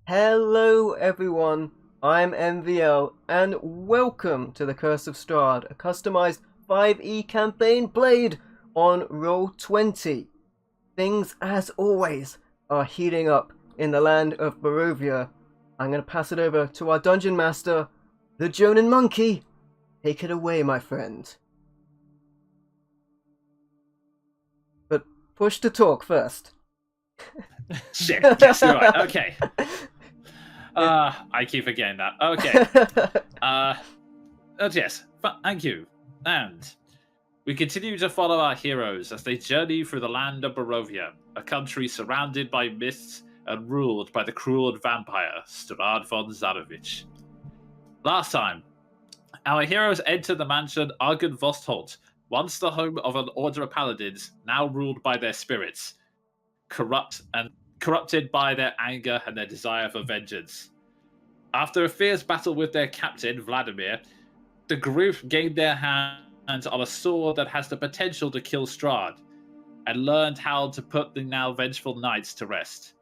Hello everyone, I'm MVL, and welcome to the Curse of Strahd, a customized 5e campaign played on Roll20. Things, as always, are heating up in the land of Barovia. I'm going to pass it over to our Dungeon Master, the Jonin Monkey. Take it away, my friend. But push to talk first. Shit, yes, you're right. Okay. I keep forgetting that. Okay. Yes, thank you. And we continue to follow our heroes as they journey through the land of Barovia, a country surrounded by mists and ruled by the cruel vampire, Strahd von Zarovich. Last time, our heroes entered the mansion Argon Vostholt, once the home of an order of paladins, now ruled by their spirits, corrupted by their anger and their desire for vengeance. After a fierce battle with their captain, Vladimir, the group gained their hands on a sword that has the potential to kill Strahd, and learned how to put the now vengeful knights to rest.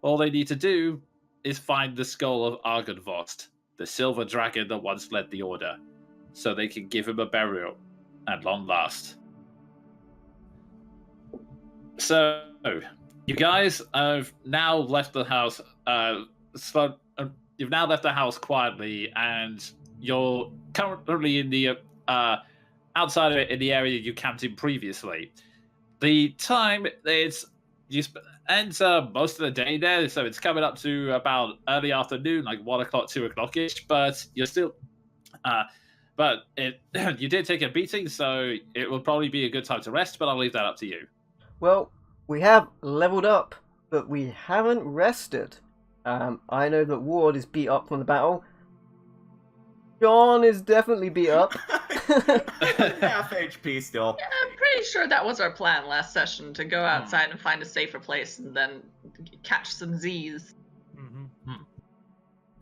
All they need to do is find the skull of Argonvost, the silver dragon that once led the order, so they can give him a burial at long last. So, you guys have now left the house. You've now left the house quietly, and you're currently in the outside of it, in the area you camped in previously. The time is you spend most of the day there, so it's coming up to about early afternoon, like 1 o'clock, 2 o'clock ish. But you're still, you did take a beating, so it will probably be a good time to rest. But I'll leave that up to you. Well, we have leveled up, but we haven't rested. I know that Ward is beat up from the battle. John is definitely beat up. Half HP still. Yeah, I'm pretty sure that was our plan last session, to go outside and find a safer place and then catch some Z's.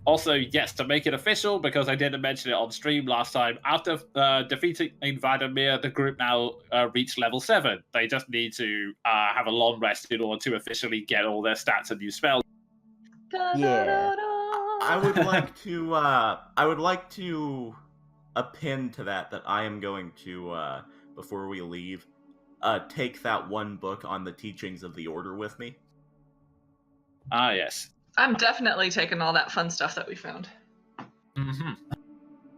Also, yes, to make it official, because I didn't mention it on stream last time, after defeating Vladimir, the group now reached level 7. They just need to have a long rest in order to officially get all their stats and new spells. Yeah. I would like to append to that I am going to, before we leave, take that one book on the teachings of the Order with me. Ah, yes. I'm definitely taking all that fun stuff that we found. Mm-hmm.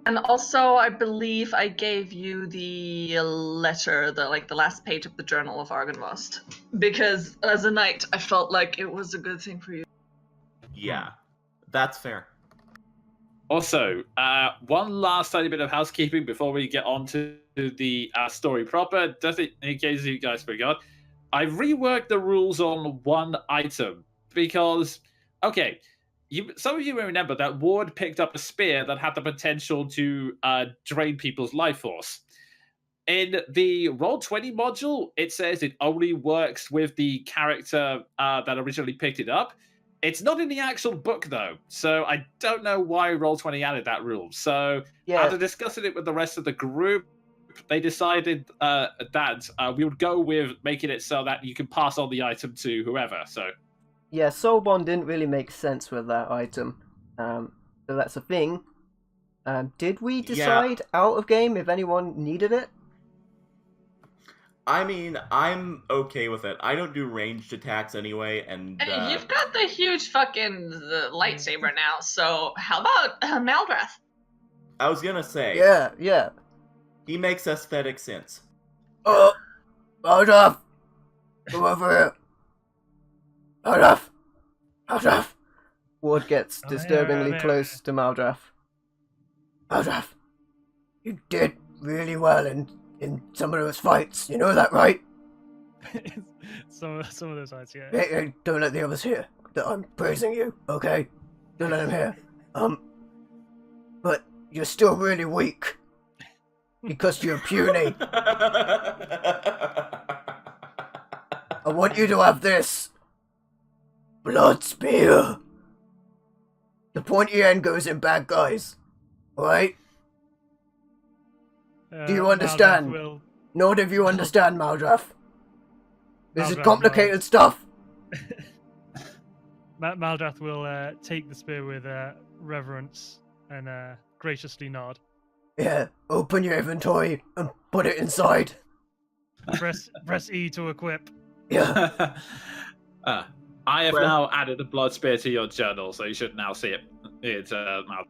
And also, I believe I gave you the letter, the last page of the Journal of Argonvost, because as a knight, I felt like it was a good thing for you. Yeah, that's fair. Also, one last tiny bit of housekeeping before we get on to the story proper, just in case you guys forgot. I reworked the rules on one item because, okay, some of you may remember that Ward picked up a spear that had the potential to drain people's life force. In the Roll20 module, it says it only works with the character that originally picked it up. It's not in the actual book, though, so I don't know why Roll20 added that rule. So, after discussing it with the rest of the group, they decided that we would go with making it so that you can pass on the item to whoever. So, Yeah, Soul Bond didn't really make sense with that item. So that's a thing. Did we decide out of game if anyone needed it? I mean, I'm okay with it. I don't do ranged attacks anyway, and... Hey, you've got the huge fucking lightsaber now, so how about Maldrath? I was gonna say... Yeah. He makes aesthetic sense. Oh! Maldrath! Come over here! Maldrath! Ward gets disturbingly close to Maldrath. Maldrath! You did really well in some of those fights, you know that, right? some of those fights, yeah. Hey, don't let the others hear that I'm praising you, okay? Don't let them hear. But you're still really weak. Because you're puny. I want you to have this. Blood spear. The pointy end goes in bad guys. Alright? Do you understand? None of you understand, Maldrath. This is complicated stuff. Maldrath will take the spear with reverence and graciously nod. Yeah, open your inventory and put it inside. Press E to equip. Yeah. I have Well- now added a blood spear to your journal, so you should now see it. It's Maldrath.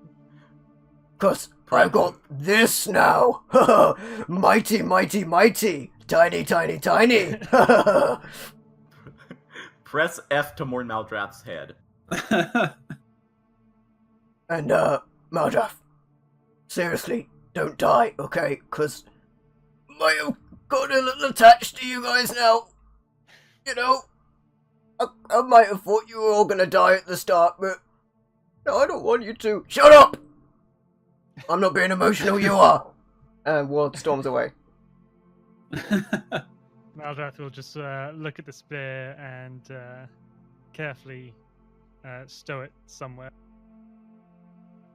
'Cause I got this now. Mighty, mighty, mighty. Tiny, tiny, tiny. Press F to mourn Maldrath's head. And, Maldrath, seriously, don't die, okay? 'Cause might have got a little attached to you guys now. You know, I might have thought you were all gonna die at the start, but no, I don't want you to. Shut up! I'm not being emotional, you are. And Ward storms away. Maldrath will just look at the spear and carefully stow it somewhere.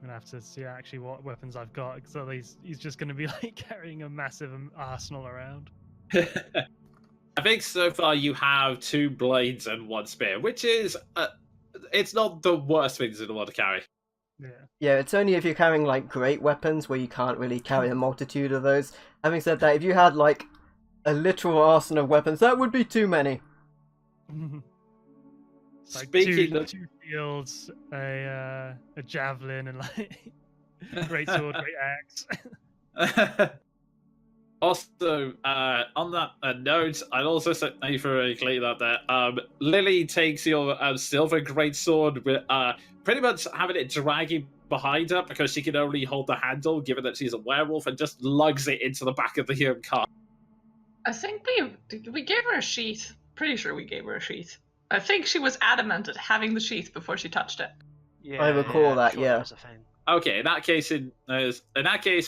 I'm gonna have to see actually what weapons I've got, because otherwise he's just gonna be like carrying a massive arsenal around. I think so far you have 2 blades and 1 spear, which is it's not the worst things in the world to carry. Yeah. Yeah, it's only if you're carrying, like, great weapons where you can't really carry a multitude of those. Having said that, if you had, like, a literal arsenal of weapons, that would be too many. It's like Speaking of- two shields, a javelin, and like great sword, great axe. Also, on that note, I'd also say thank you for clearing that there. Lily takes your silver greatsword with pretty much having it dragging behind her because she can only hold the handle, given that she's a werewolf, and just lugs it into the back of the car. I think we gave her a sheath. Pretty sure we gave her a sheath. I think she was adamant at having the sheath before she touched it. Yeah, I recall that, sure yeah. that was a thing. Okay, in that case,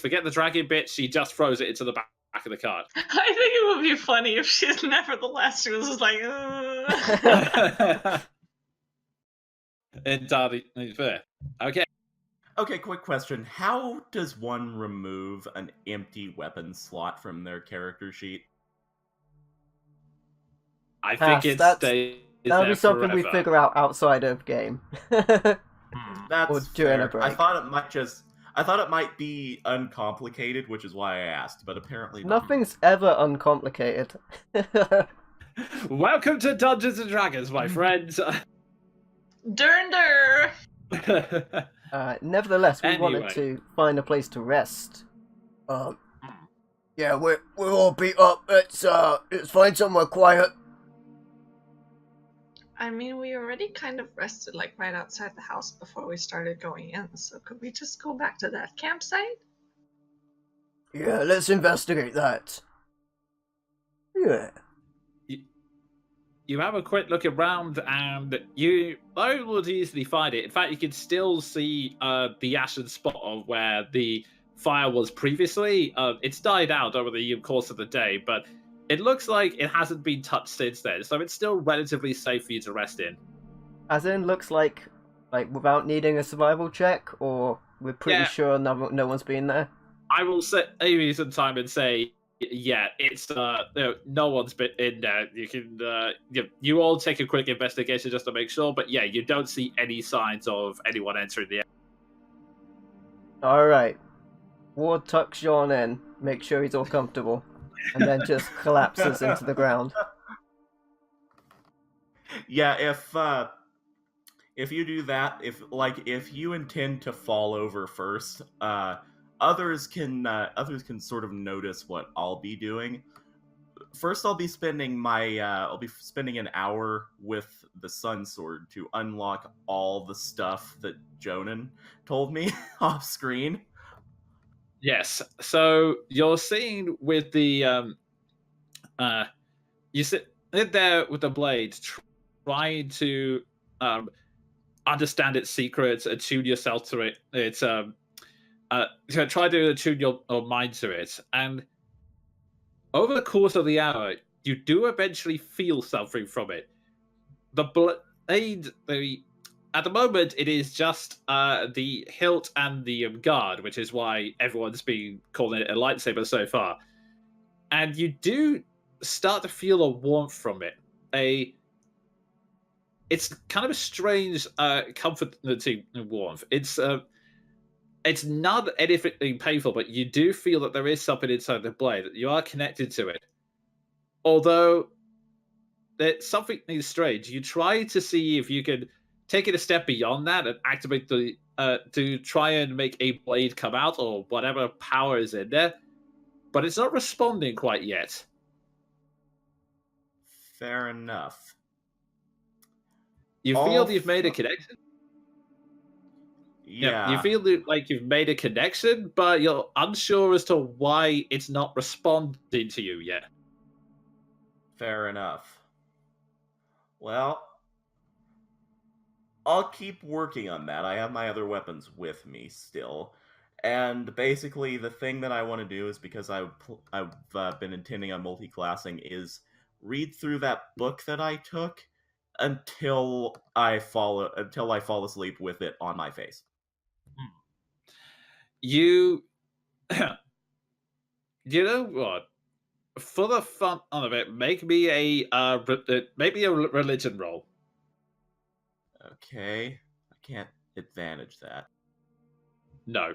forget the dragging bit. She just throws it into the back of the car. I think it would be funny if she's nevertheless she was just like, Ugh. Entirely fair. Okay. Okay, quick question. How does one remove an empty weapon slot from their character sheet? I Pass, think it that's- stays That'll there be something we forever. figure out outside of game. That's Or during a fair. I break. thought it might be uncomplicated, which is why I asked, but apparently not. Nothing's ever uncomplicated. Welcome to Dungeons and Dragons, my friends. Durnder! Nevertheless, we wanted Anyway. to find a place to rest. Yeah, we're all beat up. Let's find somewhere quiet. I mean, we already kind of rested like right outside the house before we started going in, so could we just go back to that campsite? Yeah, let's investigate that. Yeah. You have a quick look around, and you would easily find it. In fact, you can still see the ashen spot of where the fire was previously. It's died out over the course of the day, but it looks like it hasn't been touched since then, so it's still relatively safe for you to rest in. As in, looks like without needing a survival check, or we're pretty Yeah. sure no one's been there. I will set Amy some time and say, yeah, it's no one's been in there. You can you all take a quick investigation just to make sure, but yeah, you don't see any signs of anyone entering the area. All right. Ward tucks Sean in, make sure he's all comfortable, and then just collapses into the ground. Yeah, if you do that, if you intend to fall over first, others can sort of notice what I'll be doing. First, I'll be spending an hour with the Sun Sword to unlock all the stuff that Jonan told me off screen. Yes. So you're seeing with the you sit there with the blade, trying to understand its secrets, attune yourself to it. It's try to attune your mind to it, and over the course of the hour, you do eventually feel something from it. The blade, at the moment, it is just the hilt and the guard, which is why everyone's been calling it a lightsaber so far. And you do start to feel a warmth from it. it's kind of a strange, comforting warmth. It's not anything painful, but you do feel that there is something inside the blade. That you are connected to it. Although there's something strange. You try to see if you can take it a step beyond that and activate the to try and make a blade come out or whatever power is in there, but it's not responding quite yet. Fair enough. You feel you've made a connection. Yeah. You feel like you've made a connection, but you're unsure as to why it's not responding to you yet. Fair enough. Well, I'll keep working on that. I have my other weapons with me still. And basically, the thing that I want to do is, because I've been intending on multi-classing, is read through that book that I took until I fall asleep with it on my face. You, you know what? For the fun of it, make me a religion roll. Okay, I can't advantage that. No.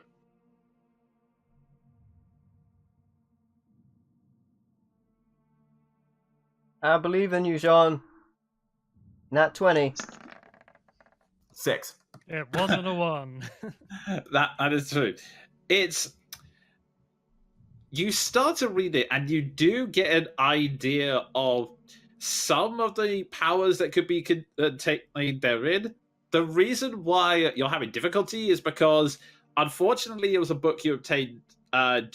I believe in you, Sean. Nat 20. 6. It wasn't a 1. That is true. It's you start to read it and you do get an idea of some of the powers that could be contained therein. The reason why you're having difficulty is because, unfortunately, it was a book you obtained from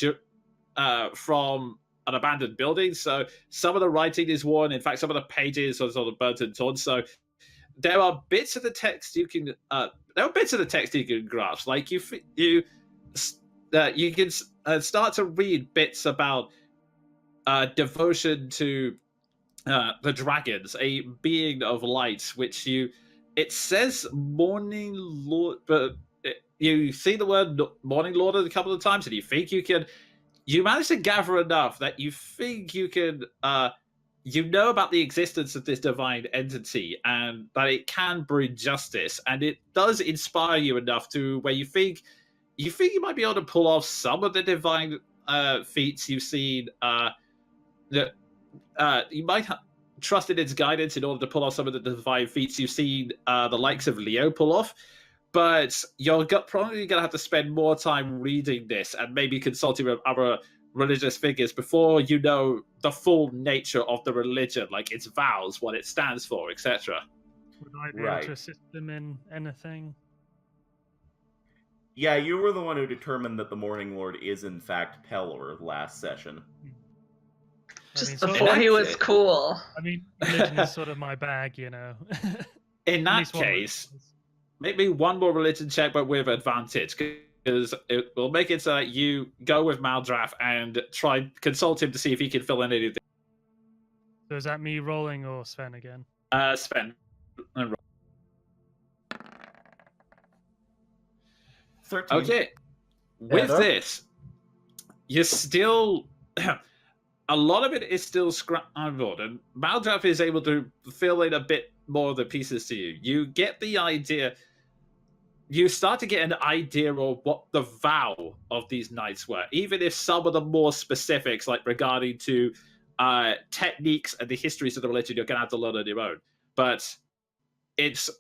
an abandoned building. So some of the writing is worn. In fact, some of the pages are sort of burnt and torn. So there are bits of the text you can grasp. Like you can start to read bits about devotion to the dragons, a being of light, which it says morning lord, but you see the word morning lord a couple of times, and you think you manage to gather enough that you think you can you know about the existence of this divine entity and that it can bring justice, and it does inspire you enough to where you think you might be able to pull off some of the divine feats you've seen. That you might trust in its guidance in order to pull off some of the divine feats you've seen the likes of Leo pull off. But you're probably going to have to spend more time reading this and maybe consulting with other religious figures before you know the full nature of the religion, like its vows, what it stands for, etc. Would I be able to assist them in anything? Yeah, you were the one who determined that the Morning Lord is in fact Pelor last session. Just before he was cool. I mean, religion is sort of my bag, you know. In that case, maybe one more religion check, but with advantage, because it will make it so that you go with Maldraff and try consult him to see if he can fill in anything. So is that me rolling or Sven again? Sven. 13. Okay. With this, you're still a lot of it is still scrambled, and Maldraff is able to fill in a bit more of the pieces to you. You get the idea. You start to get an idea of what the vow of these knights were, even if some of the more specifics, like regarding to techniques and the histories of the religion, you're going to have to learn on your own. But it's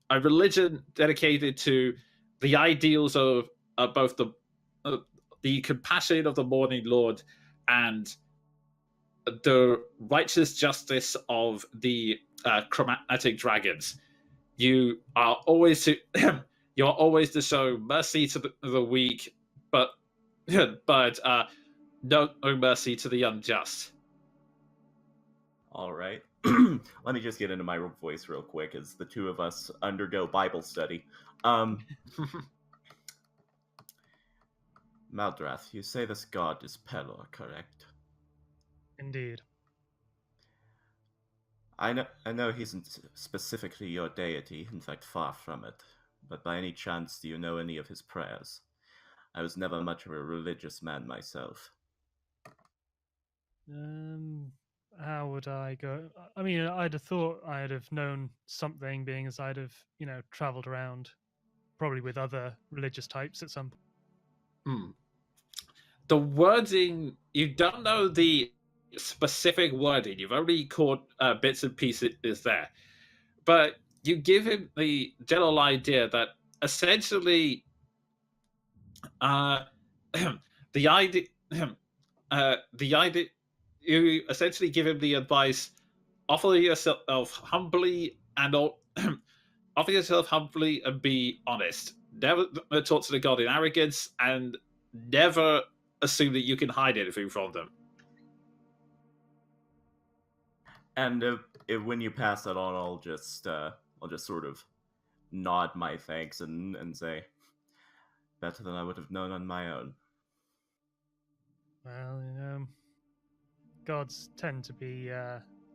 a religion dedicated to the ideals of both the compassion of the Morning Lord and the righteous justice of the chromatic dragons. You are always to you're always to show mercy to the weak, but no mercy to the unjust. All right. Let me just get into my voice real quick as the two of us undergo Bible study. Maldrath, you say this god is Pelor, correct? Indeed. I know he isn't specifically your deity, in fact far from it, but by any chance do you know any of his prayers? I was never much of a religious man myself. how would I go? I mean, I'd have thought I'd have known something, being as I'd have, traveled around, probably with other religious types at some point. Hmm. The wording, you don't know the specific wording. You've only caught bits and pieces there, but you give him the general idea that essentially, uh, the idea, the idea, you essentially give him the advice: offer yourself humbly and offer yourself humbly and be honest. Never talk to the god in arrogance, and never assume that you can hide anything from them. And if when you pass that on, I'll just sort of nod my thanks and say, better than I would have known on my own. Well, gods tend to be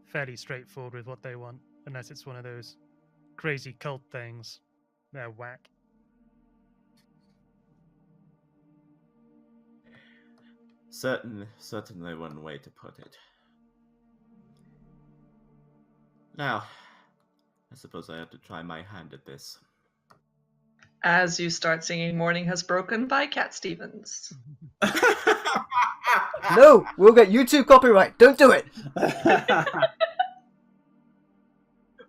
fairly straightforward with what they want, unless it's one of those crazy cult things. They're whack. Certainly one way to put it. Now, I suppose I have to try my hand at this. As you start singing Morning Has Broken by Cat Stevens. No, we'll get YouTube copyright. Don't do it.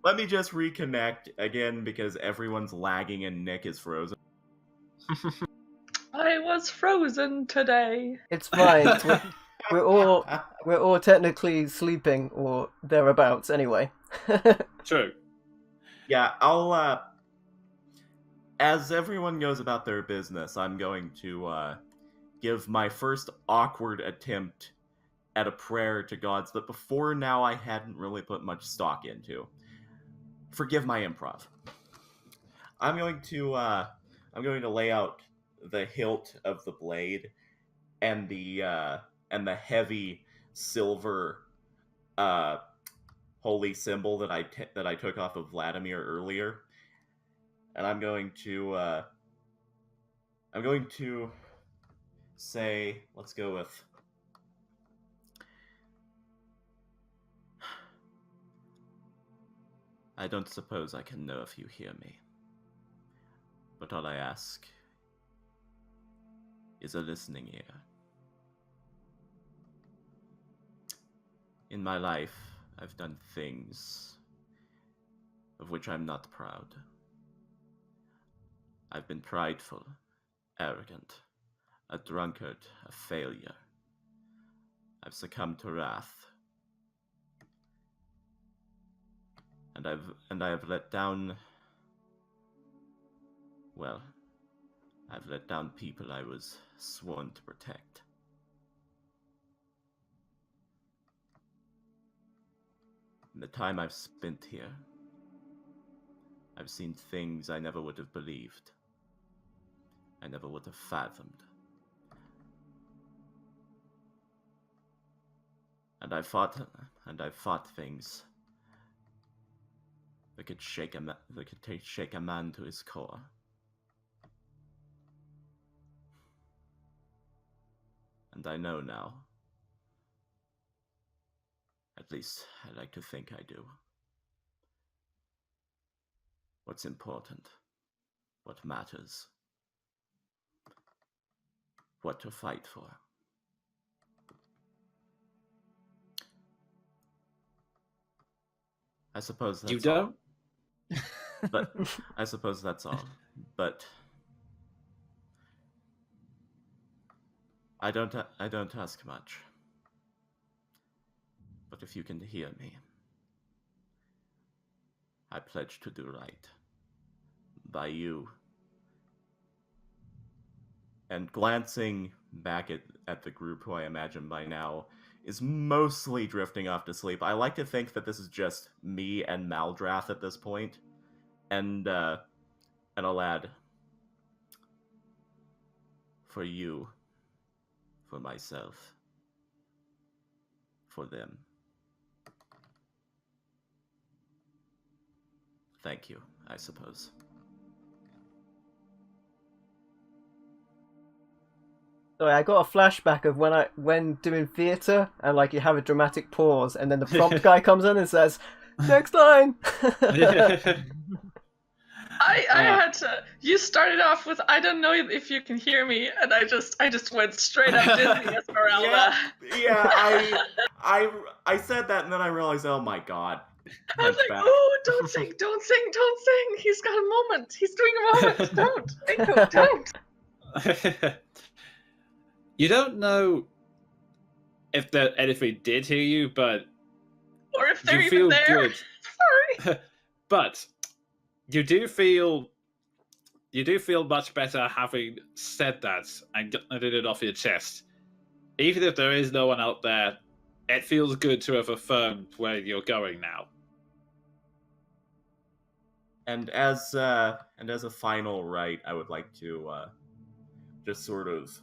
Let me just reconnect again because everyone's lagging and Nick is frozen. I was frozen today. It's fine. We're all technically sleeping or thereabouts anyway. True. Yeah, I'll as everyone goes about their business, I'm going to give my first awkward attempt at a prayer to gods that before now I hadn't really put much stock into. Forgive my improv. I'm going to lay out the hilt of the blade and the heavy silver holy symbol that I took off of Vladimir earlier, and I'm going to say, let's go with, I don't suppose I can know if you hear me, but all I ask is a listening ear. In my life, I've done things of which I'm not proud. I've been prideful, arrogant, a drunkard, a failure. I've succumbed to wrath. And I have let down, well, I've let down people I was sworn to protect. In the time I've spent here, I've seen things I never would have believed. I never would have fathomed. And I fought things that could shake a man to his core. And I know now. At least I like to think I do. What's important, what matters, what to fight for. I suppose that's You don't? all. But I suppose that's all. But I don't ask much. But if you can hear me, I pledge to do right by you. And glancing back at the group, who I imagine by now is mostly drifting off to sleep. I like to think that this is just me and Maldrath at this point, and I'll add, for you, for myself, for them. Thank you, I suppose. Sorry, I got a flashback of when doing theatre and like you have a dramatic pause and then the prompt guy comes in and says, "Next line." I had to. You started off with "I don't know if you can hear me," and I just went straight up Disney Esmeralda. Yeah, I said that and then I realized, oh my god. I was like, Hunchback. "Oh, don't sing, don't sing, don't sing! He's got a moment. He's doing a moment. Don't, Ringo, don't." You don't know if that anything did hear you, but Or if they're you even feel there. good. Sorry. But you do feel much better having said that and gotten it off your chest. Even if there is no one out there, it feels good to have affirmed where you're going now. And as a final rite, I would like to just sort of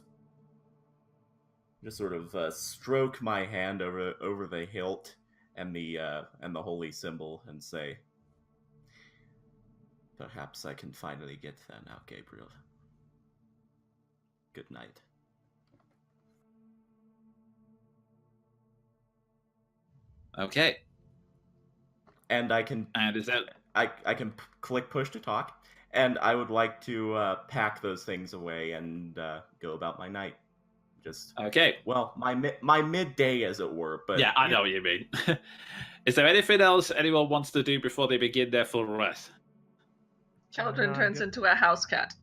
stroke my hand over the hilt and the holy symbol and say, "Perhaps I can finally get there now, Gabriel. Good night." Okay. And I can And is that I can click push to talk, and I would like to pack those things away and go about my night. Just okay? well, my midday, as it were. But Yeah, I know what you mean. Is there anything else anyone wants to do before they begin their full rest? Children No, turns good. into a house cat.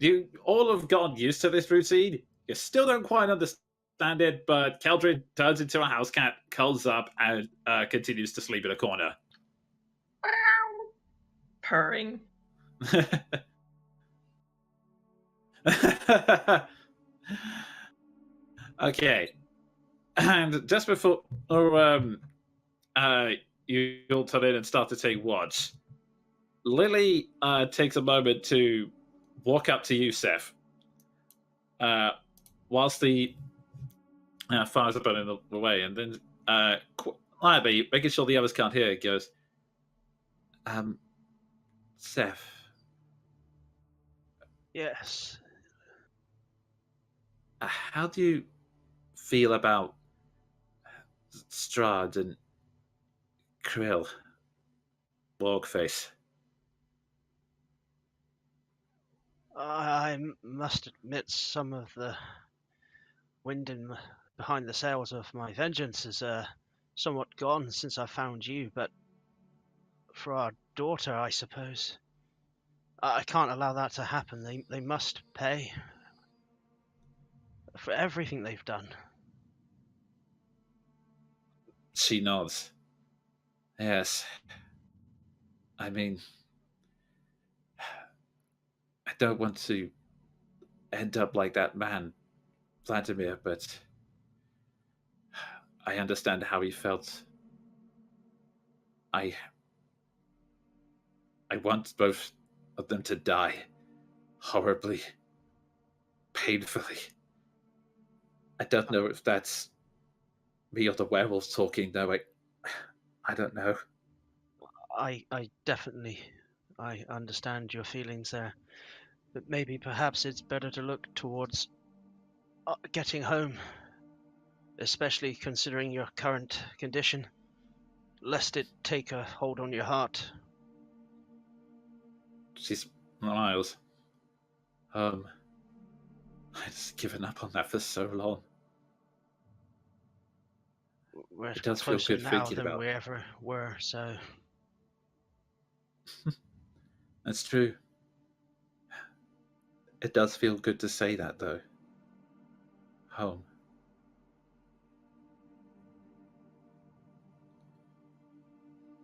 You all have gotten used to this routine. You still don't quite understand it, but Keldrin turns into a house cat, curls up, and continues to sleep in a corner. Purring. Okay, and just before you'll turn in and start to take watch, Lily takes a moment to walk up to you, Seth, whilst the fires are burning away, and then quietly, making sure the others can't hear it, goes, Seth. Yes. How do you feel about Strahd and Krill, Logface? I must admit some of the wind behind the sails of my vengeance is somewhat gone since I found you, but for our daughter, I suppose, I can't allow that to happen. They must pay for everything they've done. She nods. Yes. I mean, I don't want to end up like that man, Vladimir, but I understand how he felt. I want both of them to die horribly, painfully. I don't know if that's me or the werewolves talking, though. I don't know. I definitely I understand your feelings there, but maybe perhaps it's better to look towards getting home, especially considering your current condition, lest it take a hold on your heart. She smiles. I've just given up on that for so long. We're It does feel closer good now thinking than about. we ever were, so That's true. It does feel good to say that, though. Home.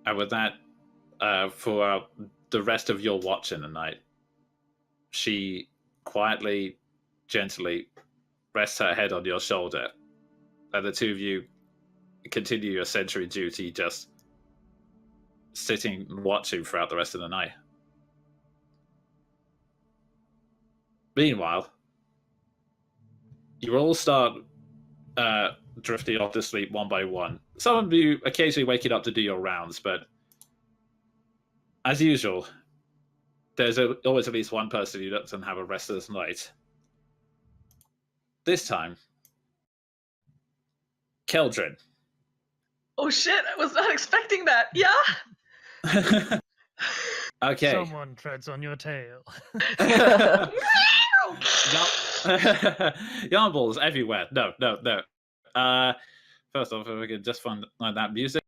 And with that, for the rest of your watch in the night, she quietly, gently rests her head on your shoulder, and the two of you continue your sentry duty, just sitting and watching throughout the rest of the night. Meanwhile, you all start drifting off to sleep one by one. Some of you occasionally waking up to do your rounds, but as usual, there's always at least one person who doesn't have a restless night. This time, Keldrin. Oh shit, I was not expecting that. Yeah? Okay. Someone treads on your tail. Yarn balls everywhere. No. First off, if we can just find that music.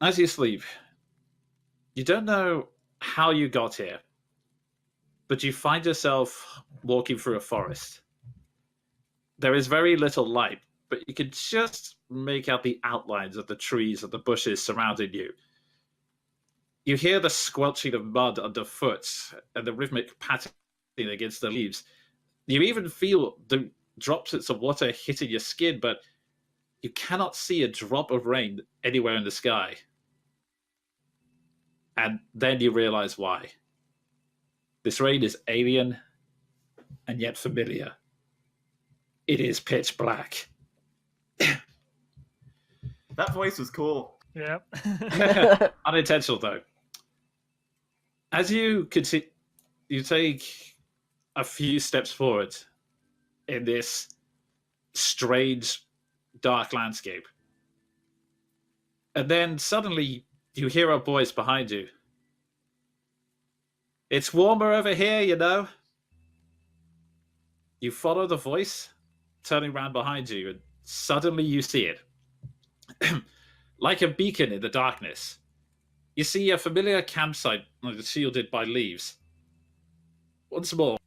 As you sleep, you don't know how you got here, but you find yourself walking through a forest. There is very little light, but you can just make out the outlines of the trees and the bushes surrounding you. You hear the squelching of mud underfoot and the rhythmic patting against the leaves. You even feel the droplets of water hitting your skin, but you cannot see a drop of rain anywhere in the sky. And then you realize why. This rain is alien and yet familiar. It is pitch black. That voice was cool. Yep. Unintentional, though. As you continue, you take a few steps forward in this strange, dark landscape. And then suddenly you hear a voice behind you. It's warmer over here, you know. You follow the voice, turning around behind you, and suddenly you see it. Like a beacon in the darkness. You see a familiar campsite shielded by leaves. Once more,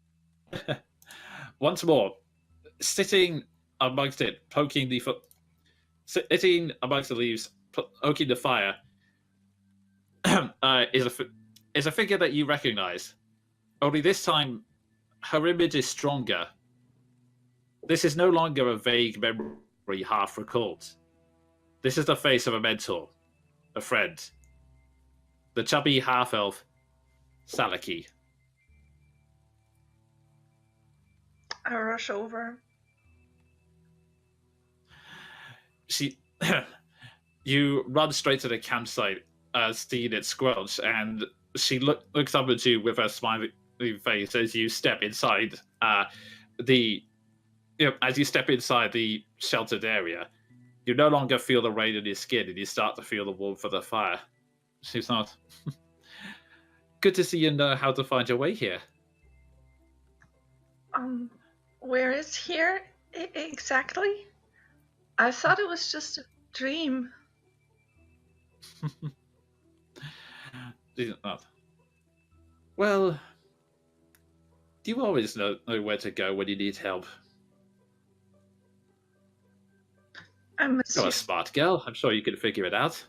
sitting amongst it, sitting amongst the leaves, poking the fire, is a figure that you recognize. Only this time, her image is stronger. This is no longer a vague memory half recalled. This is the face of a mentor, a friend. The chubby half-elf, Salaki. I rush over. You run straight to the campsite, seeing it squelch, and she looks up at you with a smiling face as you step inside as you step inside the sheltered area. You no longer feel the rain on your skin, and you start to feel the warmth of the fire. She's not. Good to see you know how to find your way here. Where is here exactly? I thought it was just a dream. Not. Well, you always know where to go when you need help. You're a smart girl. I'm sure you can figure it out.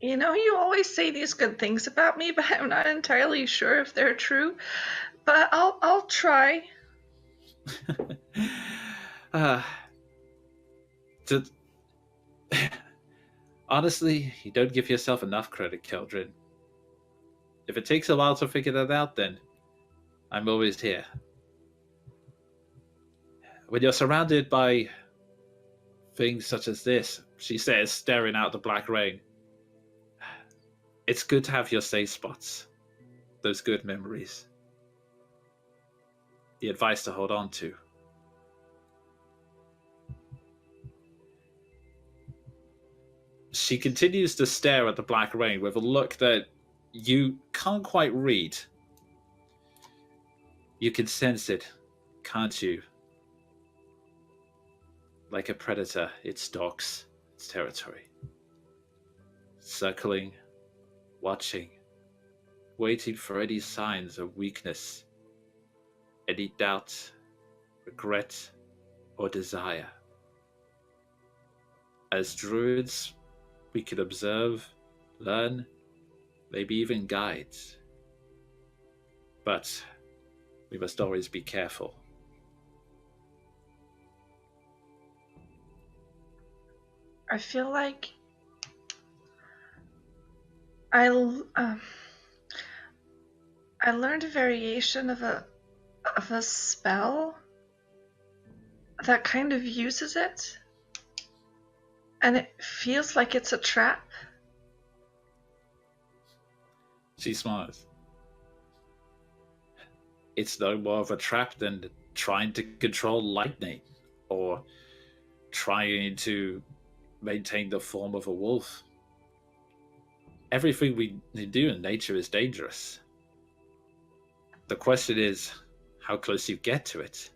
You know, you always say these good things about me, but I'm not entirely sure if they're true. But I'll try. Honestly, you don't give yourself enough credit, Keldrin. If it takes a while to figure that out, then I'm always here. When you're surrounded by things such as this, she says, staring out the black rain, it's good to have your safe spots, those good memories. The advice to hold on to. She continues to stare at the black rain with a look that you can't quite read. You can sense it, can't you? Like a predator, it stalks its territory. Circling, watching, waiting for any signs of weakness, any doubt, regret, or desire. As druids, we can observe, learn, maybe even guide. But we must always be careful. I feel like I learned a variation of a spell that kind of uses it, And it feels like it's a trap. She smiles. It's no more of a trap than trying to control lightning or trying to maintain the form of a wolf. Everything we do in nature is dangerous. The question is how close you get to it.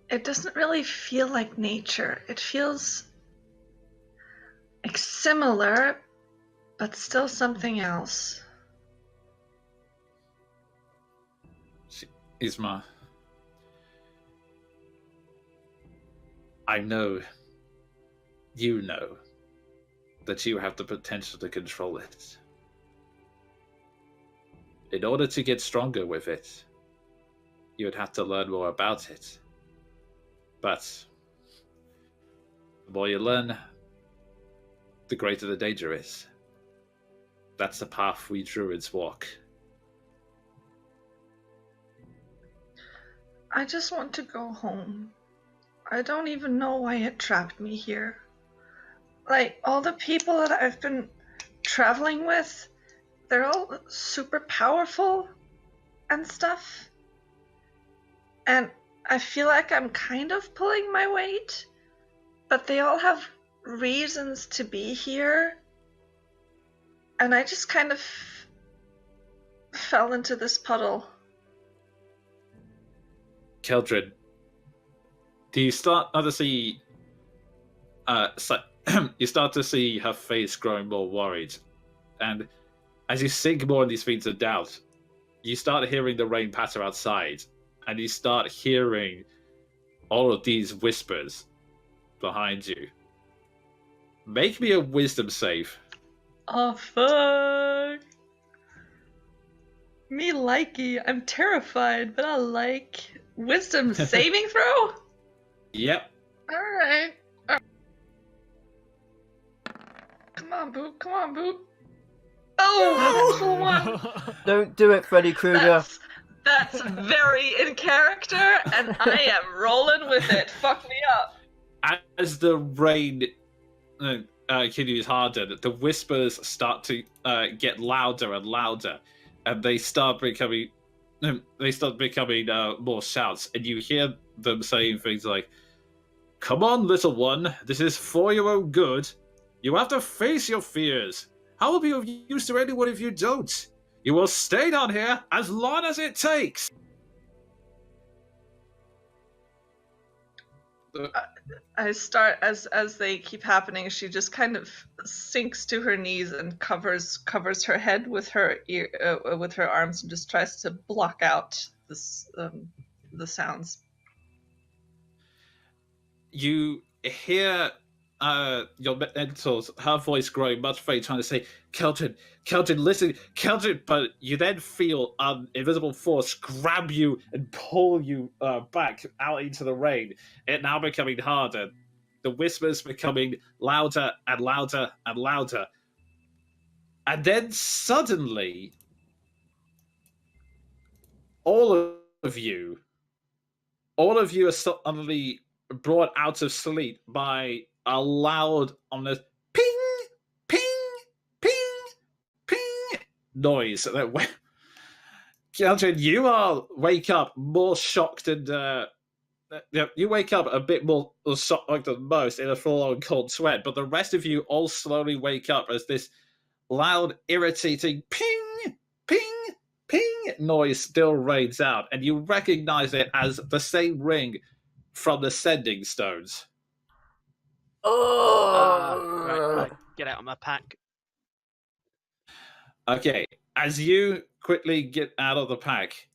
It doesn't really feel like nature. It feels like similar, but still something else. Isma, I know, you know, that you have the potential to control it. In order to get stronger with it, you would have to learn more about it. But the more you learn, the greater the danger is. That's the path we druids walk. I just want to go home. I don't even know why it trapped me here. Like, all the people that I've been traveling with, they're all super powerful and stuff. And I feel like I'm kind of pulling my weight, but they all have reasons to be here. And I just kind of fell into this puddle. Keldred, do you start to see you start to see her face growing more worried, and as you sink more in these feelings of doubt, you start hearing the rain patter outside, and you start hearing all of these whispers behind you. Make me a wisdom save. Oh, fuck. Me likey. I'm terrified, but I like wisdom saving throw? Yep. Alright. Come on, Boo. Come on, Boo. Oh, natural one. Don't do it, Freddy Krueger. That's very in character, and I am rolling with it. Fuck me up. As the rain continues harder, the whispers start to get louder and louder, and they start becoming more shouts, and you hear them saying things like, "Come on, little one, this is for your own good. You have to face your fears. How will be of use to anyone if you don't? You will stay down here as long as it takes." I start as they keep happening. She just kind of sinks to her knees and covers her head with her with her arms, and just tries to block out this the sounds. You hear your mentors, her voice growing much fainter, trying to say, Keldred, listen, Keldred, but you then feel an invisible force grab you and pull you back out into the rain. It now becoming harder. The whispers becoming louder and louder and louder. And then suddenly, all of you are suddenly brought out of sleep by a loud, ominous ping, ping, ping, ping noise. Keldred, you wake up more shocked and you wake up a bit more shocked than most in a full-on cold sweat, but the rest of you all slowly wake up as this loud, irritating ping, ping, ping noise still rains out, and you recognize it as the same ring from the sending stones. Right, get out of my pack. Okay, as you quickly get out of the pack,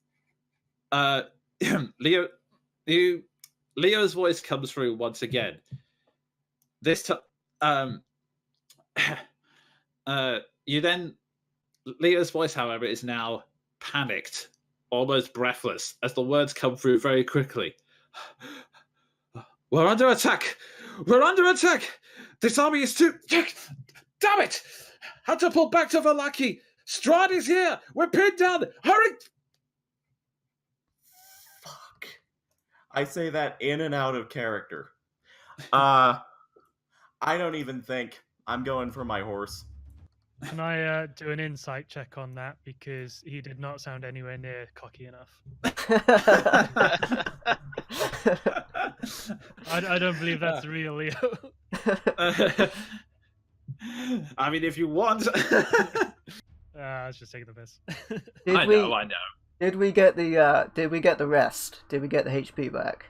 Leo's voice comes through once again. This time, Leo's voice, however, is now panicked, almost breathless, as the words come through very quickly. We're under attack! We're under attack! This army is too... Damn it! Had to pull back to Valaki! Strahd is here! We're pinned down! Hurry! Fuck. I say that in and out of character. I don't even think. I'm going for my horse. Can I do an insight check on that, because he did not sound anywhere near cocky enough. I don't believe that's real, Leo. I mean, if you want. I was just taking the piss. I know. Did we get the rest? Did we get the HP back?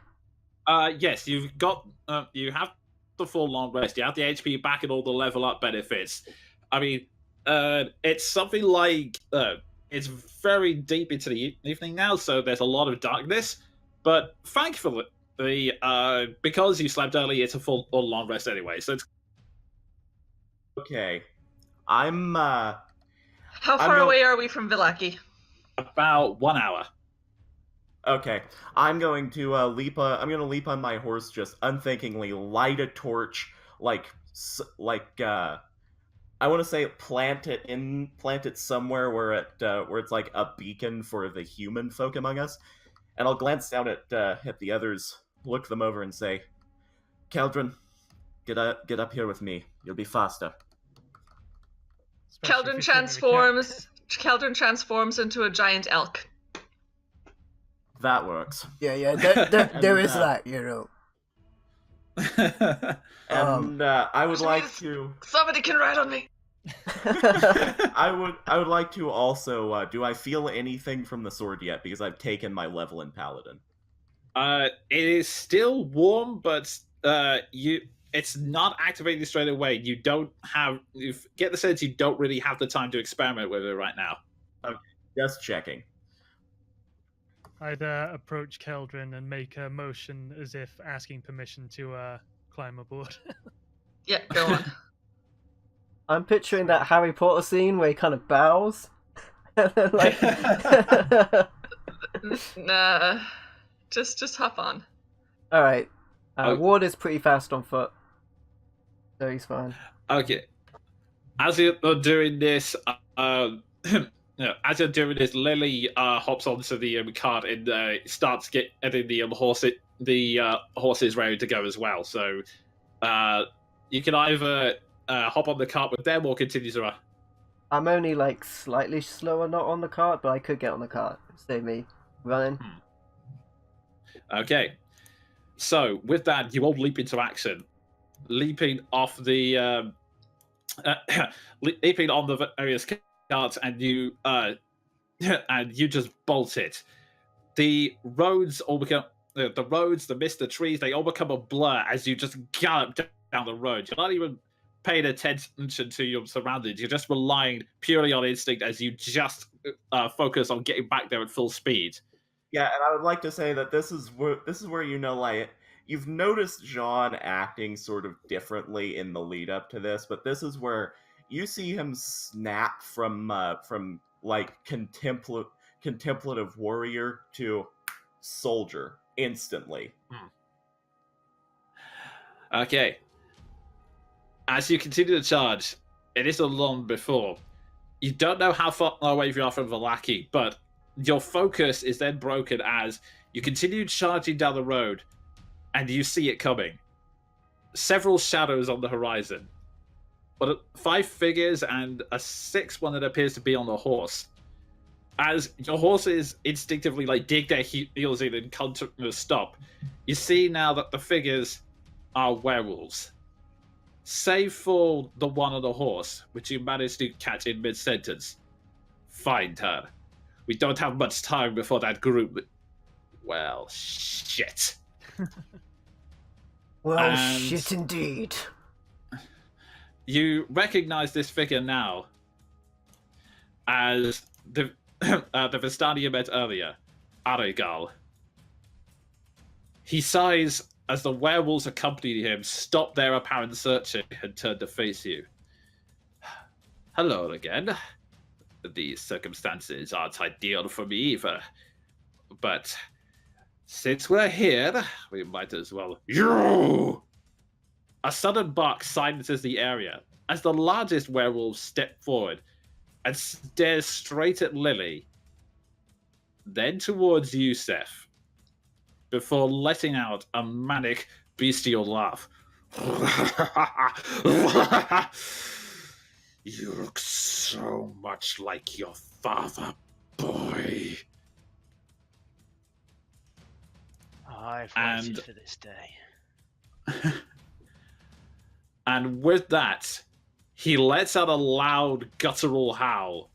Yes, you've got. You have the full long rest. You have the HP back and all the level up benefits. I mean, it's something like it's very deep into the evening now, so there's a lot of darkness. But thankfully, because you slept early, it's a full or long rest anyway. So it's Okay. I'm How far away are we from Villaki? about 1 hour. okay. I'm going to leap on my horse, just unthinkingly light a torch, I want to say plant it somewhere where it's like a beacon for the human folk among us, and I'll glance down at the others, look them over, and say, "Keldrin, get up here with me. You'll be faster." Especially if you're sitting in a cat. Keldrin transforms into a giant elk. That works. Yeah. There is that, you know. And I would like to. Somebody can ride on me. I would like to also. Do I feel anything from the sword yet? Because I've taken my level in Paladin. It is still warm, but it's not activating straight away. You get the sense you don't really have the time to experiment with it right now. Just checking. I'd approach Keldrin and make a motion as if asking permission to climb aboard. Yeah, go on. I'm picturing that Harry Potter scene where he kind of bows. Like... Nah, just hop on. All right. Ward is pretty fast on foot, so he's fine. Okay. As you're doing this, Lily hops onto the cart and starts getting the horses ready to go as well. So you can either hop on the cart with them or continue to run. I'm only like slightly slower, not on the cart, but I could get on the cart. Save me running. Okay. So with that, you all leap into action, leaping off the leaping on the various carts, and you just bolt it. The roads all become the mist, the trees, they all become a blur as you just gallop down the road. You're not even paying attention to your surroundings. You're just relying purely on instinct as you just focus on getting back there at full speed. Yeah, and I would like to say that this is where you've noticed John acting sort of differently in the lead up to this, but this is where you see him snap from like contemplative warrior to soldier instantly. Okay. As you continue to charge, it is a long before. You don't know how far away you are from Villaki, but your focus is then broken as you continue charging down the road, and you see it coming. Several shadows on the horizon, but 5 figures and a 6th one that appears to be on the horse. As your horses instinctively dig their heels in and come to a stop, you see now that the figures are werewolves. Save for the one on the horse, which you managed to catch in mid-sentence. Find her. We don't have much time before that group. Well, shit. Well, shit indeed. You recognize this figure now as the Vistani you met earlier, Aregal. He sighs as the werewolves accompanying him stop their apparent searching and turn to face you. Hello again. These circumstances aren't ideal for me either, but since we're here, we might as well. A sudden bark silences the area as the largest werewolf steps forward and stares straight at Lily, then towards Yusef. before letting out a manic, bestial laugh. You look so much like your father, boy. I've waited for this day. And with that, he lets out a loud, guttural howl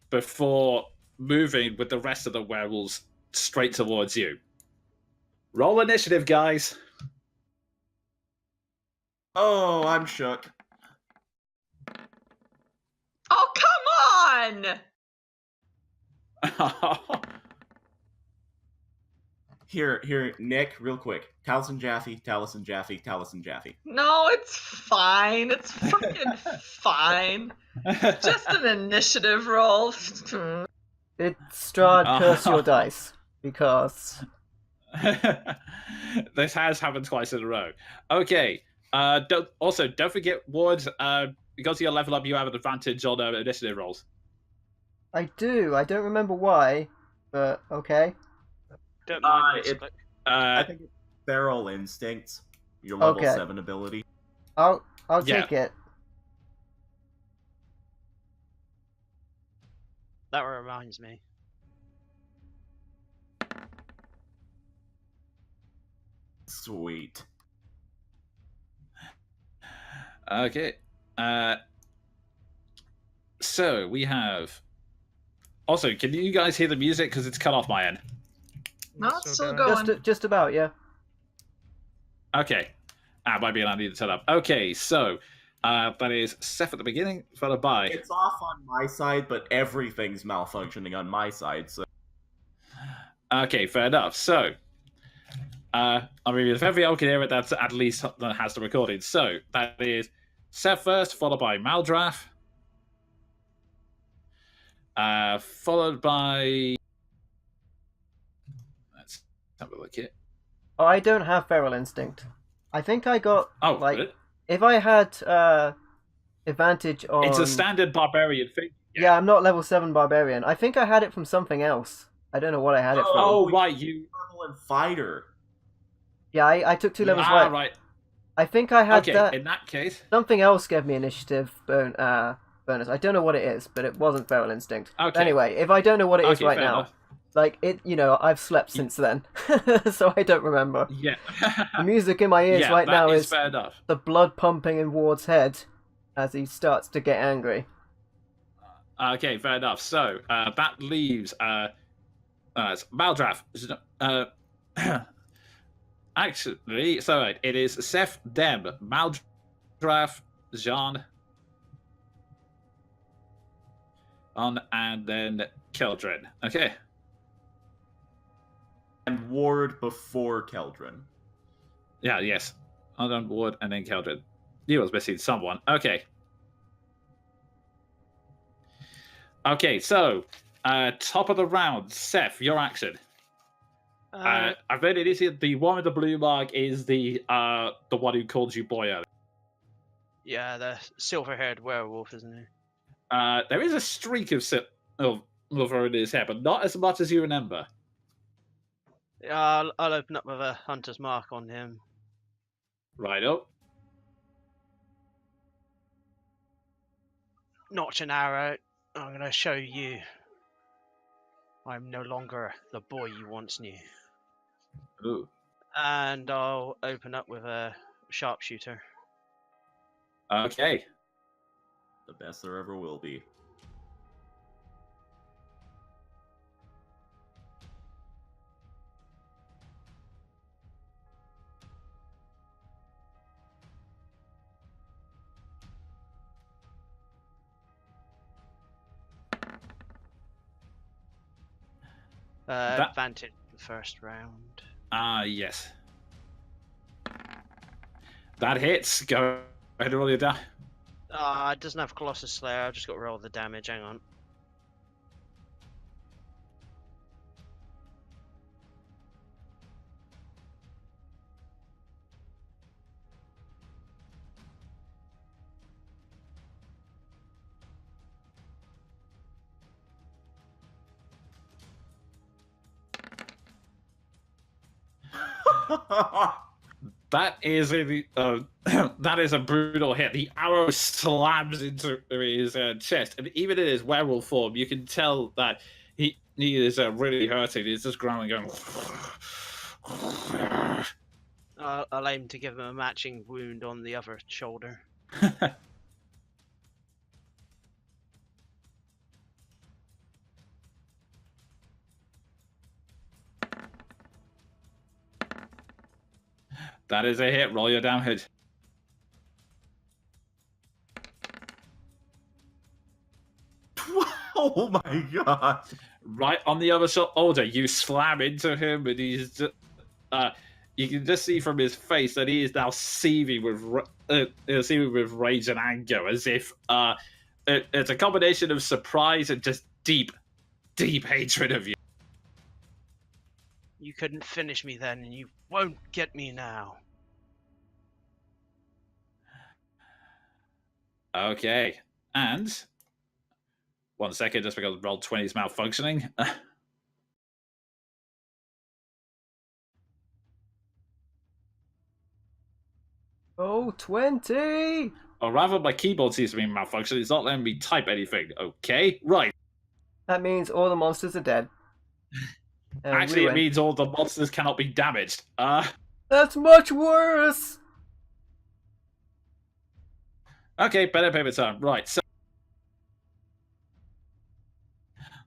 before moving with the rest of the werewolves straight towards you. Roll initiative, guys. Oh, I'm shook. Oh, come on! Here, Nick, real quick. Taliesin Jaffe, Taliesin Jaffe, Taliesin Jaffe. No, it's fine. It's fucking fine. Just an initiative roll. It's Strahd, curse your dice. Because... This has happened twice in a row. Okay. Don't forget, Ward, because you're level up, you have an advantage on initiative rolls. I do. I don't remember why, but okay. Don't mind this, it- but I think it's Feral Instincts, your level Okay. 7 ability. I'll Yeah. take it. that reminds me. Sweet. Okay. So we have. Also, can you guys hear the music? Because it's cut off my end. No, it's still going. going. Just about, yeah. Okay. Might be I need to set up. Okay, so that is Seth at the beginning, followed by. It's off on my side, but everything's malfunctioning on my side, so... Okay, fair enough. So, I mean, if everyone can hear it, that's at least that has the recording. So that is Seth first, followed by Maldraff, followed by. Let's have a look here. Oh, I don't have Feral Instinct. I think I got, Oh, like, good. if I had advantage on... It's a standard barbarian thing. Yeah, I'm not level 7 Barbarian. I think I had it from something else. I don't know what I had it from. Oh, right, you. Level and fighter. Yeah, I took 2 levels right. Right. I think I had Okay, that... in that case. Something else gave me initiative bonus. I don't know what it is, but it wasn't Feral Instinct. Okay. Anyway, if I don't know what it is Okay, right fair now, enough. like, I've slept since then, so I don't remember. Yeah. The music in my ears yeah, right now that is fair enough. the blood pumping in Ward's head as he starts to get angry. Okay, fair enough. So that leaves Maldraff. Actually, so it is Seth, Deb, Maldraff, Jean, and then Keldrin. Okay. And Ward before Keldrin. Yeah, yes. On board and then Keldrin. You was missing someone. Okay. Okay, so top of the round, Seth, your action. I've read it. Is it the one with the blue mark? Is the one who called you boy earlier? Yeah, the silver-haired werewolf, isn't he? There is a streak of silver in his hair, but not as much as you remember. I'll open up with a hunter's mark on him. Right up. Notch an arrow. I'm going to show you I'm no longer the boy you once knew. Ooh. And I'll open up with a sharpshooter. Okay. The best there ever will be. Advantage the first round. Yes. That hits. Go ahead and roll your die. It doesn't have Colossus Slayer. I've just got to roll the damage. Hang on. That is that is a brutal hit. The arrow slams into his chest, and even in his werewolf form, you can tell that he is really hurting. He's just growling, going. I'll aim to give him a matching wound on the other shoulder. That is a hit. Roll your damage. Oh my god! Right on the other shoulder, you slam into him, and he's just, you can just see from his face that he is now seething with rage and anger, as if it's a combination of surprise and just deep hatred of you. You couldn't finish me then, and you won't get me now. Okay, and 1 second, just because Roll20 is malfunctioning. Oh, 20! Or rather, my keyboard seems to be malfunctioning. It's not letting me type anything. Okay, right. That means all the monsters are dead. Actually, we it win. means all the monsters cannot be damaged. That's much worse! Okay, better paper time. Right, so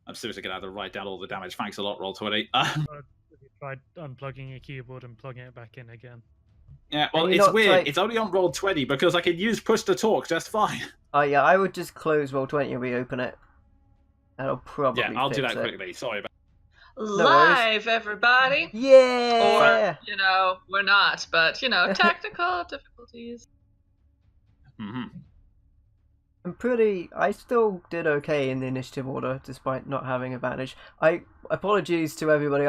I'm seriously gonna have to write down all the damage. Thanks a lot, Roll20. Have you tried unplugging your keyboard and plugging it back in again? Yeah, well, Can you it's not weird. type- It's only on Roll20 because I can use push to talk just fine. Oh yeah, I would just close Roll20 and reopen it. That'll probably Yeah, I'll do fix that it. quickly. Sorry about Live, everybody. Yeah! Or, we're not, but, technical difficulties. I still did okay in the initiative order, despite not having advantage. Apologies to everybody.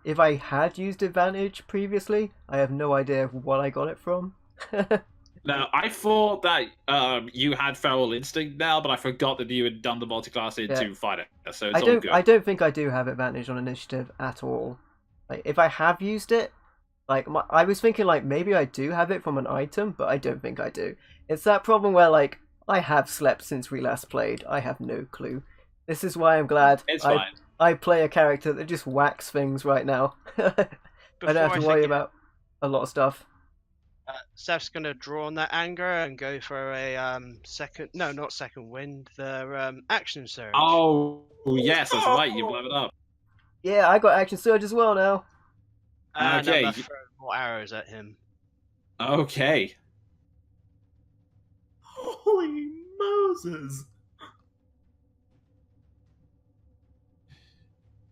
If I had used advantage previously, I have no idea what I got it from. Now, I thought that you had feral instinct now, but I forgot that you had done the multiclass into fighter, so it's all good. I don't think I do have advantage on initiative at all. Like, if I have used it, I was thinking maybe I do have it from an item, but I don't think I do. It's that problem where I have slept since we last played. I have no clue. This is why I'm glad It's fine. I play a character that just whacks things right now. I don't have to worry about a lot of stuff. Seth's gonna draw on that anger and go for a not second wind, the action surge. Oh, yes, that's right. You blew it up. Yeah, I got action surge as well now. Okay. And throw more arrows at him. Okay. Holy Moses!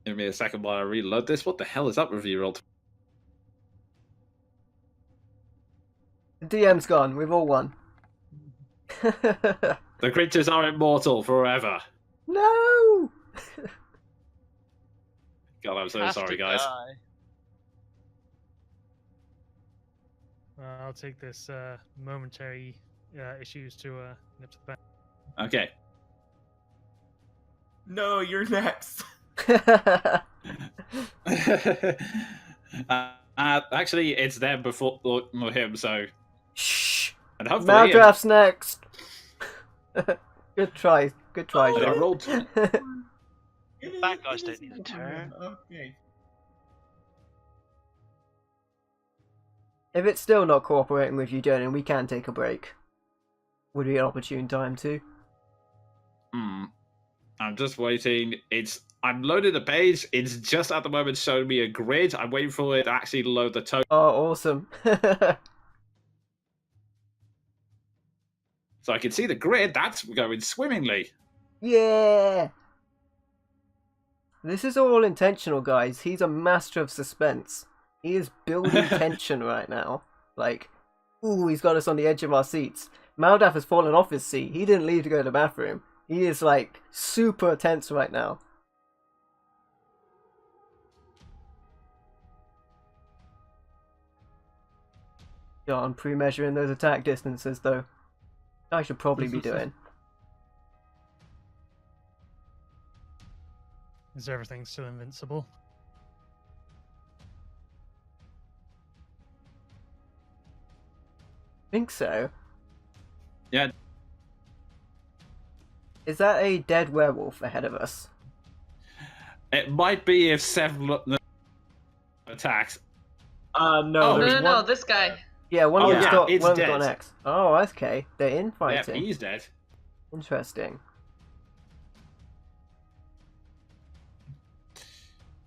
Give me a second while I reload this. What the hell is up with you, Roll? The DM's gone. We've all won. The creatures are immortal forever. No! God, I'm so Have sorry, to guys. die. I'll take this momentary issues to nip to the back. Okay. No, you're next. Actually, it's them before him, so. Shh! And hopefully. Maldraft's next! Good try, I Sean. rolled. Bad guys don't need a turn. Okay. If it's still not cooperating with you, Jonan, we can take a break. Would be an opportune time to. I'm just waiting. I'm loading the page. It's just at the moment showing me a grid. I'm waiting for it to actually load the token. Oh, awesome. So I can see the grid. That's going swimmingly. Yeah! This is all intentional, guys. He's a master of suspense. He is building tension right now. Ooh, he's got us on the edge of our seats. Maldath has fallen off his seat. He didn't leave to go to the bathroom. He is, super tense right now. John, pre-measuring those attack distances, though. I should probably be doing. Is everything still invincible? Think so. Yeah. Is that a dead werewolf ahead of us? It might be if several attacks. No, Oh, there's No, one. this guy. Yeah, one Oh, of them's yeah, got it's one of them's got an dead. axe. Oh, okay. They're Yeah, infighting. he's dead. Interesting.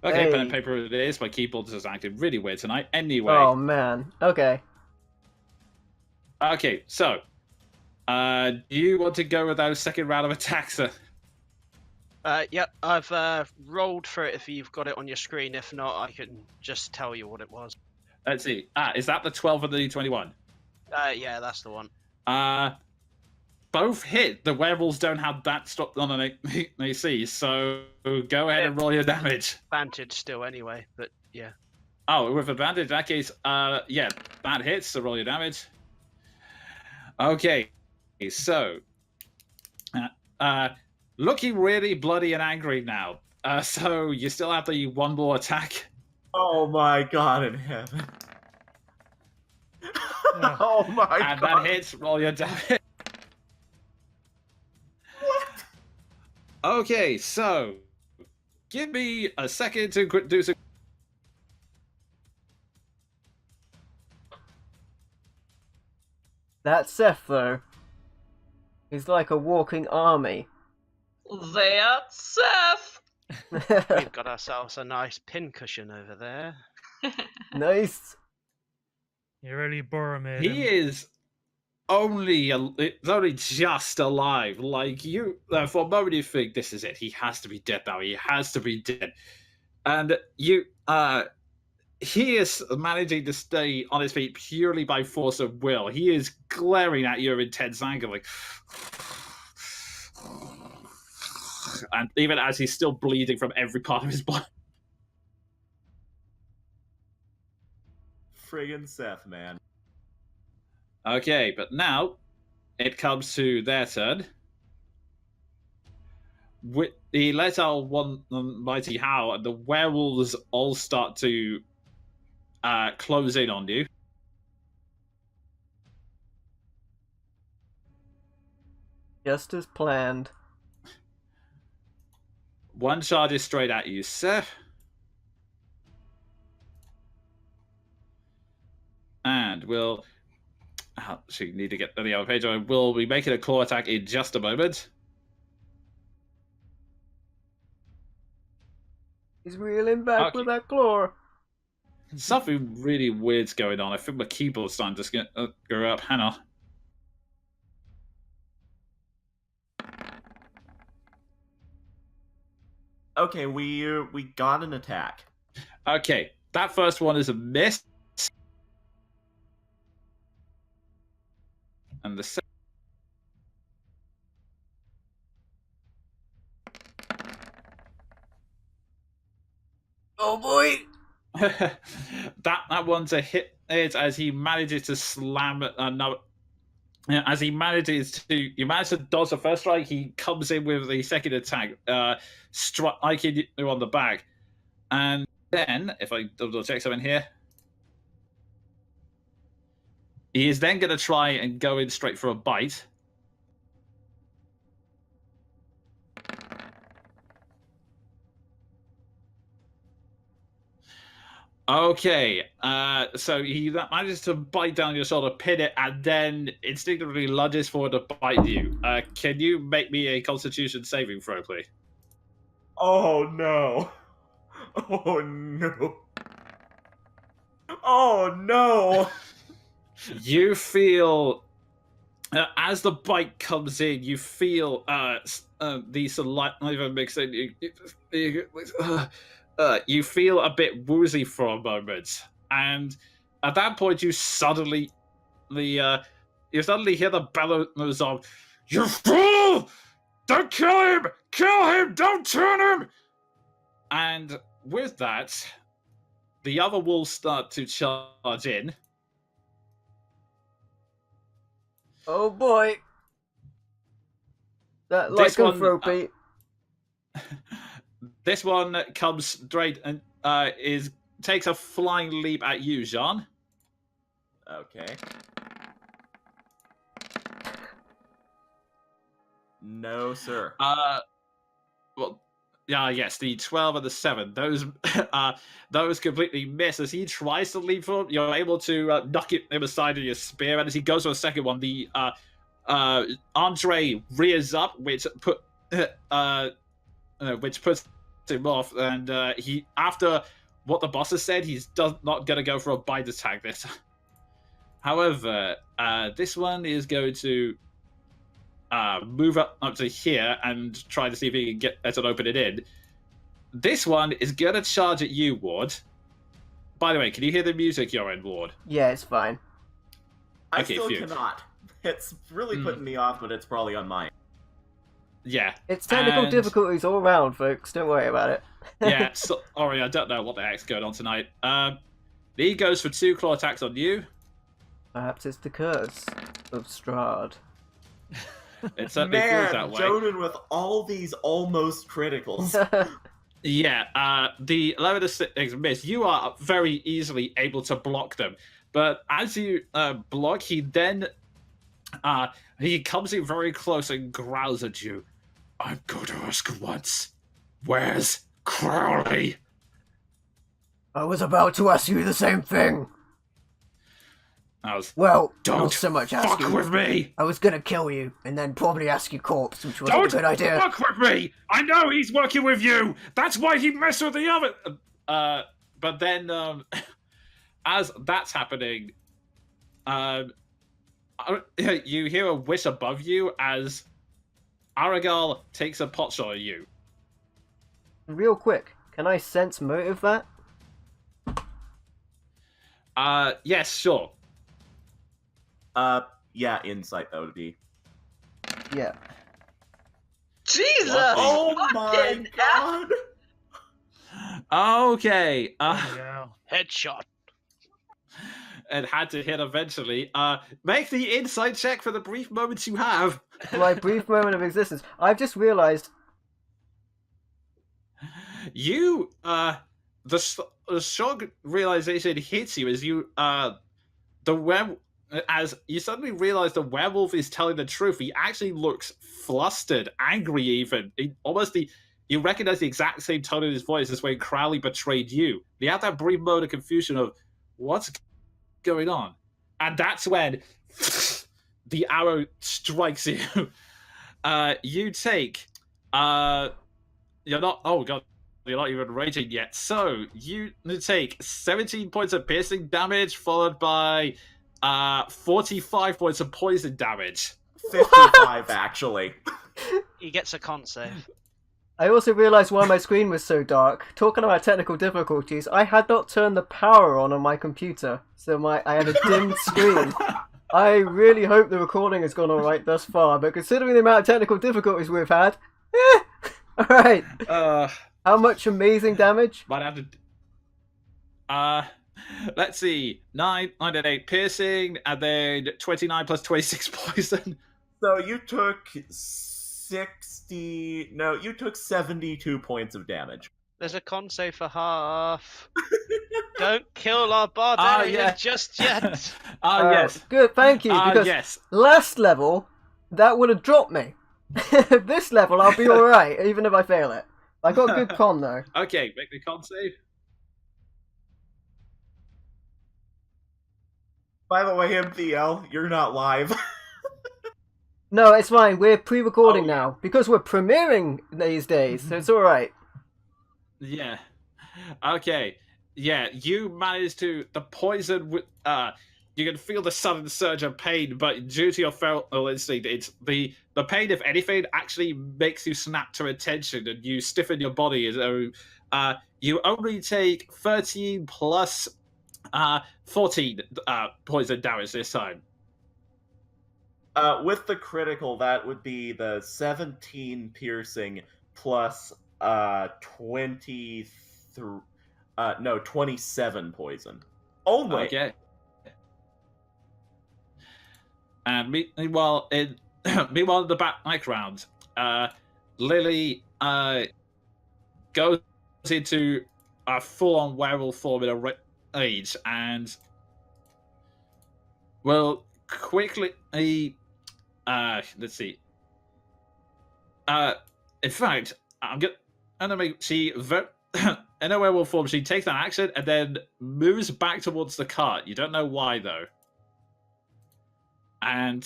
Okay, pen and Hey. paper it is. My keyboard is acting really weird tonight. Anyway. Oh man. Okay. Okay, so. Do you want to go with our second round of attacks? Yep, I've rolled for it if you've got it on your screen. If not, I can just tell you what it was. Let's see. Is that the 12 or the 21? Yeah, that's the one. Both hit. The werewolves don't have that stopped on an AC, so go ahead and roll your damage. Advantage still, anyway. But yeah. Oh, with advantage in that case, yeah, that hits, so roll your damage. Okay, so, looking really bloody and angry now. So you still have the one more attack. Oh my god in heaven. Oh. Oh my And god. that hits, roll your damage. What? Okay, so, give me a second to do some... That's Seth though. He's like a walking army. That's Seth. We've got ourselves a nice pincushion over there. Nice. You really Boromir. He is it's only just alive. Like, you, for a moment you think, this is it. He has to be dead now. He has to be dead. And you, he is managing to stay on his feet purely by force of will. He is glaring at your intense anger, like... And even as he's still bleeding from every part of his body. Friggin' Seth, man. Okay, but now it comes to their turn. He let out one mighty howl, and the werewolves all start to close in on you. Just as planned. One charges straight at you, Seth. And we'll... actually need to get to the other page. We'll be making a claw attack in just a moment. He's reeling back Okay. with that claw. Something really weird's going on. I think my keyboard's starting to go up. Hang on. Okay, we got an attack. Okay, that first one is a miss. And the second... Oh boy! that one's a hit as he manages to slam another. As he manages to, you manage to dodge the first strike, he comes in with the second attack, striking you on the back. And then, if I double check something here, he is then going to try and go in straight for a bite. Okay, so he manages to bite down your shoulder, pin it, and then instinctively lunges forward to bite you. Can you make me a Constitution saving throw, please? Oh no. Oh no. Oh no. You feel, as the bite comes in, you feel the saliva mixing. You feel a bit woozy for a moment, and at that point, you suddenly hear the bellows of, "You fool! Don't kill him! Kill him! Don't turn him!" And with that, the other wolves start to charge in. Oh boy! That This one, lycanthropy. This one comes straight and takes a flying leap at you, Jean. Okay. No, sir. Well, yeah, yes, the 12 and the 7. Those completely miss. As he tries to leap forward, you're able to knock him aside with your spear, and as he goes for a second one, the Andre rears up, which puts him off, and he, after what the boss has said, he's not going to go for a bite attack this time. However, this one is going to move up to here and try to see if he can get to open it in. This one is going to charge at you, Ward. By the way, can you hear the music you're in, Ward? Yeah, it's fine. I Okay, still phew. cannot. It's really putting me off, but it's probably on mine. Yeah. It's technical And- difficulties all around, folks. Don't worry about it. Yeah, sorry, I don't know what the heck's going on tonight. He goes for 2 claw attacks on you. Perhaps it's the curse of Strahd. It certainly feels Man, that way. Joden with all these almost criticals. Yeah, the 11 to 6 miss. You are very easily able to block them. But as you block, he then he comes in very close and growls at you. I'm going to ask once. Where's Crowley? I was about to ask you the same thing. I was, Well, don't not so much fuck asking. with me! I was gonna kill you, and then probably ask your corpse, which wasn't Don't a good idea. fuck with me! I know he's working with you! That's why he messed with the other... but then, as that's happening, you hear a whiz above you as Aragal takes a pot shot at you. Real quick, can I sense motive that? Yes, sure. Yeah, insight that would be. Yeah. Jesus! Oh my fucking god! Okay. Yeah. Headshot. And had to hit eventually. Make the insight check for the brief moments you have. My brief moment of existence. I've just realised. You, the shock realization hits you as you, as you suddenly realize the werewolf is telling the truth. He actually looks flustered, angry even. You recognize the exact same tone in his voice as when Crowley betrayed you. You have that brief moment of confusion of, what's going on? And that's when the arrow strikes you. You take, you're not, oh god, you're not even raging yet. So, you take 17 points of piercing damage, followed by 45 points of poison damage. 55, actually. He gets a con save. I also realised why my screen was so dark. Talking about technical difficulties, I had not turned the power on my computer, so I had a dimmed screen. I really hope the recording has gone alright thus far, but considering the amount of technical difficulties we've had, alright. How much amazing damage? Might have to. Let's see. 9 and 8 piercing, and then 29 plus 26 poison. So you took 72 points of damage. There's a con save for half. Don't kill our barbarian yeah. just yet. Yes. Good, thank you, because Yes. last level, that would have dropped me. This level, I'll be alright, even if I fail it. I got a good con, though. Okay, make the con save. By the way, MVL, you're not live. No, it's fine. We're pre-recording Oh. now because we're premiering these days, so it's all right. Yeah. Okay. Yeah, you managed to the poison. You can feel the sudden surge of pain, but due to your feral instinct, it's the pain. If anything, actually makes you snap to attention, and you stiffen your body. So, you only take 13 plus 14 poison damage this time. With the critical, that would be the 17 piercing plus 27 poison. Only. Okay. And meanwhile, in the background, Lily goes into a full-on werewolf form in a rage, and will quickly. Let's see. In fact, I'm gonna make in a werewolf form. She takes that action and then moves back towards the cart. You don't know why though. And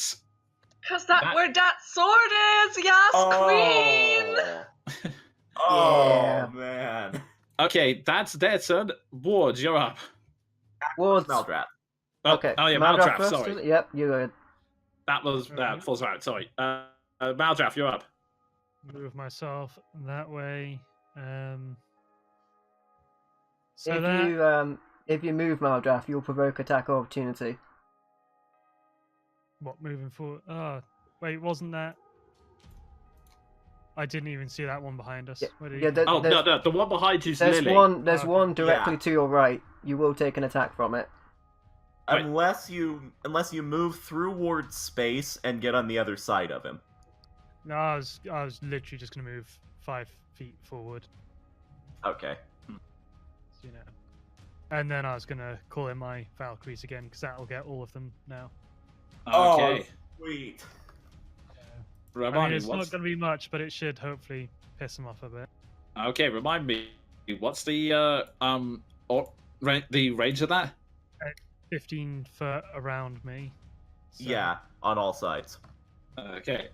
Cause where that sword is, yes, queen. Oh man. okay, that's their turn. Ward, you're up. Wards. Maldrat. Okay. Oh yeah, Maldraff Maldraff. first, Sorry, is it? Yep, you're good. that was Alright. falls out. Sorry, Maldraff, you're up. Move myself that way. So If you move Maldraff, you'll provoke attack of opportunity. what, moving forward? Oh, wait, wasn't that? I didn't even see that one behind us. Yeah, Where did yeah, you... Oh There's- no, the one behind you's There's Lily. There's Okay. one directly Yeah. to your right. You will take an attack from it. Right. Unless you move through Ward's space and get on the other side of him. No, I was literally just gonna move 5 feet forward, Okay. you know. And then I was gonna call in my Valkyries again because that'll get all of them now. Okay, Sweet. I remind mean, me it's what's not gonna be much, but it should hopefully piss them off a bit. okay. Remind me what's the the range of that? 15 foot around me. So, Yeah, on all sides. Okay.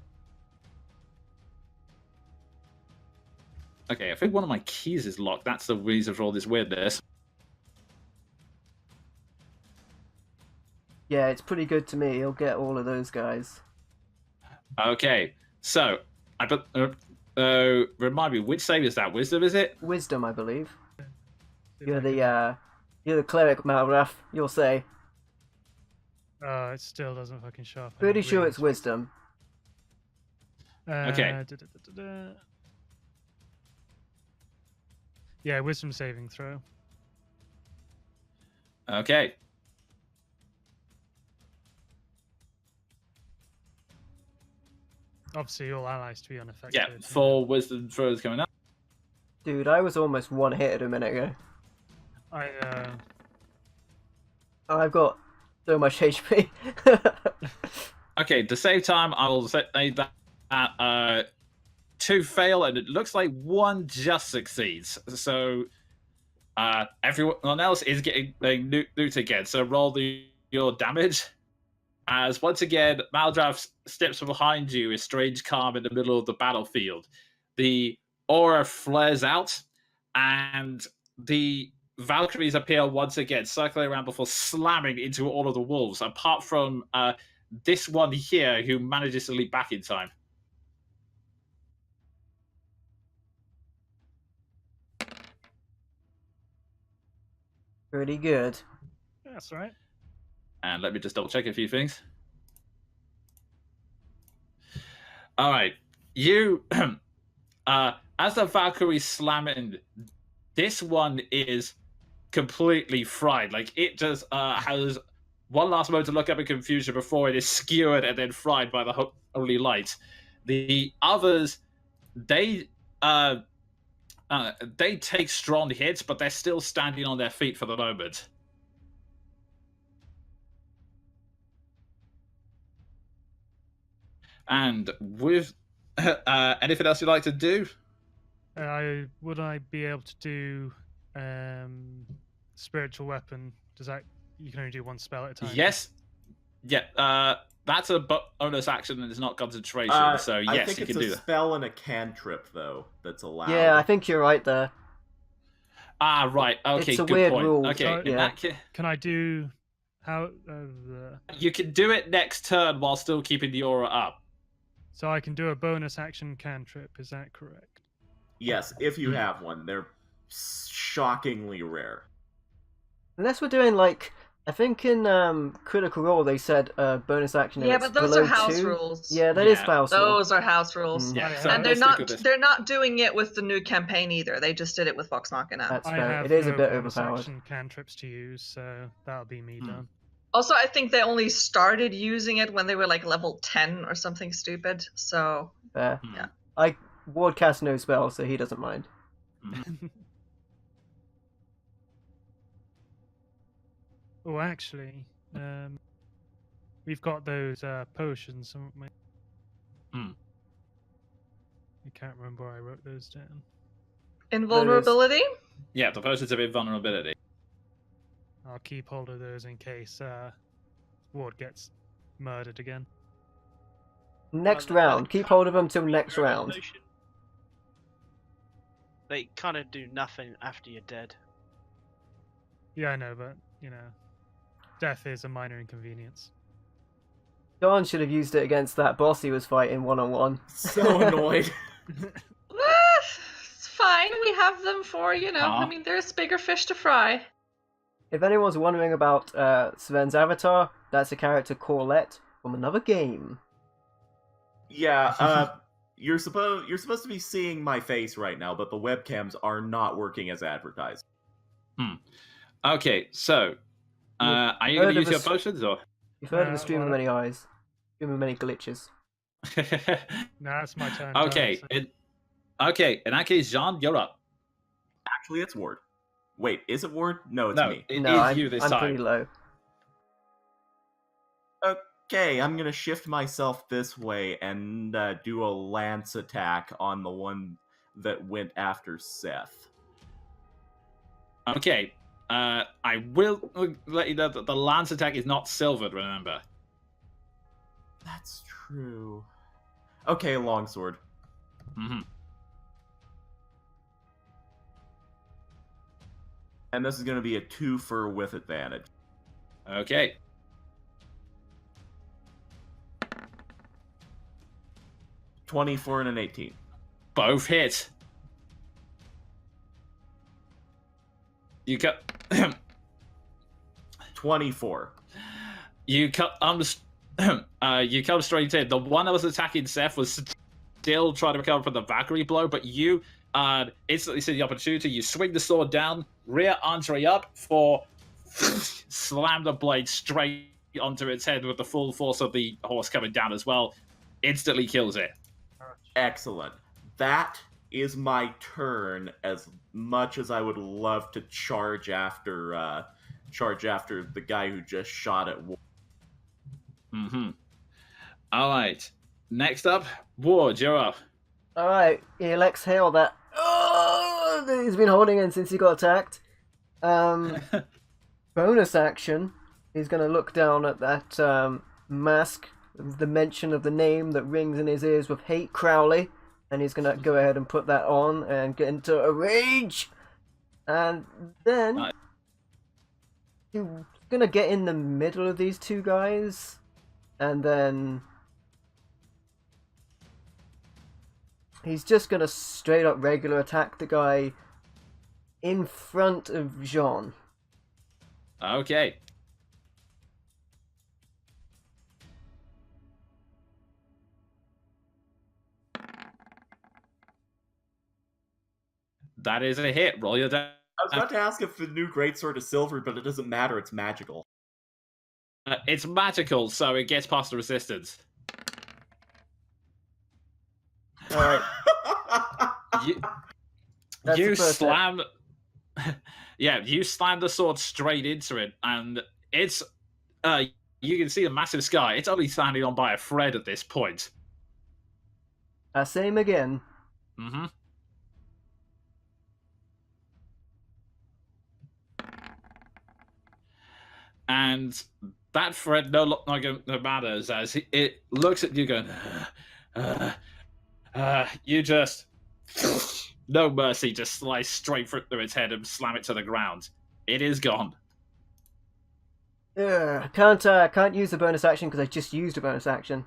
Okay, I think one of my keys is locked. That's the reason for all this weirdness. Yeah, it's pretty good to me. He'll get all of those guys. Okay, so I put. Remind me, which save is that? Wisdom, is it? Wisdom, I believe. if You're I can- the cleric, Maldraff. You'll say. It still doesn't fucking show up. Pretty Any sure rings. it's wisdom. Okay. Da-da-da-da-da. Yeah, wisdom saving throw. Okay. Obviously, all allies to be unaffected. Yeah, 4 wisdom throws coming up. Dude, I was almost one hit a minute ago. I've got so much HP. Okay, to save time, I will say that 2 fail, and it looks like 1 just succeeds. So everyone else is getting nuked again. So roll your damage. As once again, Maldraff steps from behind you, a strange calm in the middle of the battlefield. The aura flares out, and the Valkyries appear once again, circling around before slamming into all of the wolves, apart from this one here, who manages to leap back in time. Pretty good. That's all right. And let me just double check a few things. All right, you, as the Valkyrie slam in, this one is completely fried. Like it just has one last moment to look up in confusion before it is skewered and then fried by the holy light. The others, they take strong hits, but they're still standing on their feet for the moment. And with anything else you'd like to do? Would I be able to do spiritual weapon? Does that you can only do one spell at a time? Yes. Yeah. That's a bonus action and it's not concentration. So I yes, think you it's can do a that. spell and a cantrip though that's allowed. Yeah, I think you're right there. Ah, right. Okay. It's a good weird point. rule, Okay. so- in yeah. that ca- Can I do how? you can do it next turn while still keeping the aura up. So I can do a bonus action cantrip. Is that correct? Yes, if you have one. They're shockingly rare. Unless we're doing like, I think in Critical Role they said bonus action. Yeah, if it's but those below are house 2. rules. Yeah, that is Yeah. house rule. Those are house rules. Mm. Yeah. Yeah. So And let's stick with this. they're not doing it with the new campaign either. They just did it with Vox Machina. That's I fair. have It is a no bit bonus overpowered. action cantrips to use, so that'll be me done. Also, I think they only started using it when they were like level 10 or something stupid. So Fair. Hmm. Ward casts no spell, so he doesn't mind. Oh, actually, we've got those potions, haven't we? I can't remember where I wrote those down. Invulnerability? Yeah, the potions of invulnerability. I'll keep hold of those in case Ward gets murdered again. Next Well, round. Keep hold of them till next round. Potion. They kind of do nothing after you're dead. Yeah, I know, but death is a minor inconvenience. John should have used it against that boss he was fighting one-on-one. So annoyed. It's fine. We have them for, Huh? I mean, there's bigger fish to fry. If anyone's wondering about Sven's avatar, that's a character Corlett from another game. Yeah, you're supposed to be seeing my face right now, but the webcams are not working as advertised. Okay, so are you going to use your potions or? You've heard of a Uh, stream with well- many eyes. Stream with many glitches. Nah, it's my turn. Okay, so- okay. In that case, Jean, you're up. Actually, it's Ward. Wait, is it Ward? No, it's No, me. it is No, I'm, you this I'm time. pretty low. Okay, I'm gonna shift myself this way and do a lance attack on the one that went after Seth. Okay, I will let you know that the lance attack is not silvered. Remember. That's true. Okay, longsword. Mm-hmm. And this is gonna be a 2-for with advantage. Okay. $24 and an 18. Both hit. You cut. 24. You cut. You come straight in. The one that was attacking Seth was still trying to recover from the Valkyrie blow, but you instantly see the opportunity. You swing the sword down, rear entree up for slam the blade straight onto its head with the full force of the horse coming down as well. Instantly kills it. Excellent. That is my turn. As much as I would love to charge after the guy who just shot at Ward. Mm-hmm. All right. Next up, Ward, you're up. Alright, he'll exhale that. Oh, that he's been holding in since he got attacked. Bonus action. He's going to look down at that mask, the mention of the name that rings in his ears with hate, Crowley. And he's going to go ahead and put that on and get into a rage. And then Nice. he's going to get in the middle of these two guys. And then he's just going to straight up regular attack the guy in front of Jean. Okay. That is a hit. Roll your damage. I was about to ask if the new greatsword is silver, but it doesn't matter. It's magical. It's magical, so it gets past the resistance. Alright, You, That's you the first hit. slam. Yeah, you slam the sword straight into it, and it's. You can see a massive scar. It's only standing on by a thread at this point. same again. Mm-hmm. And that thread no longer matters as it looks at you going, you just, no mercy, just slice straight through its head and slam it to the ground. It is gone. Can't use the bonus action because I just used a bonus action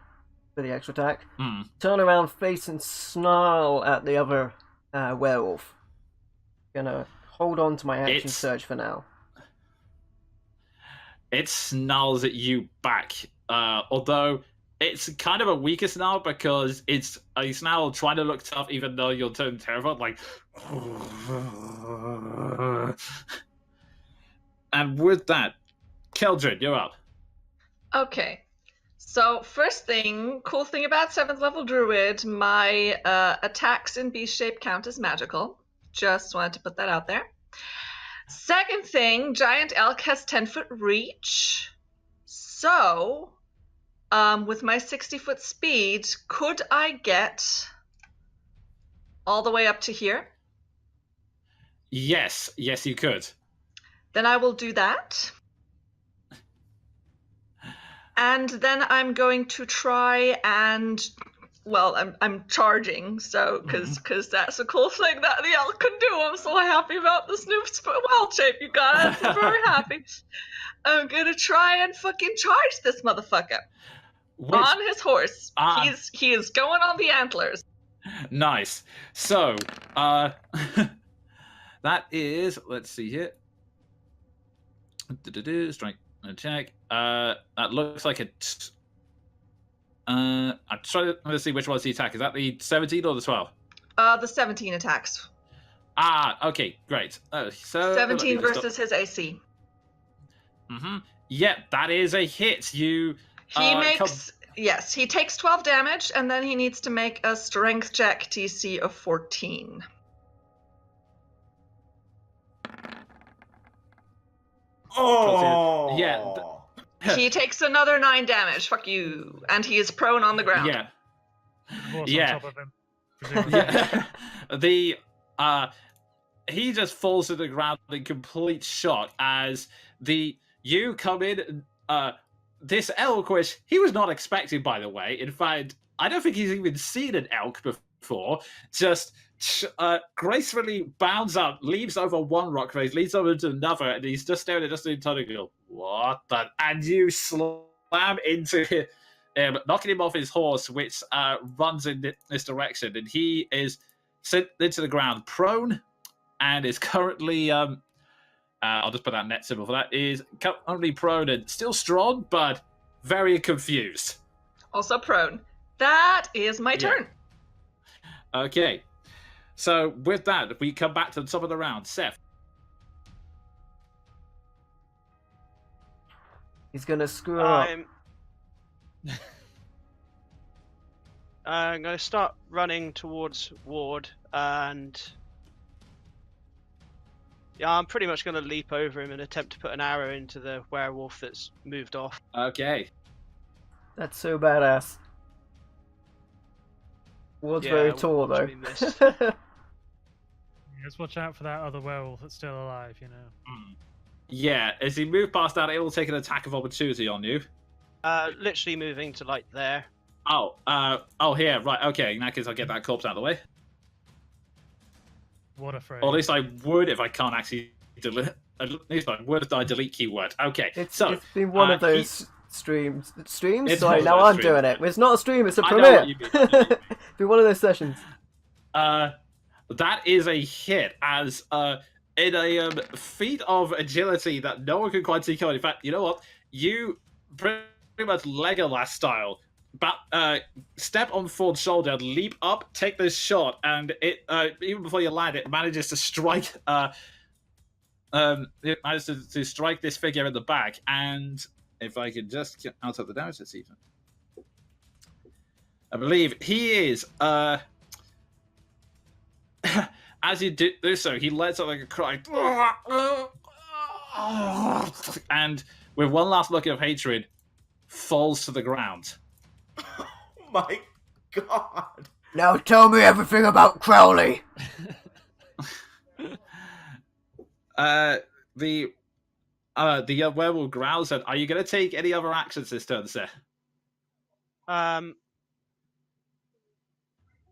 for the extra attack. Hmm. Turn around, face, and snarl at the other werewolf. Gonna hold on to my action It's- surge for now. It snarls at you back, although it's kind of a weaker snarl because it's a snarl trying to look tough even though you're turning terrified, like... And with that, Keldred, you're up. Okay. So, first thing, cool thing about 7th level druid, my attacks in beast shape count as magical. Just wanted to put that out there. Second thing, giant elk has 10-foot reach. So, with my 60-foot speed, could I get all the way up to here? Yes, you could. Then I will do that. And then I'm going to try and, well, I'm charging, so because that's a cool thing that the elk can do. I'm so happy about this new wild shape you got. I'm very happy. I'm gonna try and fucking charge this motherfucker on his horse. He is going on the antlers. Nice. So, that is, let's see here. Strength and attack. That looks like I'm trying to see which one's the attack. Is that the 17 or the 12? The 17 attacks. Okay, great. So 17 versus his AC. Yeah, that is a hit. He takes 12 damage, and then he needs to make a strength check TC of 14. Oh! Yeah. He takes another 9 damage. Fuck you. And he is prone on the ground. Yeah. Horse Yeah. on top of him. Presumably. Yeah. He just falls to the ground in complete shock as you come in. This elk, which he was not expecting, by the way. In fact, I don't think he's even seen an elk before. Just gracefully bounds up, leaps over one rock face, leaps over to another, and he's just staring at Justin and Tony and go, what the? And you slam into him, knocking him off his horse, which runs in this direction, and he is sent into the ground, prone, and is currently I'll just put that net symbol for that. Is currently prone and still strong, but very confused. Also prone. That is my turn. Okay. So with that, we come back to the top of the round. Seth. He's gonna screw up. I'm going to start running towards Ward, and yeah, I'm pretty much going to leap over him and attempt to put an arrow into the werewolf that's moved off. Okay. That's so badass. Ward's very tall, though. Just watch out for that other werewolf that's still alive, you know. Yeah, as he moves past that, it will take an attack of opportunity on you. Literally moving to like there. Here, right, okay. In that case, I'll get that corpse out of the way. What a phrase. Or at least I would if I can't actually delete. At least I would if I delete keyword. Okay, It's been one of those streams. Streams? It's Sorry, one of now those I'm streams. doing it. It's not a stream, it's a I know premiere. what you mean, I know what you mean. It's been one of those sessions. That is a hit as in a feat of agility that no one can quite see coming. In fact, you know what? You pretty much Legolas style, but step on Ford's shoulder, leap up, take this shot, and it even before you land, it manages to strike. It manages to strike this figure in the back, and if I could just get out of the damage, let's see. I believe he is. As you do so, he lets out like a cry, and with one last look of hatred, falls to the ground. Oh my god! Now tell me everything about Crowley. The werewolf growls and, are you going to take any other actions this turn, sir?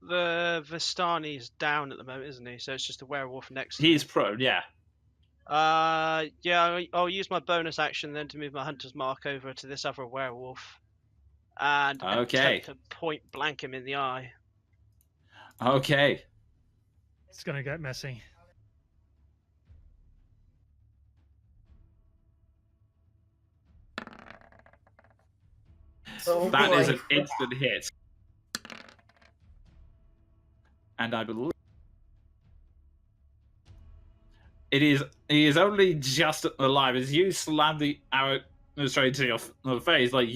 The Vistani's down at the moment, isn't he? So it's just a werewolf next to He's prone, yeah. Yeah, I'll use my bonus action then to move my hunter's mark over to this other werewolf. And attempt to point blank him in the eye. Okay. It's gonna get messy. Oh, that boy. is an instant hit. And I believe he is only just alive as you slam the arrow straight into your face. Like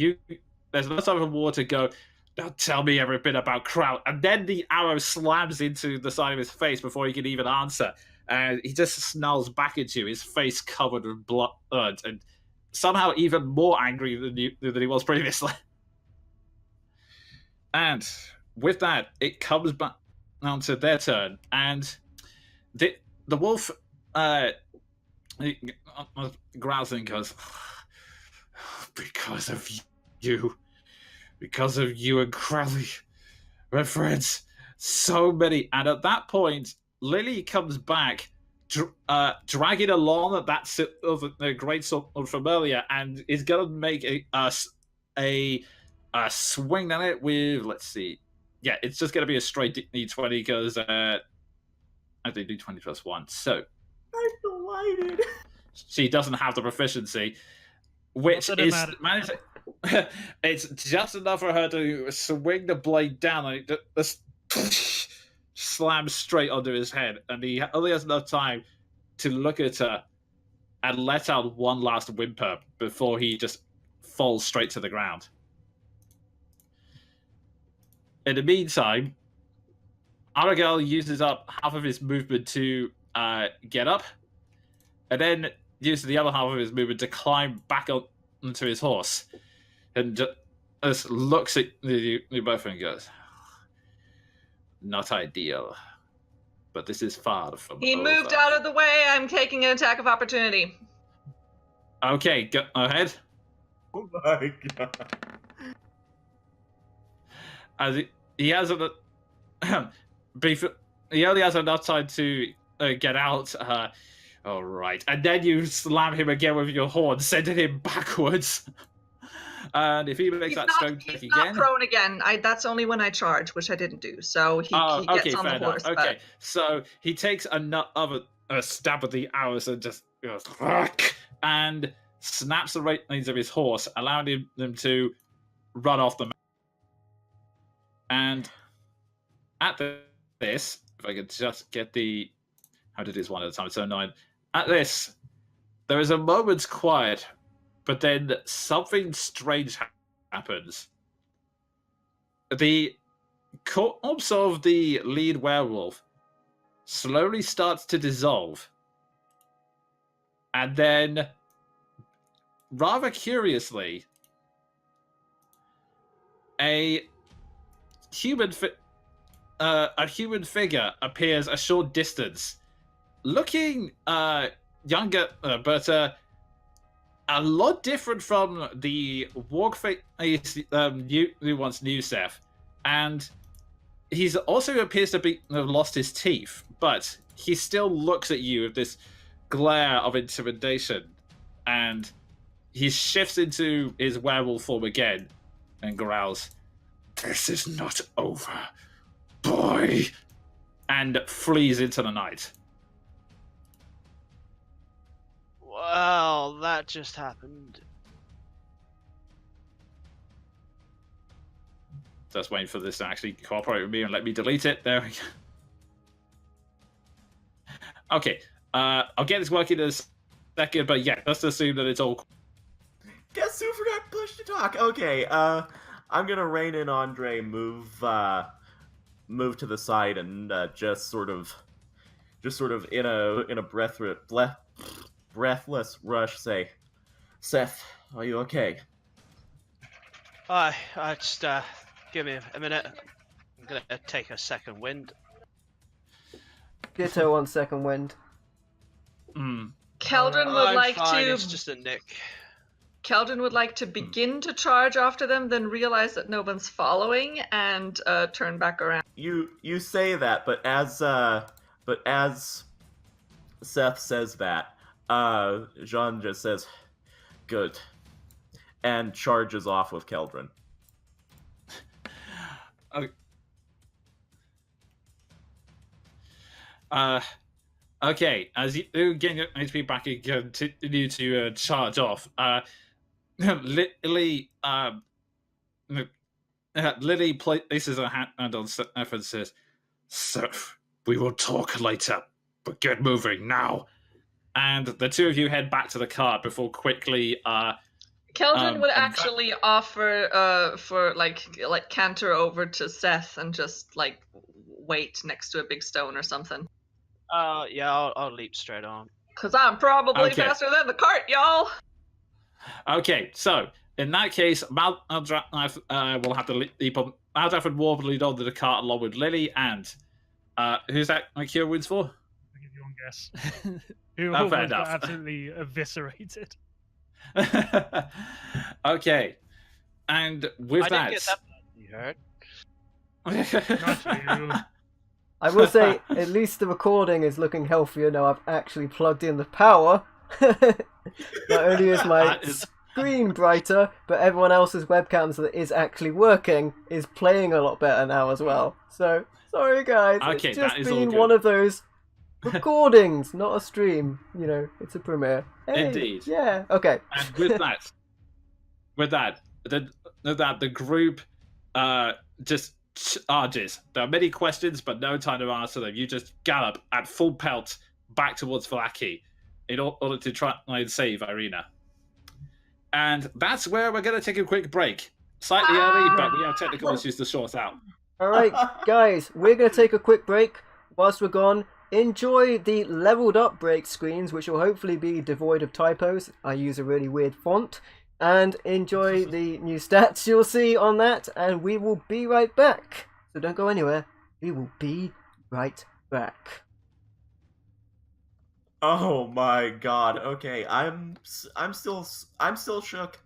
there's enough time for War to go, now tell me every bit about Crown. And then the arrow slams into the side of his face before he can even answer. And he just snarls back at you, his face covered with blood, and somehow even more angry than he was previously. And with that, it comes back. onto their turn, and the wolf he growls and goes, "Because of you, because of you and Crowley, we're friends. So many." And at that point, Lily comes back, dragging along that great sword from earlier, and is gonna make a swing at it with, let's see, yeah, it's just gonna be a straight d20 because I do d20 plus 1, so I'm delighted. she doesn't have the proficiency, which Doesn't is matter. managed. It's just enough for her to swing the blade down and it slams straight onto his head, and he only has enough time to look at her and let out one last whimper before he just falls straight to the ground. In the meantime, Aragel uses up half of his movement to get up, and then uses the other half of his movement to climb back up onto his horse, and just looks at you both and goes, "Not ideal, but this is far from He over." moved out of the way. I'm taking an attack of opportunity. Okay, go ahead. Oh my god. As he has he only has enough time to get out. All right, and then you slam him again with your horn, sending him backwards. And if he makes that strength check He's again, not prone again. That's only when I charge, which I didn't do. So he okay, gets on fair the horse. enough. Okay, so he takes another stab at the arrows and just goes and snaps the reins of his horse, allowing them to run off the map. And at this, if I could just get the... How to do this one at a time, it's so annoying. At this, there is a moment's quiet, but then something strange happens. The corpse of the lead werewolf slowly starts to dissolve. And then, rather curiously, a human figure appears a short distance, looking younger, but a lot different from the walk face you once knew, Seth. And he's also appears to have lost his teeth, but he still looks at you with this glare of intimidation, and he shifts into his werewolf form again and growls, "This is not over, boy," and flees into the night. Well, that just happened. Just waiting for this to actually cooperate with me and let me delete it. There we go. Okay, I'll get this working in a second, but yeah, let's assume that it's all... Guess who forgot push to talk? Okay, I'm gonna rein in Andre, move to the side, and just sort of in a breathless rush say, "Seth, are you okay?" I just give me a minute. I'm gonna take a second wind. Ditto on second wind. Keldrin would I'm like fine, to. It's just a nick. Keldrin would like to begin to charge after them, then realize that no one's following, and turn back around. You say that, but as Seth says that, Jean just says, "Good," and charges off with Keldrin. Okay, as you get your HP back and continue to charge off, Lily places her hand on Seth and says, "Seth, we will talk later, but get moving now." And the two of you head back to the cart before quickly... Keldrin would actually offer for like canter over to Seth and just like wait next to a big stone or something. Yeah, I'll leap straight on. Cause I'm probably Okay. faster than the cart, y'all. Okay, so in that case, Maldrath will have to leap on. Maldrath and War will lead on to the cart along with Lily and Who's that my cure wounds for? I'll give you one guess. Who Oh, fair almost got enough. absolutely eviscerated. Okay. And with I that... didn't get that badly hurt. Not you. I will say, at least the recording is looking healthier now. I've actually plugged in the power. Not only is my That is- screen brighter, but everyone else's webcams that is actually working is playing a lot better now as well. So, sorry guys, Okay, it's that just is all been good. one of those recordings, not a stream. You know, it's a premiere. Hey, Indeed. Yeah, okay. And with that, the group just charges. There are many questions, but no time to answer them. You just gallop at full pelt back towards Valaki in order to try and save Irina. And that's where we're going to take a quick break. Slightly early, but we have technical issues to sort out. Alright, guys, we're going to take a quick break. Whilst we're gone, enjoy the leveled up break screens, which will hopefully be devoid of typos. I use a really weird font. And enjoy the new stats you'll see on that, and we will be right back. So don't go anywhere. We will be right back. Oh my god. Okay, I'm still shook.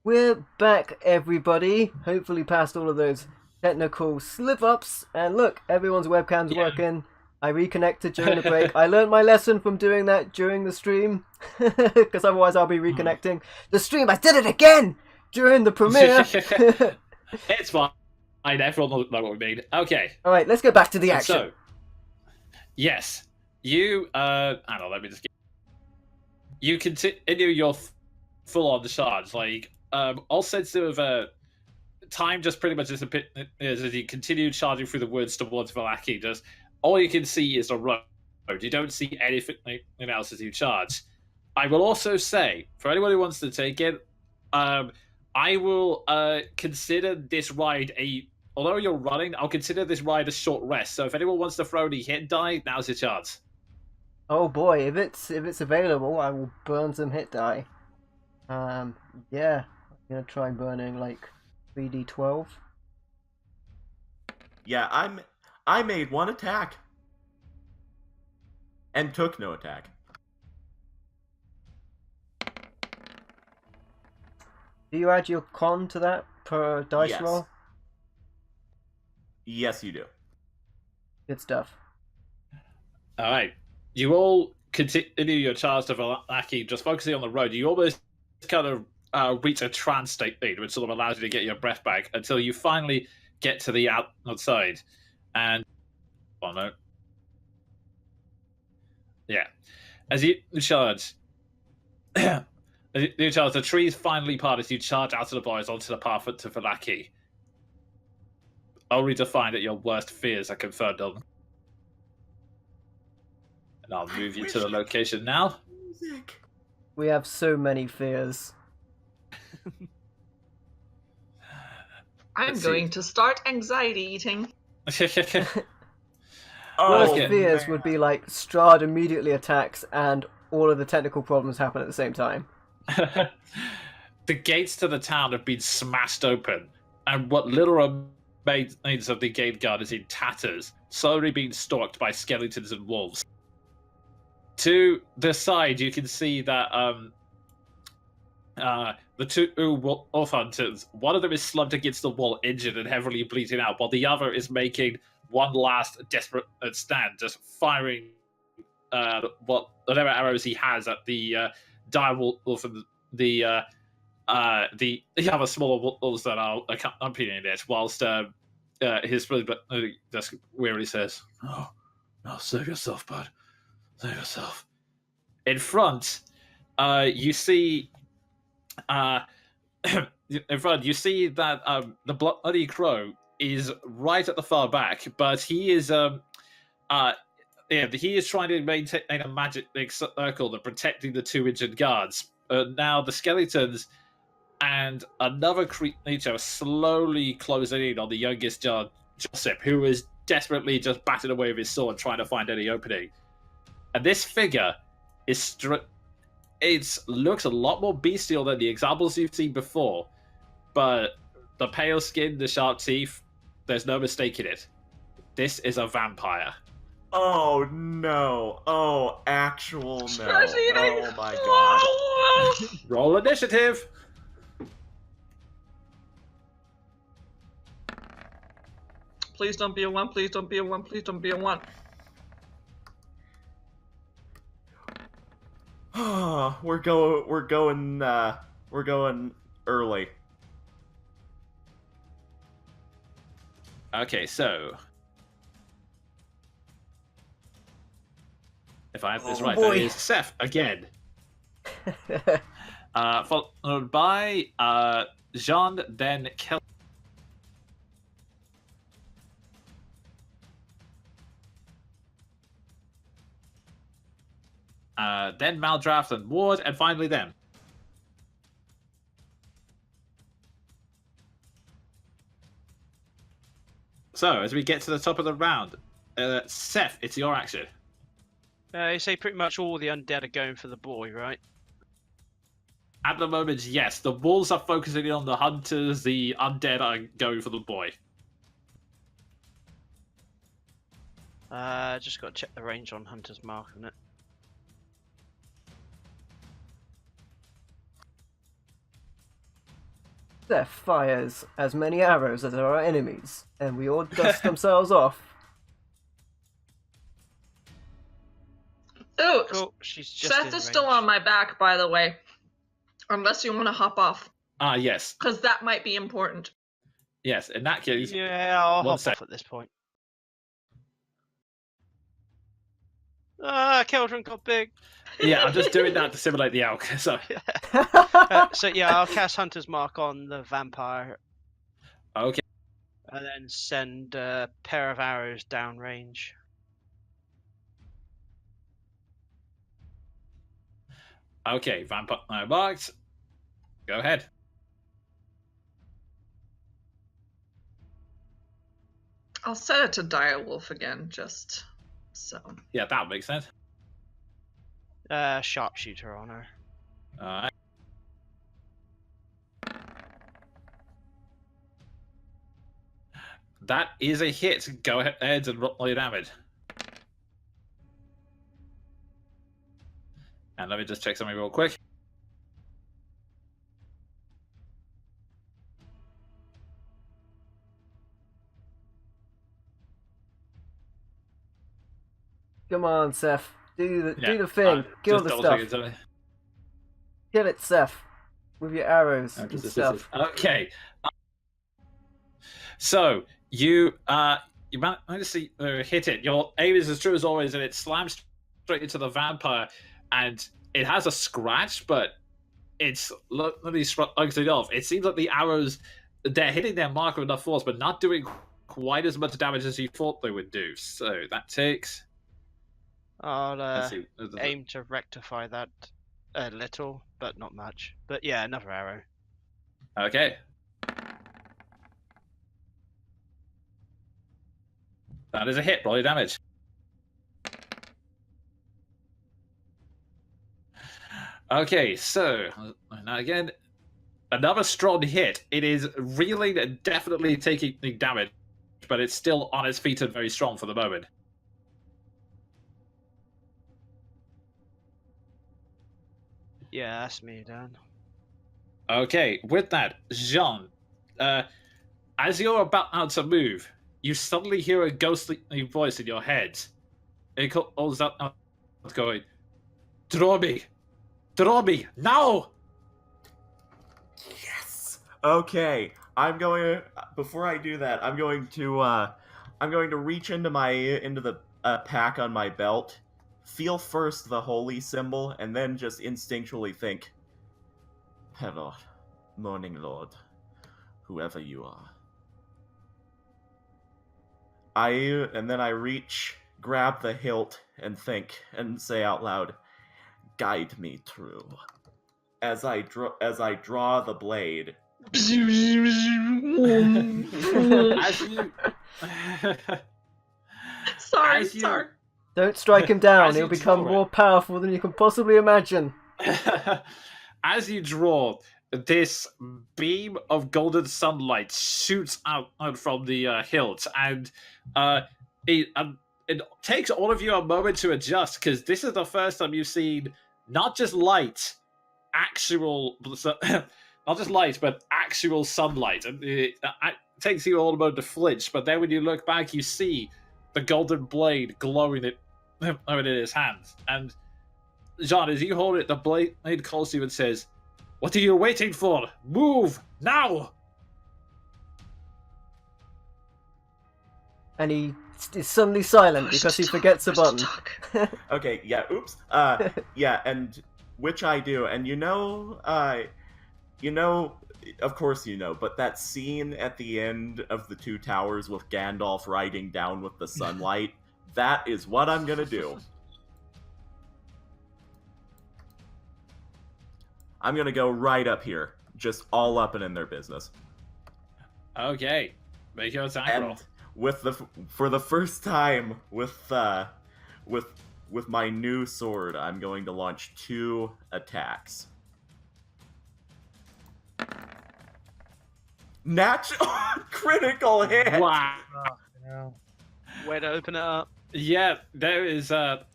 We're back, everybody. Hopefully past all of those technical slip-ups. And look, everyone's webcam's working. I reconnected during the break. I learned my lesson from doing that during the stream. Because otherwise I'll be reconnecting. The stream, I did it again! During the premiere. It's fine. Everyone knows what we mean. Okay. Alright, let's go back to the action. So, yes. You, hang on, let me just get... You continue your full-on charge. Like, all sensitive time just pretty much disappears as you continue charging through the woods towards Valaki. Just all you can see is the road. You don't see anything else as you charge. I will also say, for anyone who wants to take it, I will consider this ride although you're running, I'll consider this ride a short rest. So if anyone wants to throw any hit die, now's your chance. Oh boy, if it's available, I will burn some hit die. Yeah, I'm gonna try burning like 3d12. Yeah, I made one attack. And took no attack. Do you add your con to that per dice Yes. roll? Yes, you do. Good stuff. All right, you all continue your charge to Valaki, just focusing on the road. You almost kind of reach a trance state, which sort of allows you to get your breath back until you finally get to the outside. And oh no, yeah, as you charge, as you charge, the trees finally part as you charge out of the boys onto the path to Valaki, only to find that your worst fears are confirmed on. And I'll move you to the location now. Music. We have so many fears. I'm Let's going see. to start anxiety eating. Worst okay. fears would be like Strahd immediately attacks and all of the technical problems happen at the same time. The gates to the town have been smashed open, and what little remains of the gate guard is in tatters, slowly being stalked by skeletons and wolves. To the side, you can see that the two wolf hunters, one of them is slumped against the wall, injured and heavily bleeding out, while the other is making one last desperate stand, just firing whatever arrows he has at the dire wolf and the other smaller wolves that are accompanying it, whilst his brother just wearily says, "Oh, no, save yourself, bud. Save yourself." In front, you see in front, you see that the bloody crow is right at the far back, but he is he is trying to maintain a magic circle that protecting the two injured guards. Now the skeletons and another creature are slowly closing in on the youngest guard, Joseph, who is desperately just batting away with his sword, trying to find any opening. And this figure is it looks a lot more bestial than the examples you've seen before, but the pale skin, the sharp teeth, there's no mistaking it. This is a vampire. Oh no. Oh, actual no. Trash eating. Oh my god. Oh, Roll initiative. please don't be a 1, please don't be a 1, please don't be a 1. We're going early. Okay, so if I have this Oh, right, boy. that is Seth again. Followed by Jean, then Kel. Then Maldraft and Ward, and finally them. So, as we get to the top of the round, Seth, it's your action. You say pretty much all the undead are going for the boy, right? At the moment, yes. The wolves are focusing on the hunters, the undead are going for the boy. Just got to check the range on Hunter's Mark on it. There fires as many arrows as there are enemies, and we all dust themselves off. Ooh, Oh, she's just Seth in is still range. on my back, by the way. Unless you want to hop off, Ah, yes. because that might be important. Yes, in that case, Yeah, I'll One hop sec. off at this point. Keldron got big. yeah, I'm just doing that to simulate the elk. So, So yeah, I'll cast Hunter's Mark on the vampire okay. and then send a pair of arrows downrange. Okay, vampire marked. Go ahead. I'll set it to direwolf again, just so. Yeah, that makes sense. Sharpshooter on her. Alright. That is a hit. Go ahead and roll your damage. And let me just check something real quick. Come on, Seth. Do Yeah, the thing. Kill just the double stuff. checking something. Kill it, Seth. With your arrows and stuff. Okay. So you managed to hit it. Your aim is as true as always, and it slams straight into the vampire, and it has a scratch, but it's literally shrugs it off. It seems like the arrows, they're hitting their mark with enough force, but not doing quite as much damage as you thought they would do. So that takes. I'll aim to rectify that a little, but not much. But yeah, another arrow. Okay. That is a hit. Roll your damage. Okay, so now again, another strong hit. It is reeling and definitely taking damage, but it's still on its feet and very strong for the moment. Yeah, that's me, Dan. Okay, with that, Jean, as you're about to move, you suddenly hear a ghostly voice in your head. It calls out, going, "Draw me! Draw me! Now!" Yes. Okay. I'm going to. Before I do that, I'm going to reach into the pack on my belt, feel first the holy symbol, and then just instinctually think, "Hello, Morning Lord, whoever you are." And then I reach, grab the hilt, and think, and say out loud, "Guide me through." As I draw the blade. As you, Sorry, as you- sorry. Don't strike him down. As you He'll become draw it. more powerful than you can possibly imagine. as you draw, this beam of golden sunlight shoots out from the hilt, and it takes all of you a moment to adjust, because this is the first time you've seen not just light, actual, not just light, but actual sunlight. And it takes you all a moment to flinch, but then when you look back, you see the golden blade glowing in his hands. And Jean, as you hold it, the blade calls to you and says, "What are you waiting for? Move now!" And he is suddenly silent Push because to he talk, forgets a push to button. talk. Okay, yeah, oops. Yeah, and which I do, and of course you know, but that scene at the end of the Two Towers with Gandalf riding down with the sunlight, that is what I'm gonna do. I'm gonna go right up here, just all up and in their business. Okay, make your attack roll. And for the first time with my new sword, I'm going to launch 2 attacks. Natural critical hit. Wow. No. Way to open it up. Yeah, there is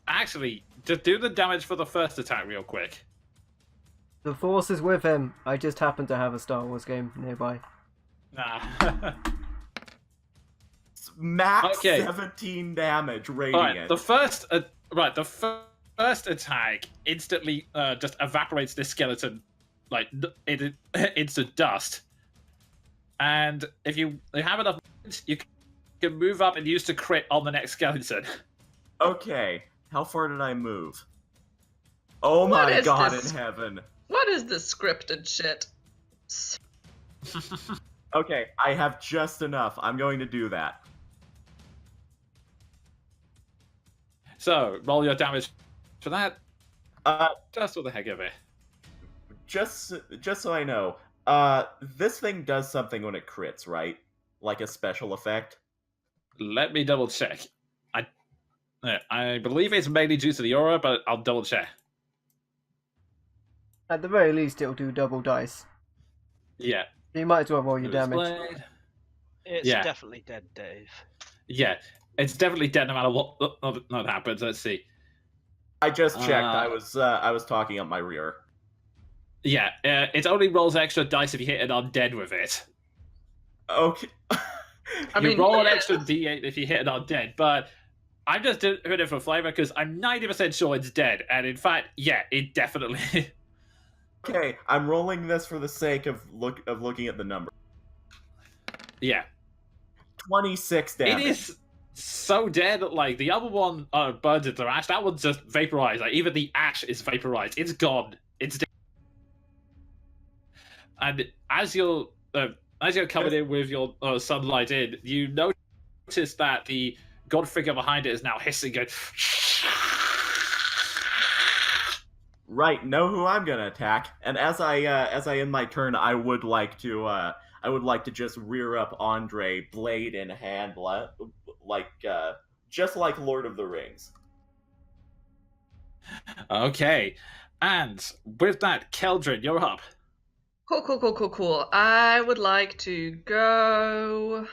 actually, just do the damage for the first attack real quick. The Force is with him. I just happen to have a Star Wars game nearby. Nah. Max Okay. 17 damage radiant. Alright, the first attack instantly just evaporates this skeleton like instant dust. And if you have enough, you can move up and use the crit on the next skeleton. Okay, how far did I move? Oh What my is god this? in heaven. What is this scripted shit? Okay, I have just enough. I'm going to do that. So roll your damage for that. Uh, Just for the heck of it. just so I know, this thing does something when it crits, right? Like a special effect? Let me double check. I believe it's mainly due to the aura, but I'll double check. At the very least, it'll do double dice. Yeah. You might as well roll your damage. Blade. It's Yeah. definitely dead, Dave. Yeah, it's definitely dead no matter what happens. Let's see. I just checked. I was talking up my rear. Yeah, it only rolls extra dice if you hit an undead with it. Okay. You roll an extra d8 if you hit an undead, but I'm just doing it for flavor because I'm 90% sure it's dead, and in fact, yeah, it definitely. Okay, I'm rolling this for the sake of looking at the number. Yeah. 26 damage. It is so dead. Like the other one burns into ash. That one's just vaporized. Like even the ash is vaporized. It's gone. It's dead. And as you're coming in with your sunlight in, you notice that the god figure behind it is now hissing, going. Right, know who I'm gonna attack. And as I end my turn, I would like to just rear up Andre, blade in hand, just like Lord of the Rings. Okay, and with that, Keldrin, you're up. Cool. I would like to go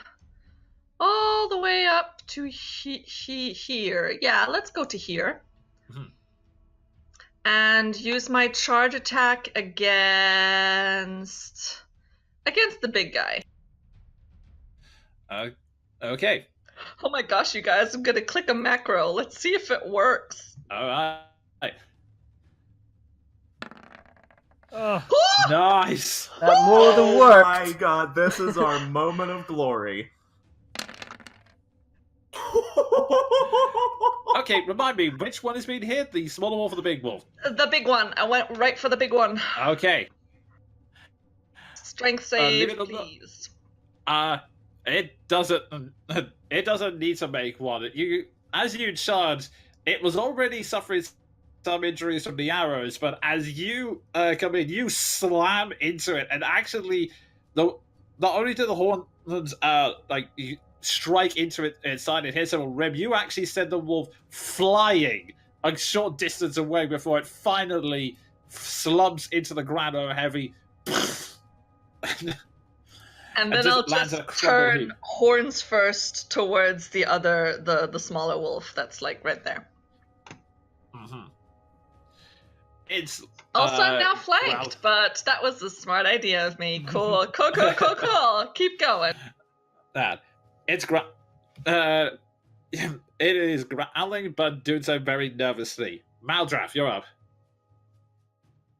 all the way up to here. Yeah, let's go to here. Mhm. And use my charge attack against the big guy. Okay. Oh my gosh, you guys, I'm gonna click a macro. Let's see if it works. All right. Oh, Nice. That more than worked. Oh my god, this is our moment of glory. Okay, remind me, which one is being hit? The smaller wolf or the big wolf? The big one. I went right for the big one. Okay. Strength save, leave it on the- please. It doesn't need to make one. As you charge, it was already suffering some injuries from the arrows, but as you come in, you slam into it, and actually, not only do the horns you strike into it inside and hit a rib, you actually send the wolf flying a short distance away before it finally slumps into the ground on a heavy. And then I'll just turn horns first towards the smaller wolf that's like right there. Mm-hmm. It's also I'm now flanked, but that was a smart idea of me. Cool. Keep going. That it's it is growling, but doing so very nervously. Maldraff, you're up.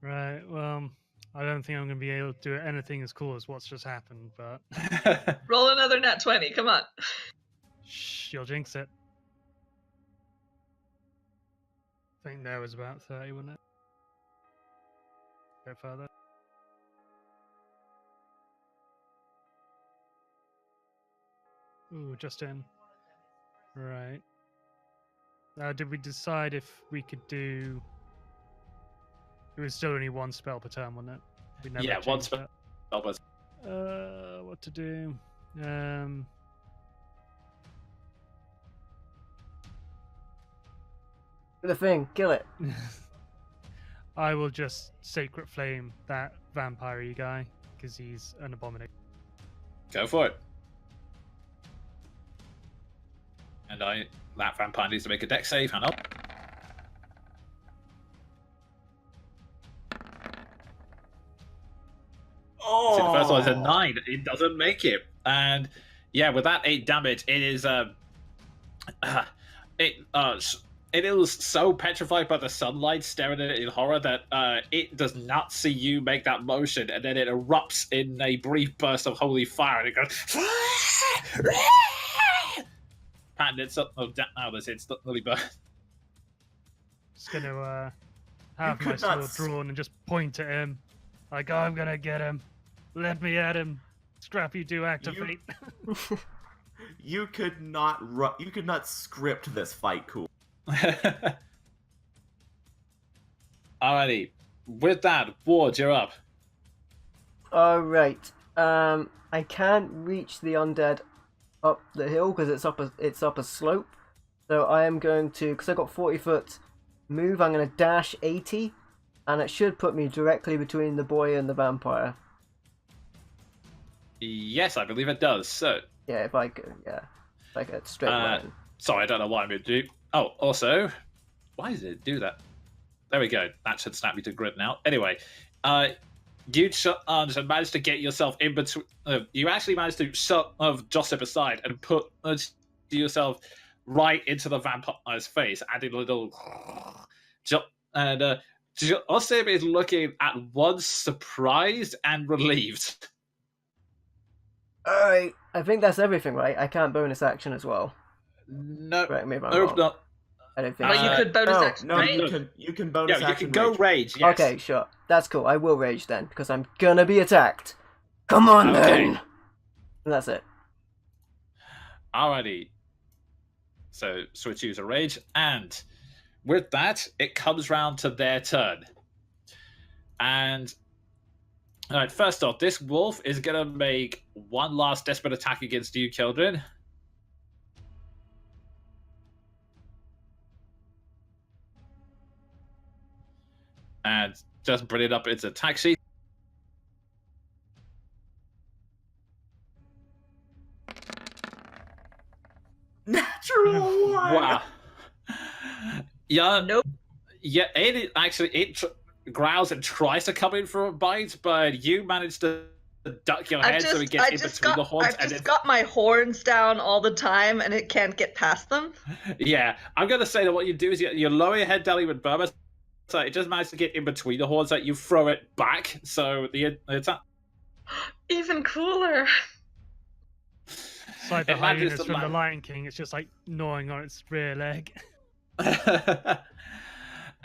right. Well, I don't think I'm going to be able to do anything as cool as what's just happened, but Roll another nat 20. Come on. shh, you'll jinx it. I think there was about 30, wasn't it? Go further. Ooh, just in. Right. Did we decide if we could do... It was still only one spell per turn, wasn't it? We never Yeah, one changed spell. that. What to do? Do the thing, kill it. I will just Sacred Flame that vampire guy, because he's an abomination. Go for it. And that vampire needs to make a dex save. Hang on. Oh, See, the first one is a 9. It doesn't make it. And yeah, with that 8 damage, it is it is so petrified by the sunlight staring at it in horror that it does not see you make that motion, and then it erupts in a brief burst of holy fire, and it goes. And it's instantly burned. Just gonna have my sword drawn and just point at him, like, oh, I'm gonna get him. Let me at him. Scrappy do activate. You could not script this fight cool. Alrighty. With that, Ward, you're up. Alright. I can't reach the undead up the hill because it's up a slope. So I am going to, because I got 40-foot move, I'm going to dash 80, and it should put me directly between the boy and the vampire. Yes, I believe it does. So, Yeah, if I go straight line. sorry, I don't know what I'm going to do. Oh, also, why did it do that? There we go. That should snap you to grid now. Anyway, you managed to get yourself in between. You actually managed to shove Joseph aside and put yourself right into the vampire's face, adding a little. And Joseph is looking at once surprised and relieved. Alright, I think that's everything, right? I can't bonus action as well. No, Correct me if I'm nope, wrong. not. I don't think But so. you could bonus No, action, no, right? you can bonus Yeah, you action can go rage. rage. Yes. Okay, sure. That's cool. I will rage then, because I'm gonna be attacked. Come on, Okay. then! And that's it. Alrighty. So switch user rage, and with that, it comes round to their turn. And alright, first off, this wolf is gonna make one last desperate attack against you, children. And just bring it up its attack sheet. Natural one. Wow. Yeah. Nope. Yeah, it growls and tries to come in for a bite, but you manage to duck your head so it gets in between the horns. I've just got my horns down all the time, and it can't get past them. Yeah, I'm gonna say that what you do is you lower your head down even further, so it just managed to get in between the horns. That you throw it back, so the attack. Even cooler. It's like the It manages hyenas to from the land. Lion King. It's just like gnawing on its rear leg.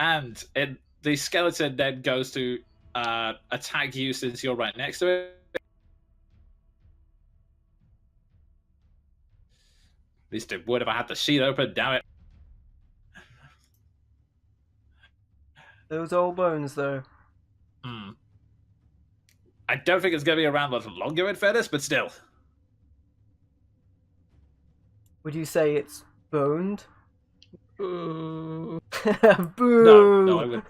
And the skeleton then goes to attack you since you're right next to it. At least it would if I had the sheet open, damn it. Those old bones, though. I don't think it's going to be around much longer in fairness, but still. Would you say it's boned? Ooh. Boo! No, I would.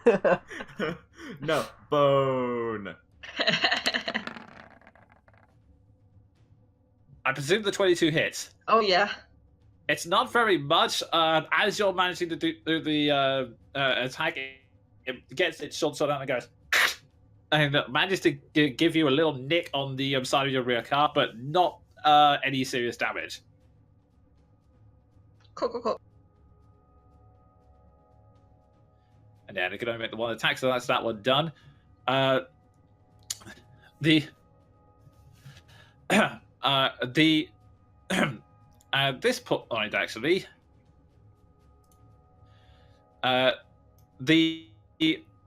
No, bone. I presume the 22 hits. Oh yeah. It's not very much. As you're managing to do the attack, it gets its short sword out and goes, and manages to give you a little nick on the side of your rear car, but not any serious damage. Cool. And then it can only make the one attack, so that's that one done. This point actually, the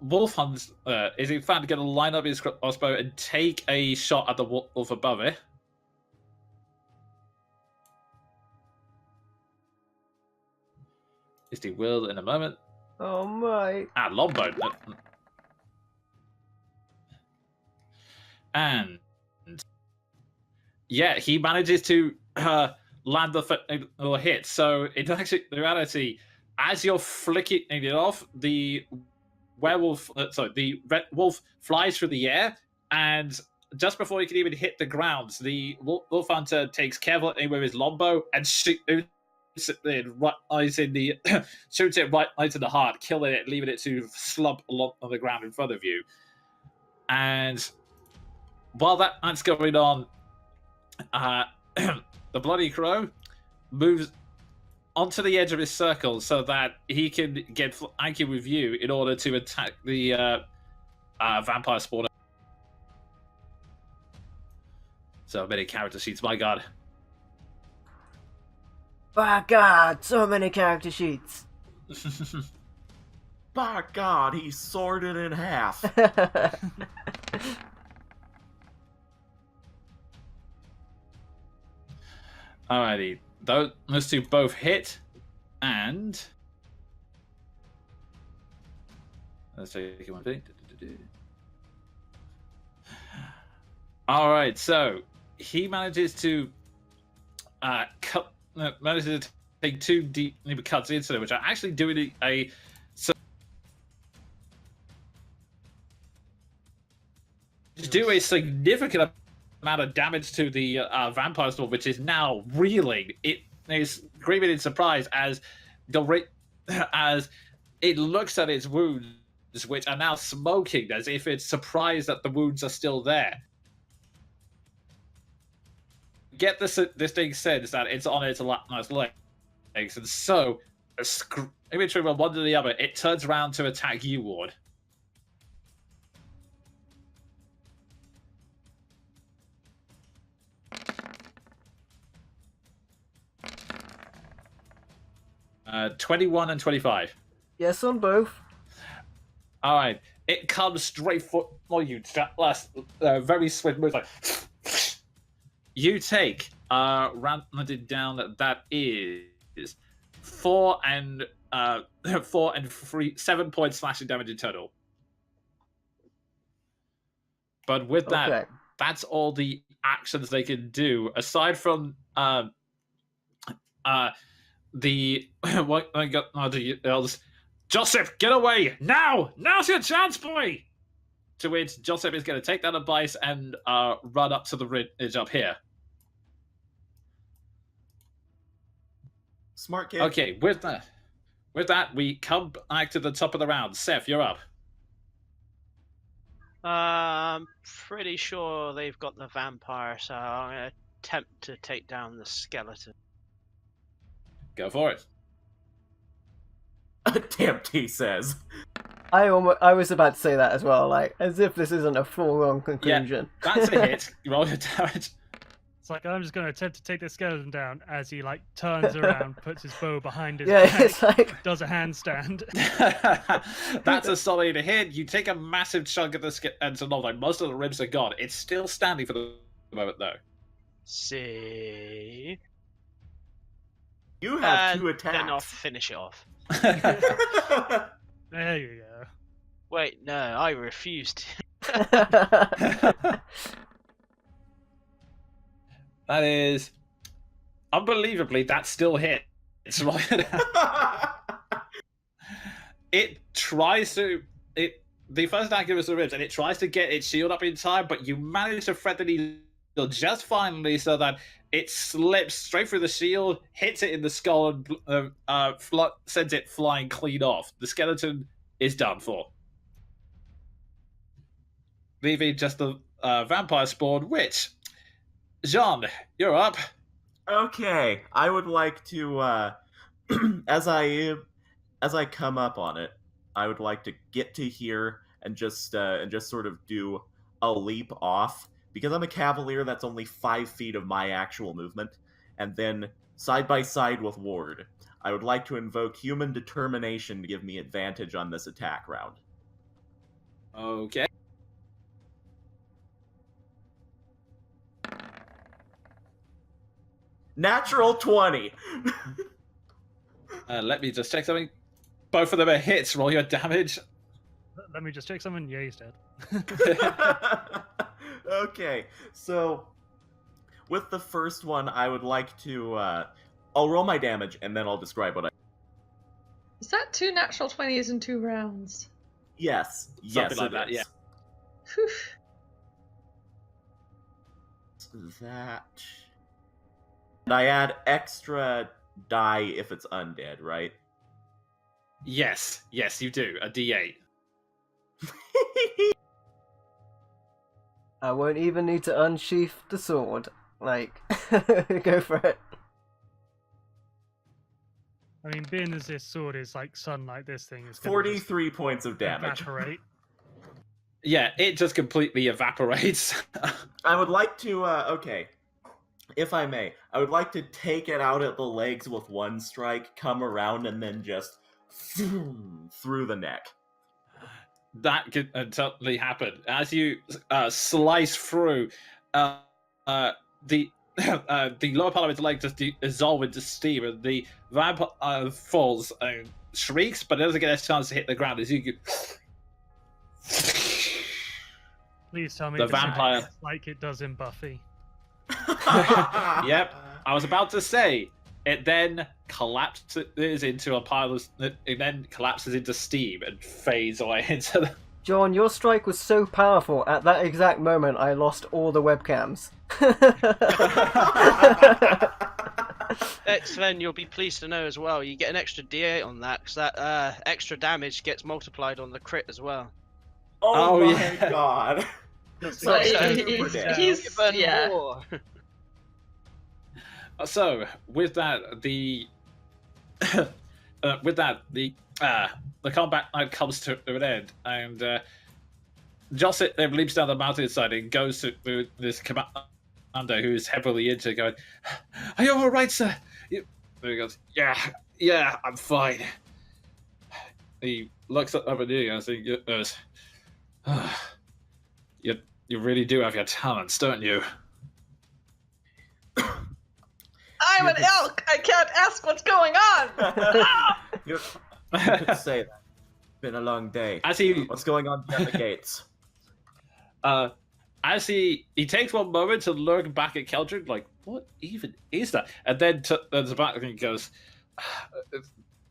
wolf hunt is in fact going to line up his crossbow and take a shot at the wolf above it. He will in a moment. Oh my. Longbow. And yeah, he manages to land the hit. So it's actually the reality. As you're flicking it off, the red wolf flies through the air, and just before he can even hit the ground, the wolf hunter takes careful aim with his longbow and shoots it right in the shoots it right into the heart, killing it, leaving it to slump along on the ground in front of you. And while that's going on, the Bloody Crow moves onto the edge of his circle so that he can get flanking with you in order to attack the vampire spawner. So many character sheets, my god. My god, so many character sheets. By God, he's sorted in half. Alrighty, those two both hit, and let's take one thing. All right, so he manages to manages to take 2 deep cuts into it, which are actually doing a significant amount of damage to the vampire sword, which is now reeling. It is screaming in surprise as as it looks at its wounds, which are now smoking, as if it's surprised that the wounds are still there. Get this thing sense that it's on its legs, and so in between one to the other, it turns around to attack you, Ward. Uh, 21 and 25. Yes, on both. All right, it comes straight for you. Very swift move. Like you take rounded down. That is 4 and 3, 7 points slashing damage in total. But with that, that's all the actions they can do aside from the what I got. Joseph, get away now! Now's your chance, boy. To which Joseph is going to take that advice and run up to the ridge up here. Smart kid. Okay, with that, we come back to the top of the round. Seth, you're up. I'm pretty sure they've got the vampire, so I'm going to attempt to take down the skeleton. Go for it. Attempt, he says. I was about to say that as well, like, as if this isn't a full-on conclusion. Yeah, that's a hit. Roll your damage. It's like, I'm just going to attempt to take the skeleton down as he, like, turns around, puts his bow behind his Yeah, back, it's like... does a handstand. That's a solid hit. You take a massive chunk of the skeleton, like most of the ribs are gone. It's still standing for the moment, though. See. You have 2 attacks. Then I'll finish it off. There you go. Wait, no, I refused. That is unbelievably, that still hits. Right? It tries to the first attack gives the ribs, and it tries to get its shield up in time, but you manage to thread the needle just finally so that it slips straight through the shield, hits it in the skull, and sends it flying clean off. The skeleton is done for, leaving just the vampire spawn. Which, Jean, you're up. Okay, I would like to, as I come up on it, I would like to get to here and just sort of do a leap off, because I'm a cavalier. That's only 5 feet of my actual movement, and then side by side with Ward, I would like to invoke human determination to give me advantage on this attack round. Okay. Natural 20. Let me just check something. Both of them are hits. Roll your damage. Let me just check something. Yeah, he's dead. Okay, so with the first one, I would like to. I'll roll my damage and then I'll describe what I. Is that 2 natural 20s in 2 rounds? Yes, Something yes, like it that, is. yeah. Whew. That. And I add extra die if it's undead, right? Yes, you do. A D8. I won't even need to unsheath the sword. Like, go for it. I mean, being as this sword is like sunlight, this thing is gonna 43 points of just damage. evaporate. Yeah, it just completely evaporates. I would like to, okay. If I may, I would like to take it out at the legs with one strike, come around, and then just through the neck. That could totally happen. As you slice through, the lower part of its leg just dissolves into steam, and the vampire falls and shrieks, but it doesn't get a chance to hit the ground as you get... Please tell me The this vampire- is like it does in Buffy. Yep. I was about to say, it then collapses into a pile of... It then collapses into steam and fades away into the... John, your strike was so powerful, at that exact moment I lost all the webcams. Sven, you'll be pleased to know as well, you get an extra D8 on that, because that extra damage gets multiplied on the crit as well. Oh my yeah. god. So You burn yeah. more. So, with that, the combat night comes to an end, and Josset then leaps down the mountainside and goes to this commander who's heavily injured, going, "Are you all right, sir?" And he goes, "Yeah, I'm fine." He looks up at you and he goes, "You really do have your talents, don't you?" I'm an elk. I can't ask what's going on. You could say that. Been a long day. What's going on beyond the gates? As he takes one moment to look back at Keldrin, like, what even is that? And then turns back and he goes,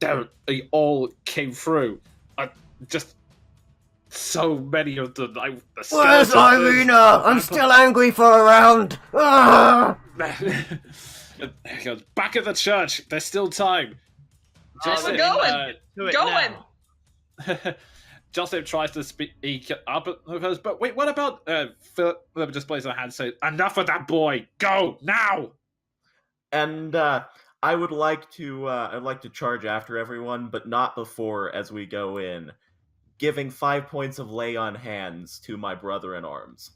"Damn, they all came through. Just so many of them. Where's Irina? I'm still angry for a round. He goes, "Back at the church. There's still time." We're going. Joseph tries to speak up, but wait, what about Philip? Just plays a hand, say, "Enough of that boy. Go now." And I would like to I'd like to charge after everyone, but not before as we go in, giving 5 points of lay on hands to my brother in arms.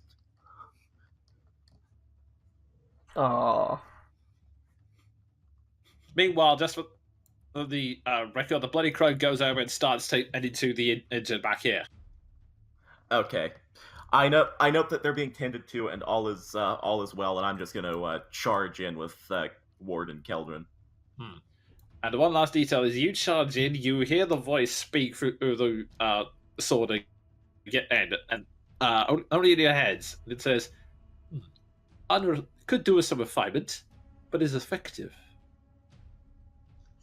Aww. Meanwhile, just for the record, the Bloody Crow goes over and starts tending to the injured back here. Okay, I know that they're being tended to, and all is well, and I'm just gonna charge in with Ward and Keldrin. And the one last detail is you charge in, you hear the voice speak through the sword again, and only in your heads. It says, "Could do with some refinement, but is effective."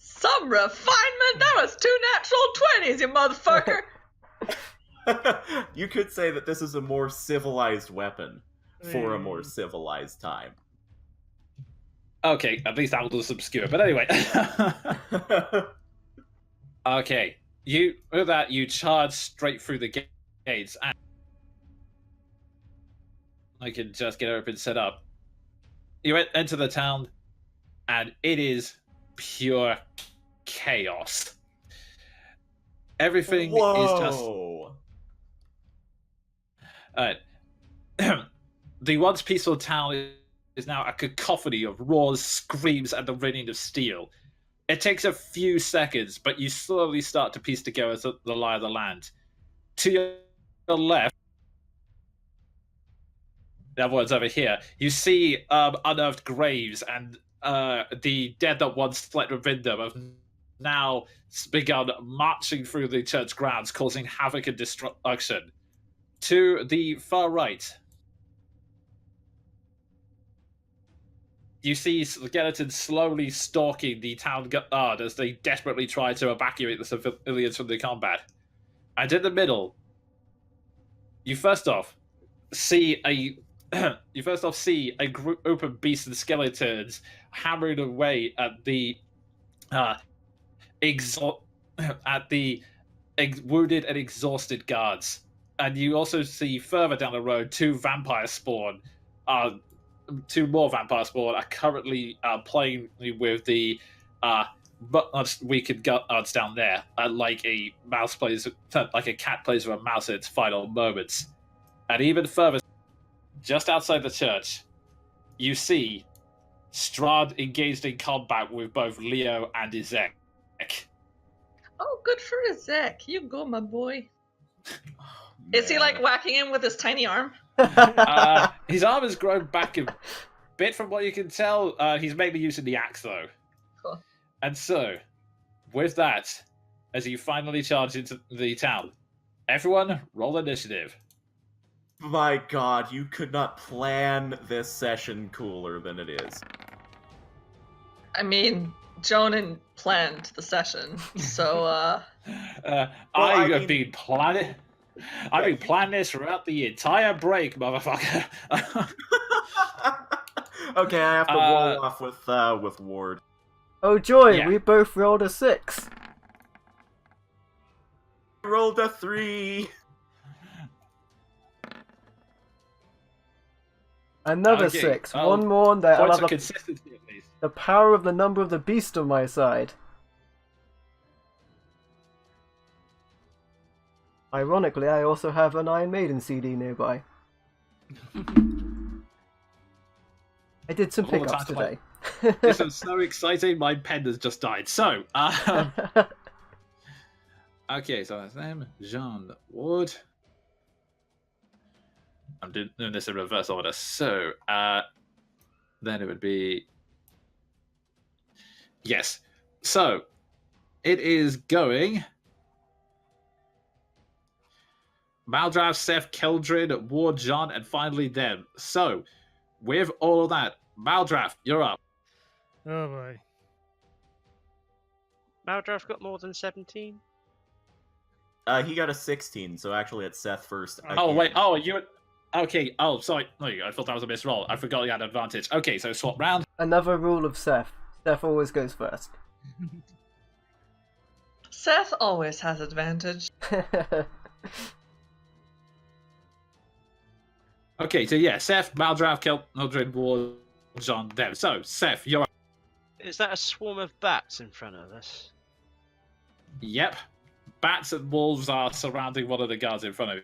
Some refinement? That was 2 natural 20s, you motherfucker. You could say that this is a more civilized weapon for a more civilized time. Okay, at least that was obscure. But anyway. Okay, with that, you charge straight through the gates, and I can just get everything set up. You enter the town, and it is pure chaos. Everything is just... The once peaceful town is now a cacophony of roars, screams, and the ringing of steel. It takes a few seconds, but you slowly start to piece together the lie of the land. To your left, the other one's over here, you see unearthed graves, and the dead that once slept within them have now begun marching through the church grounds, causing havoc and destruction. To the far right, you see skeletons slowly stalking the town guard as they desperately try to evacuate the civilians from the combat. And in the middle, you first off see a group of beasts and skeletons hammering away at the wounded and exhausted guards. And you also see further down the road two more vampire spawn are currently playing with the weakened guards down there, like a cat plays with a mouse in its final moments. And even further, just outside the church, you see Strahd engaged in combat with both Leo and Ezek. Oh, good for Ezek. You go, my boy. Is he like whacking him with his tiny arm? His arm has grown back a bit from what you can tell. He's mainly using the axe, though. Cool. And so, with that, as you finally charge into the town, everyone roll initiative. My god, you could not plan this session cooler than it is. I mean, Jonan planned the session, so I have mean- been planning. I've been planning this throughout the entire break, motherfucker. Okay, I have to roll off with Ward. Oh joy, Yeah. we both rolled a 6. I rolled a 3. Another Okay, 6. oh, One more and there. I'll Points have of the, consistency, at least. the power of the number of the beast on my side. Ironically, I also have an Iron Maiden CD nearby. I did some All the pickups time today. This is so exciting. My pen has just died. So, okay, so that's them. Jean Wood. I'm doing this in reverse order. So, then it would be. Yes. So, it is going. Maldrav, Seth, Keldrin, Ward, John, and finally them. So, with all of that, Maldrav, you're up. Oh boy. Maldraff got more than 17? He got a 16, so actually it's Seth first. Oh, again. wait. Oh, you. Okay. Oh, sorry. No, I thought that was a misroll. I forgot you had advantage. Okay, so swap round. Another rule of Seth. Seth always goes first. Seth always has advantage. Okay, so yeah, Seth, Maldrav, Keldrin, Ward, John, them. So, Seth, you're up. Is that a swarm of bats in front of us? Yep. Bats and wolves are surrounding one of the guards in front of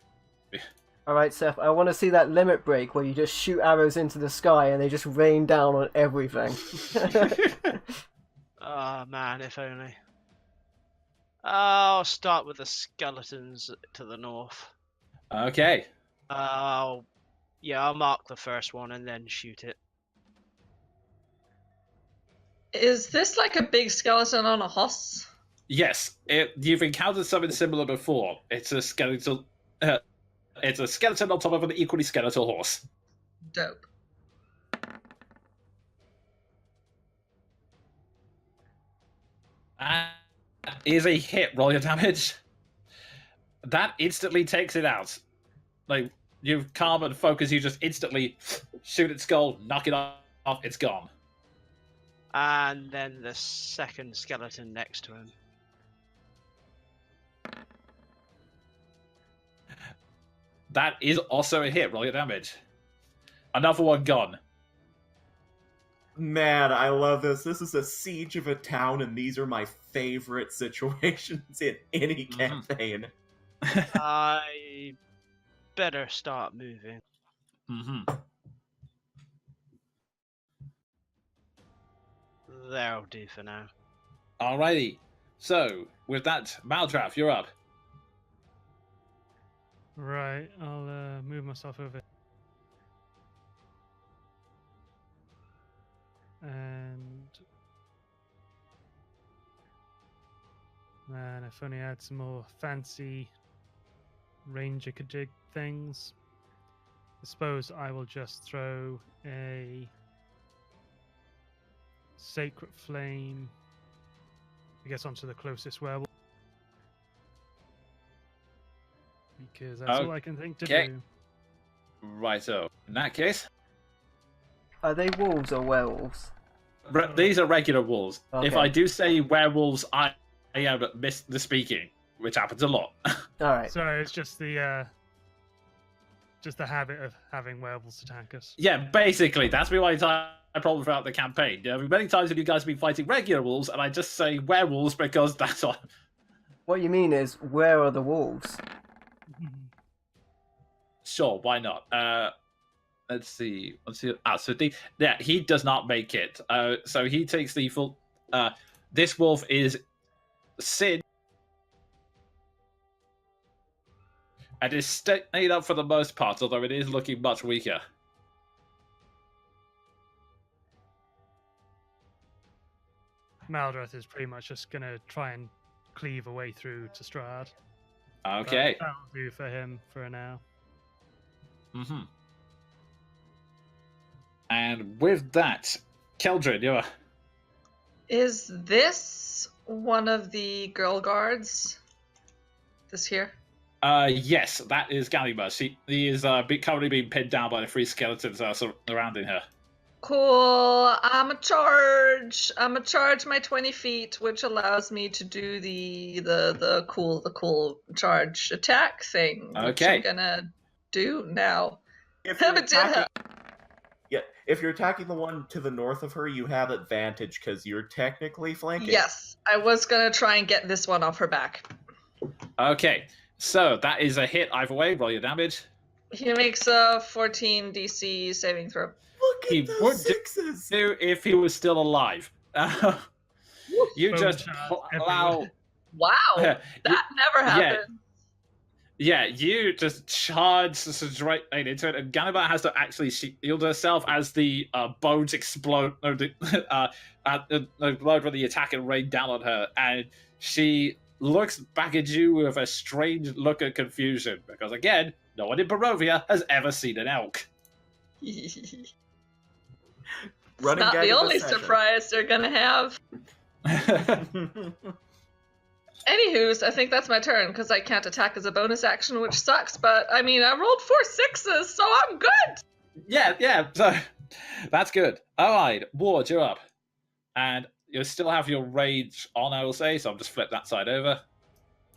you. Alright, Seth, I want to see that limit break where you just shoot arrows into the sky and they just rain down on everything. Ah, man, if only. I'll start with the skeletons to the north. Okay. I'll mark the first one and then shoot it. Is this like a big skeleton on a horse? Yes, you've encountered something similar before. It's a skeletal. It's a skeleton on top of an equally skeletal horse. Dope. That is a hit. Roll your damage. That instantly takes it out. Like, you calm and focus, you just instantly shoot its skull, knock it off, it's gone. And then the second skeleton next to him. That is also a hit. Roll your damage. Another one gone. Man, I love this. This is a siege of a town, and these are my favorite situations in any campaign. I better start moving. Mm-hmm. That'll do for now. Alrighty. So, with that, Maldraff, you're up. Right, I'll move myself over. And man, if only I had some more fancy ranger jig things. I suppose I will just throw a sacred flame, I guess, onto the closest werewolf. Because that's all I can think to Okay. do. Righto. In that case, Are they wolves or werewolves? these are regular wolves. If Okay. I do say werewolves, I am miss the speaking, which happens a lot. Alright. So it's just the habit of having werewolves attack us. Yeah, basically, that's been my entire problem throughout the campaign. There have been many times when you guys have been fighting regular wolves, and I just say werewolves because that's all. What you mean is, where are the wolves? Sure, why not? Let's see. He does not make it. So he takes the full. This wolf is Sin, and is staying up for the most part, although it is looking much weaker. Maldrath is pretty much just gonna try and cleave a way through to Strahd. Okay. That'll do for him for now. Mm-hmm. And with that, Keldrin, you're. Is this one of the girl guards? This here? Yes, that is Gallimer. He is currently being pinned down by the 3 skeletons surrounding her. Cool. I'm a charge my 20 feet, which allows me to do the cool charge attack thing. Which Okay. I'm gonna do now. If you're attacking the one to the north of her, you have advantage because you're technically flanking. Yes, I was gonna try and get this one off her back. Okay, so that is a hit either way. Roll your damage. He makes a 14 DC saving throw. Look at He those would sixes! do if he was still alive. You Boom just shot allow. Wow, that never happened. Yeah, you just charge straight into it, and Gannibat has to actually shield herself as the bones explode. No, the blood from the attack and rain down on her, and she looks back at you with a strange look of confusion because, again, no one in Barovia has ever seen an elk. It's Running not gag the of only session. surprise they're gonna have. Anywho's, I think that's my turn because I can't attack as a bonus action, which sucks. But I mean, I rolled 4 6s, so I'm good. Yeah. So that's good. All right, Ward, you're up, and you still have your rage on. I will say, so I'll just flip that side over.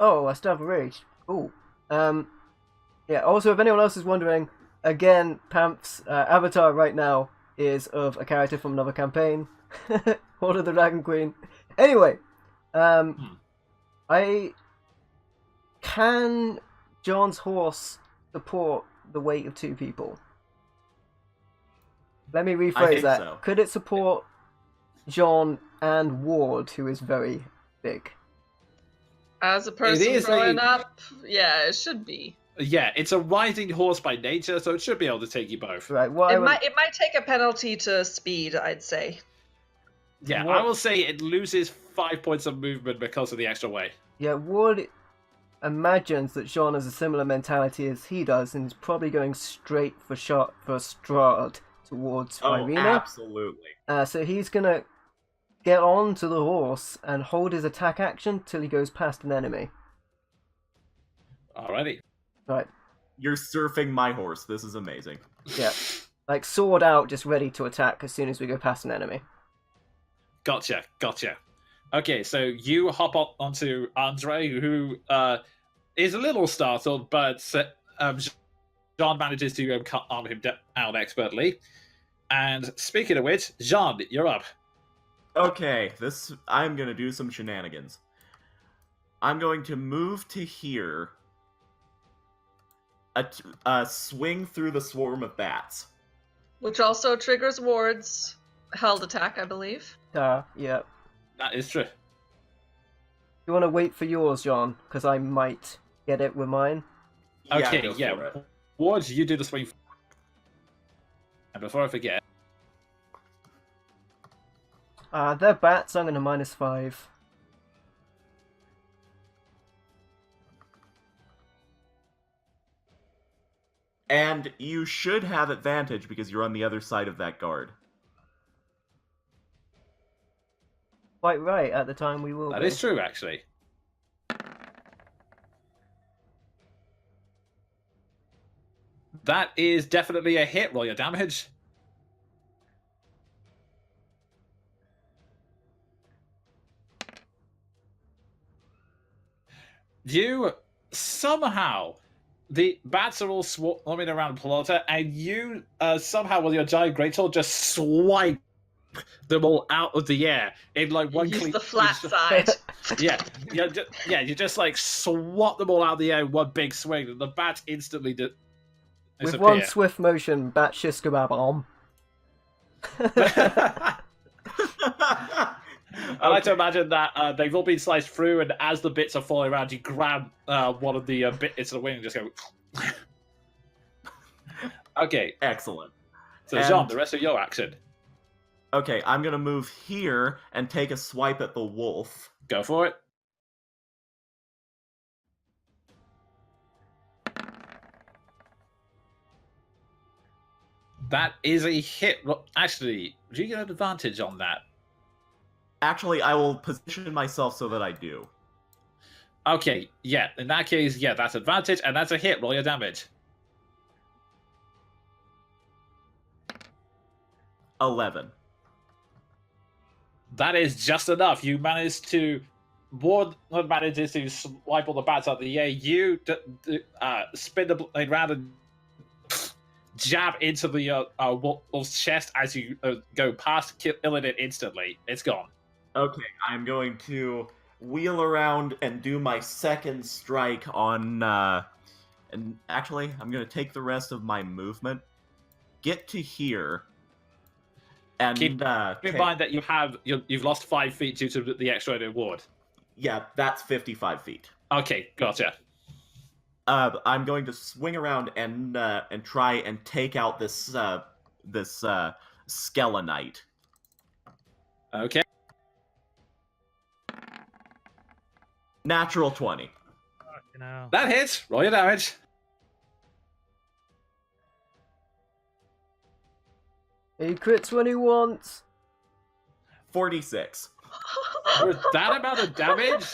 Oh, I still have a rage. Cool. Yeah, also, if anyone else is wondering, again, Pamp's avatar right now is of a character from another campaign. Order of the Dragon Queen. Anyway, Can John's horse support the weight of 2 people? Let me I rephrase think that. so. Could it support John and Ward, who is very big? As a person is growing a- up, yeah, it should be. Yeah, it's a riding horse by nature, so it should be able to take you both. Right. What I It would- might take a penalty to speed, I'd say. Yeah, What- I will say it loses 5 points of movement because of the extra weight. Yeah, Ward imagines that John has a similar mentality as he does, and is probably going straight for Strahd towards Oh, Irina. absolutely. So he's gonna get onto the horse and hold his attack action till he goes past an enemy. Alrighty. Right. You're surfing my horse. This is amazing. Yeah. Like sword out, just ready to attack as soon as we go past an enemy. Gotcha. Okay, so you hop onto Andre, who is a little startled, but Jean manages to calm him down expertly. And speaking of which, Jean, you're up. Okay, I'm gonna do some shenanigans. I'm going to move to here. Swing through the swarm of bats. Which also triggers Ward's held attack, I believe. Yeah. That is true. You want to wait for yours, John? Because I might get it with mine. Okay, go for yeah. it. Ward, you do the swing. And before I forget, They're bats, I'm going to -5. And you should have advantage because you're on the other side of that guard. Quite right, at the time we will that be. is true, actually. That is definitely a hit. Roll your damage. You somehow, the bats are all swarming around Plota, and you somehow with your giant greatsword just swipe them all out of the air in like one Use clean. the flat side. You just like swat them all out of the air in one big swing, and the bats instantly With disappear. one swift motion, bat shiskabab on. I like to imagine that they've all been sliced through, and as the bits are falling around, you grab one of the bits of the wing and just go. Okay, Excellent. so And- Jean, the rest of your action, Okay, I'm gonna move here and take a swipe at the wolf. go for it. That is a hit. Well, actually, do you get an advantage on that? Actually, I will position myself so that I do. Okay, yeah. In that case, yeah, that's advantage, and that's a hit. Roll your damage. 11. That is just enough. You manage to. Ward manages to swipe all the bats out of the air. You spin the blade round and jab into the wolf's chest as you go past, killing it instantly. It's gone. Okay, I'm going to wheel around and do my second strike on. And actually, I'm going to take the rest of my movement, get to here, and Keep in mind that you've lost 5 feet due to the extra ward. Yeah, that's 55 feet. Okay, gotcha. I'm going to swing around and try and take out this Skelenite. Okay. Natural 20. Fucking hell. That hits. Roll your damage. He crits when he wants. 46. With that amount of damage,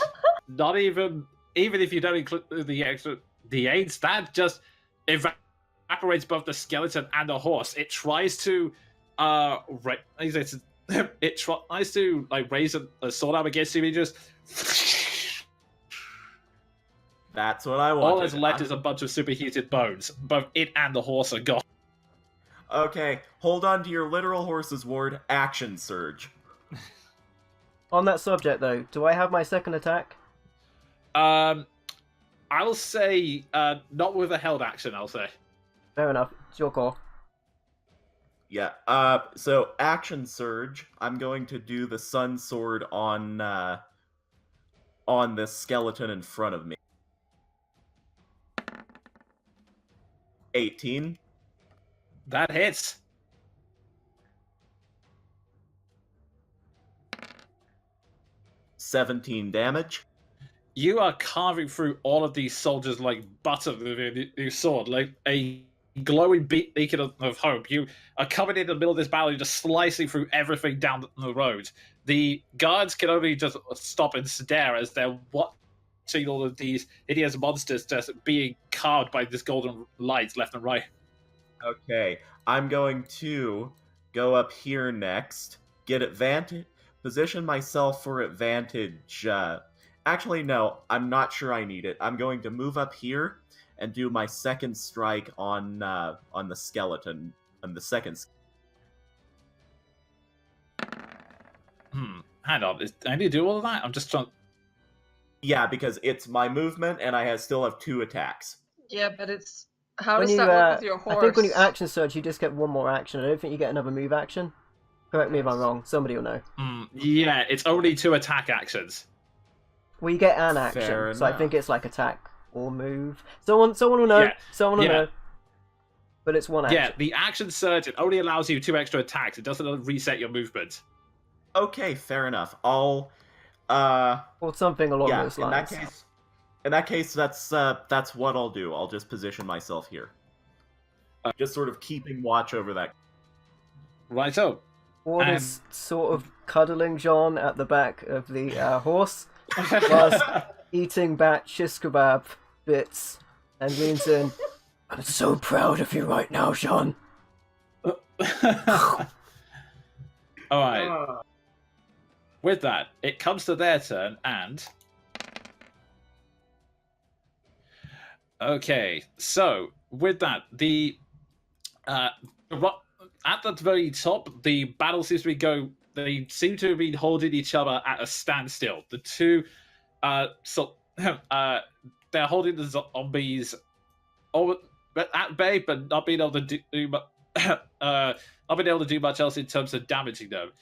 not even if you don't include the extra D8s, that just evaporates both the skeleton and the horse. It tries to it tries to like raise a sword arm against you, and just That's what I wanted. all that's left is a bunch of superheated bones. Both it and the horse are gone. Okay, hold on to your literal horse's ward. Action surge. On that subject, though, do I have my second attack? I will say not with a held action. I'll say. Fair enough. It's your call. Yeah. So action surge. I'm going to do the sun sword on this skeleton in front of me. 18. That hits. 17 damage. You are carving through all of these soldiers like butter with your sword, like a glowing beacon of hope. You are coming in the middle of this battle, you're just slicing through everything down the road. The guards can only just stop and stare as they're watching all of these hideous monsters just being carved by this golden light left and right. Okay, I'm going to go up here next, get advantage, position myself for advantage. Actually, no, I'm not sure I need it. I'm going to move up here and do my second strike on the skeleton, on the second. Hang on, I need to do all of that? I'm just trying. Yeah, because it's my movement, and I still have 2 attacks. Yeah, but it's how When does you, that work with your horse? I think when you action surge, you just get one more action. I don't think you get another move action. Correct me if I'm wrong. Somebody will know. Yeah, it's only 2 attack actions. Well, you get an action, Fair so I enough. think it's like attack or move. Someone will know. Yeah, Someone will yeah. know. But it's one action. Yeah, the action surge, it only allows you 2 extra attacks. It doesn't reset your movement. Okay, fair enough. I'll Or something along yeah. those In lines. that case, that's what I'll do. I'll just position myself here, just sort of keeping watch over that. Righto. Ward is sort of cuddling John at the back of the horse, whilst eating bat shish kebab bits, and leans in. I'm so proud of you right now, John. All right. With that, it comes to their turn, and okay. So with that, at the very top, the battle seems to be going. They seem to be holding each other at a standstill. The two, they're holding the zombies at bay, but not being able to do much else in terms of damaging them.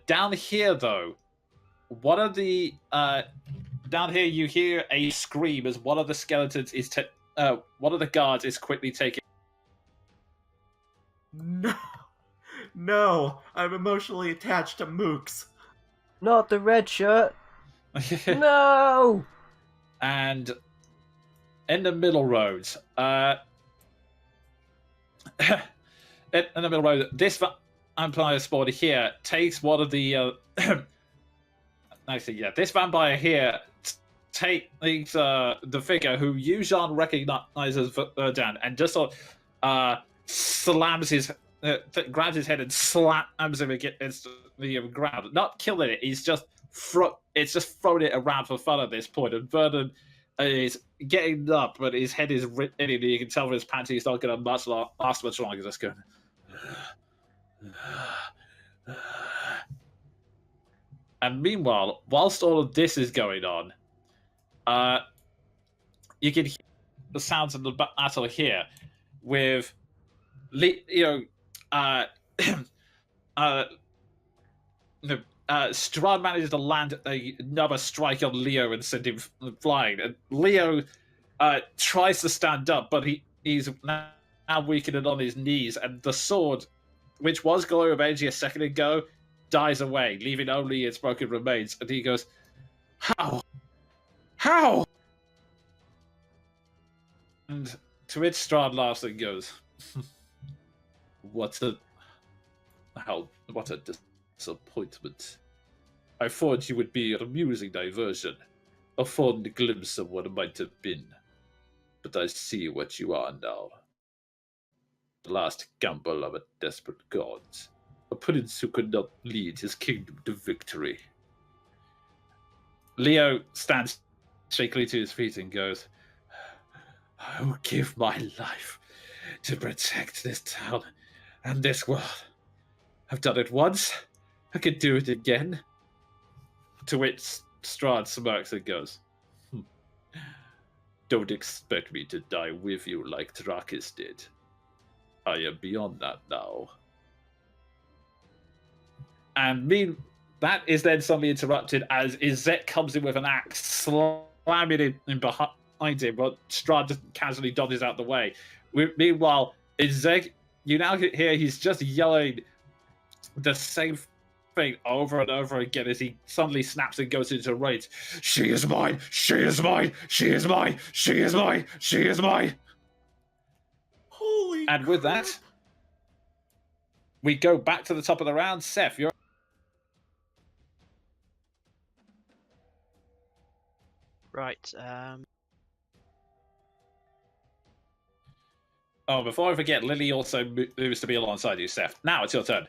Down here, though, down here you hear a scream as one of the skeletons one of the guards is quickly taking. No, I'm emotionally attached to Mooks. Not the red shirt. No. And in the middle road, in the middle road, this vampire spawn here takes one of the actually, yeah, this vampire here takes the figure who Yuuzhan recognizes Verdan and just sort of slams his grabs his head and slams him against the ground. Not killing it, he's just it's just throwing it around for fun at this point, and Vernon is getting up, but his head is written in, and you can tell from his pants he's not going to last much longer. Just going. And meanwhile, whilst all of this is going on, you can hear the sounds of the battle here, with Strahd manages to land another strike on Leo and send him flying. And Leo tries to stand up, but he's now weakened on his knees, and the sword, which was Glory of Energy a second ago, dies away, leaving only its broken remains. And he goes, "How? How?" And to which Strahd laughs and goes, What a disappointment. I thought you would be an amusing diversion, a fond glimpse of what might have been. But I see what you are now. The last gamble of a desperate god, a prince who could not lead his kingdom to victory. Leo stands shakily to his feet and goes, I will give my life to protect this town and this world. I've done it once. I could do it again. To which Strahd smirks and goes, Don't expect me to die with you like Drakis did. I am beyond that now. And that is then suddenly interrupted as Izek comes in with an axe, slamming it in behind him, but Strahd just casually dodges out the way. Meanwhile, Izek, you now hear he's just yelling the same thing over and over again as he suddenly snaps and goes into rage. She is mine! She is mine! She is mine! She is mine! She is mine! Holy And with crap. that, we go back to the top of the round. Seth, you're... Right. Oh, before I forget, Lily also moves to be alongside you, Seth. Now it's your turn.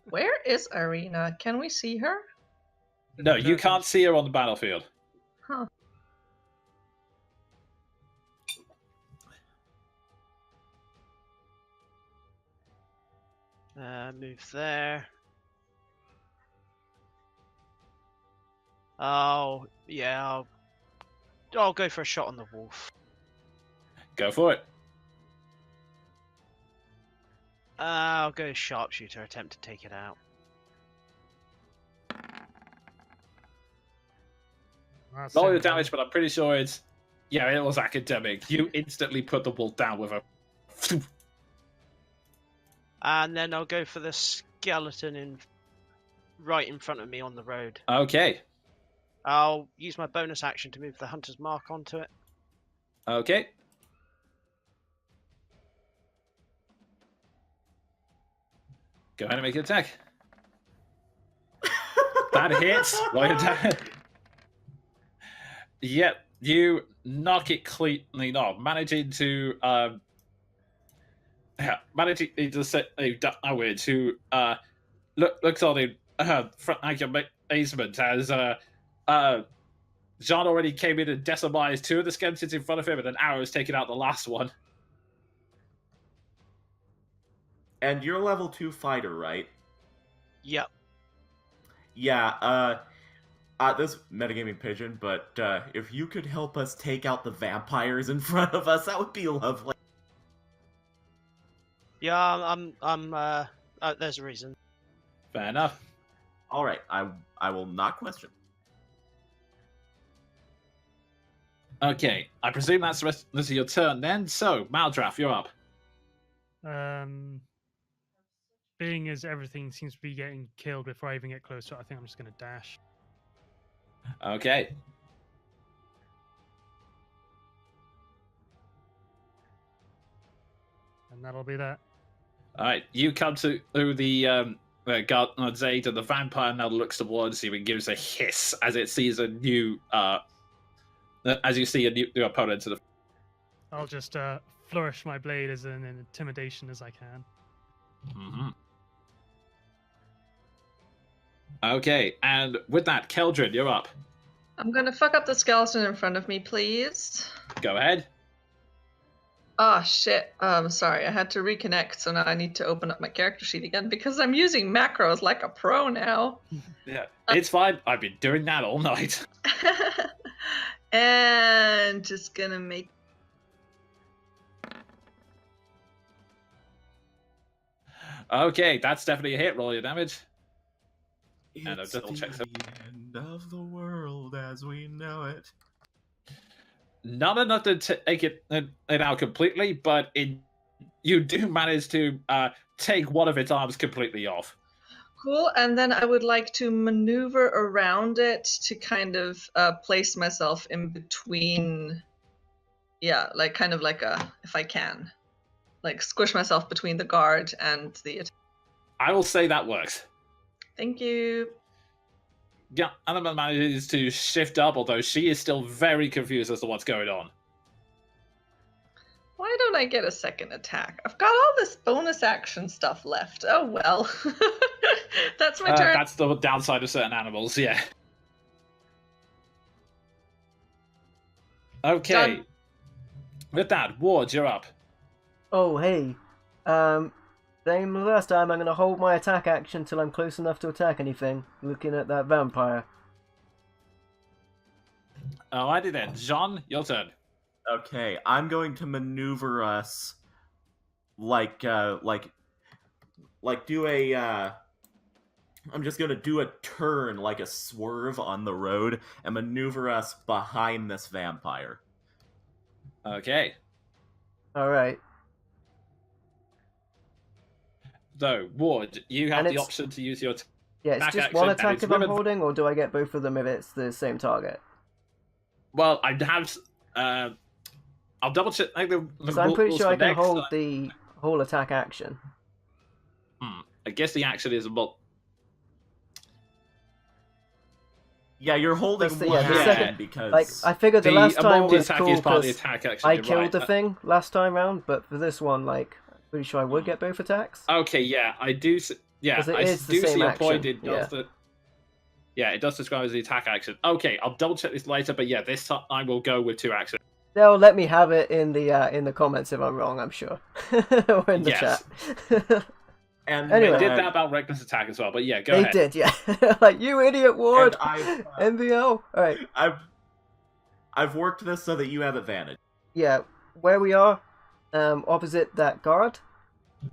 Where is Arena? Can we see her? No, you can't see her on the battlefield. Huh. Move there. Oh, yeah, I'll go for a shot on the wolf. Go for it. I'll go sharpshooter, attempt to take it out. That's Roll your simple. damage, but I'm pretty sure it's... Yeah, it was academic. You instantly put the wolf down with a... And then I'll go for the skeleton right in front of me on the road. Okay. I'll use my bonus action to move the hunter's mark onto it. Okay. Go ahead and make an attack. That hits. Roll your damage. Yep, you knock it cleanly off, managing to looks on in front like amazement as Jean already came in and decimized two of the skeletons in front of him, and an arrow has taken out the last one. And you're level 2 fighter, right? Yep. Yeah, this metagaming pigeon, but if you could help us take out the vampires in front of us, that would be lovely. Yeah, there's a reason. Fair enough. Alright, I will not question. Okay, I presume that's the rest of your turn then. So, Maldraff, you're up. Being as everything seems to be getting killed before I even get closer, I think I'm just going to dash. Okay. And that'll be that. All right, you come to the Gartner's aid, and the vampire now looks towards you and gives a hiss as it sees a new, as you see a new opponent to the. I'll just flourish my blade as an intimidation as I can. Mm-hmm. Okay, and with that, Keldrin, you're up. I'm gonna fuck up the skeleton in front of me, please. Go ahead. Oh shit. Sorry, I had to reconnect, so now I need to open up my character sheet again because I'm using macros like a pro now. Yeah, it's fine. I've been doing that all night. And just gonna make. Okay, that's definitely a hit. Roll your damage. And I'll It's double check the end of the world as we know it. Not enough to take it out completely, but you do manage to take one of its arms completely off. Cool, and then I would like to maneuver around it to kind of place myself in between. Yeah, like kind of like if I can. Like squish myself between the guard and the attack. I will say that works. Thank you. Yeah, Annabelle manages to shift up, although she is still very confused as to what's going on. Why don't I get a second attack? I've got all this bonus action stuff left. Oh well. That's my turn. That's the downside of certain animals, yeah. Okay. Done. With that, Ward, you're up. Oh, hey. Same as last time, I'm going to hold my attack action till I'm close enough to attack anything, looking at that vampire. Alrighty then. Jean, your turn. Okay, I'm going to maneuver us like do a I'm just gonna do a turn like a swerve on the road and maneuver us behind this vampire. Okay. Alright. So, Ward, you have And the it's- option to use your Yeah, it's Back just action, one and attack it's if I'm with- holding, or do I get both of them if it's the same target? Well, I have. I'll double check. Because I'm pretty sure I can hold the whole attack action. I guess the action is about. Yeah, you're holding That's the- one yeah, the action second- because Like, I figured the last time ability was attack cool is part of the because attack action. I you're killed right. the thing last time round, but for this one, like, pretty sure I would get both attacks. Okay, yeah, I do. Yeah, 'Cause it I is the do same see your action, point. It does yeah. Yeah, it does describe as the attack action. Okay, I'll double check this later, but yeah, this time I will go with two actions. They'll let me have it in the comments if I'm wrong, I'm sure. Or in the Yes. chat. and Anyway. They did that about reckless attack as well, but yeah, go They ahead. did, yeah. Like, you idiot, Ward! And MVO! Alright, I've worked this so that you have advantage. yeah. Where we are, opposite that guard.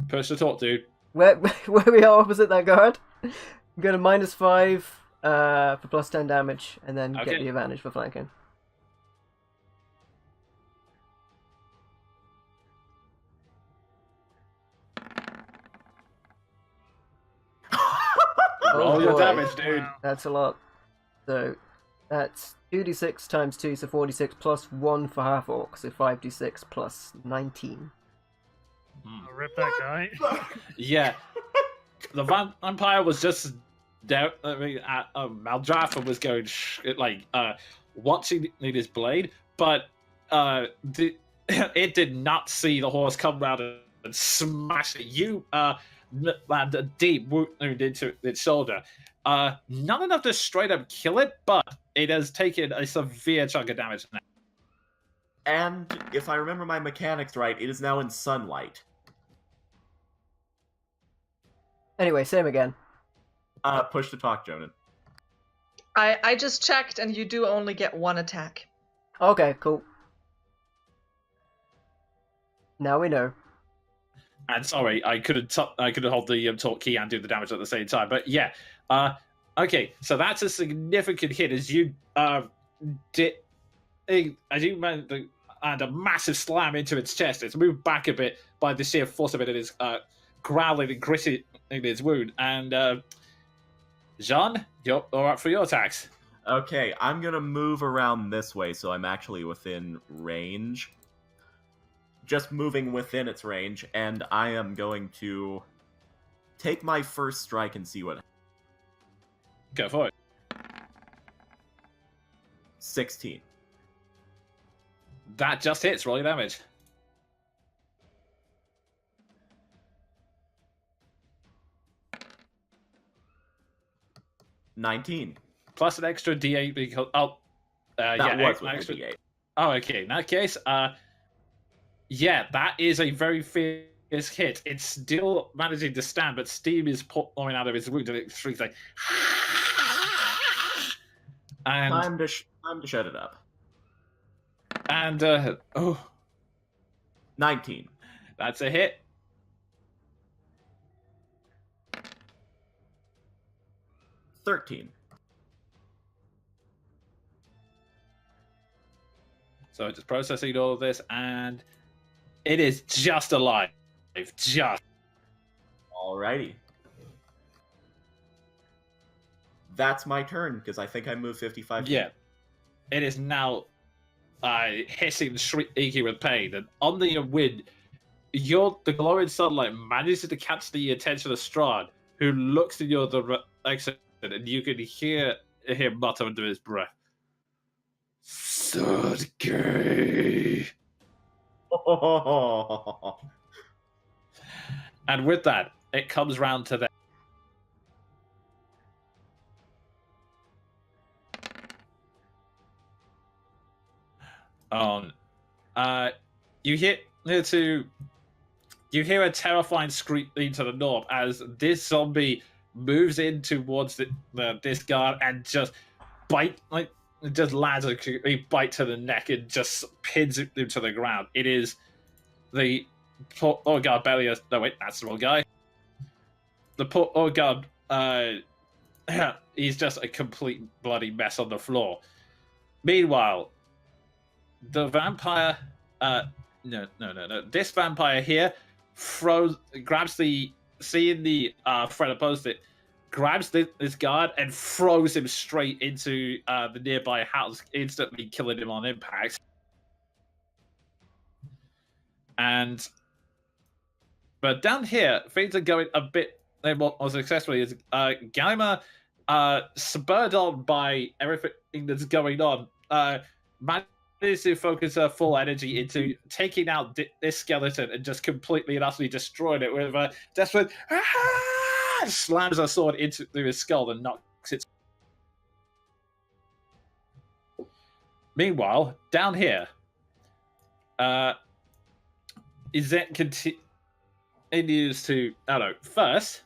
Push the talk, dude. Where we are opposite that guard. I'm going to -5 for +10 damage, and then get Okay. the advantage for flanking. Roll your boy. damage, dude. Wow. That's a lot. So, that's 2d6 times 2, so 4d6 plus 1 for half orc, so 5d6 plus 19. I'll rip that guy. Yeah, the vampire was just down. I mean, Maldraffa was going watching his blade, but it did not see the horse come round and smash it. You land a deep wound into its shoulder. Not enough to straight up kill it, but it has taken a severe chunk of damage now. And if I remember my mechanics right, it is now in sunlight. Anyway, same again. Push to talk, Jonan. I just checked, and you do only get one attack. Okay, cool. Now we know. And sorry, I couldn't hold the talk key and do the damage at the same time. But yeah, okay, so that's a significant hit as you and a massive slam into its chest. It's moved back a bit by the sheer force of it. It is growling and gritting in its wound. And Jean, you're all right for your attacks. Okay, I'm gonna move around this way so I'm actually within range. just moving within its range, and I am going to take my first strike and see what. Go for it. 16. That just hits. Roll your damage. $19. Plus an extra D8 because That yeah, was an with extra. a D8. Oh, okay. In that case, yeah, that is a very fierce hit. It's still managing to stand, but steam is pouring out of his wound, and it shrieks like. And Time to shut it up. and oh, 19. that's a hit. $13. So just processing all of this, and it is just alive. Just. Alrighty. That's my turn, because I think I moved 55 feet. Yeah. It is now hissing, shrieking with pain, and on the wind, the glowing sunlight manages to catch the attention of Strahd, who looks in your direction, and you can hear him mutter under his breath. Sudgay. And with that, it comes round to them. You hear a terrifying scream to the north as this zombie moves in towards this guard and just lands a bite to the neck and just pins him to the ground. It is the poor guard Bellius. No, wait, that's the wrong guy. The poor guard. He's just a complete bloody mess on the floor. Meanwhile, the vampire. No. This vampire here grabs seeing the friend opposed it, grabs this guard and throws him straight into the nearby house, instantly killing him on impact. But down here, things are going a bit more successfully. As Galima, spurred on by everything that's going on, manages to focus her full energy into taking out this skeleton and just completely and utterly destroying it with a desperate slams her sword into his skull and knocks it. Meanwhile, down here, Izet continues to. I don't know. First,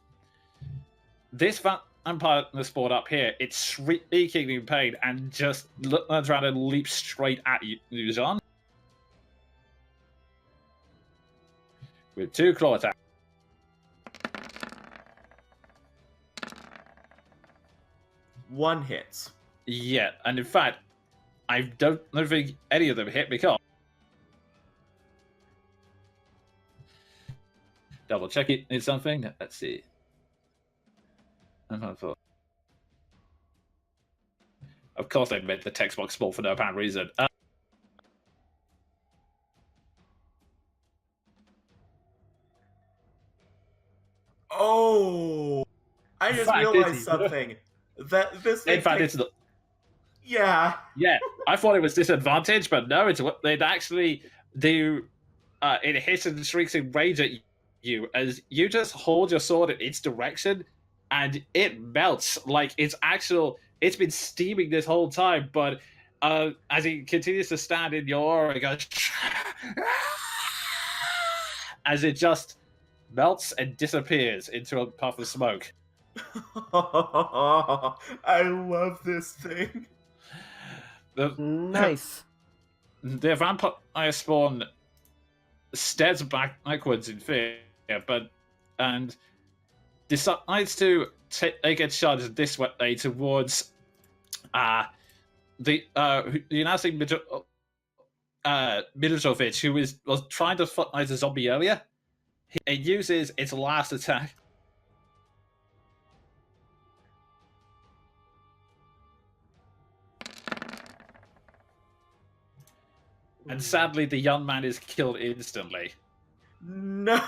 this vampire spawned up here. It's shrieking in pain and just turns around and leaps straight at you, John. With 2 claw attacks. One hits. Yeah, and in fact, I don't think any of them hit because. Double check it. It's something. Let's see. Of course, they made the text box small for no apparent reason. Oh! I just realized something. That this thing In fact, takes... it's the. Yeah. Yeah, I thought it was disadvantage, but no, it's what they'd actually do. It hits and shrieks in rage at you as you just hold your sword in its direction, and it melts like it's been steaming this whole time, but as it continues to stand in your aura, it goes as it just melts and disappears into a puff of smoke. I love this thing. Nice. The vampire spawn stares backwards in fear, and decides to take a charge this way towards you now see Middlesovich, who was trying to fight a zombie earlier. It uses its last attack. And sadly, the young man is killed instantly. No!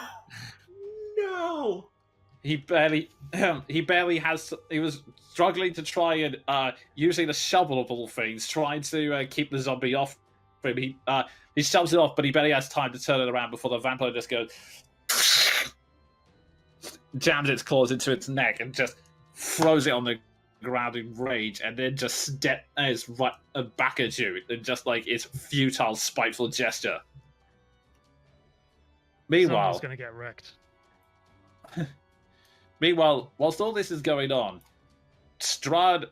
No! He barely has. He was struggling to try and using the shovel of all things, trying to keep the zombie off him. He shoves it off, but he barely has time to turn it around before the vampire just goes, jams its claws into its neck and just throws it on the ground in rage, and then just steps right back at you in just like its futile, spiteful gesture. Meanwhile, someone's gonna get wrecked. Meanwhile, whilst all this is going on, Strahd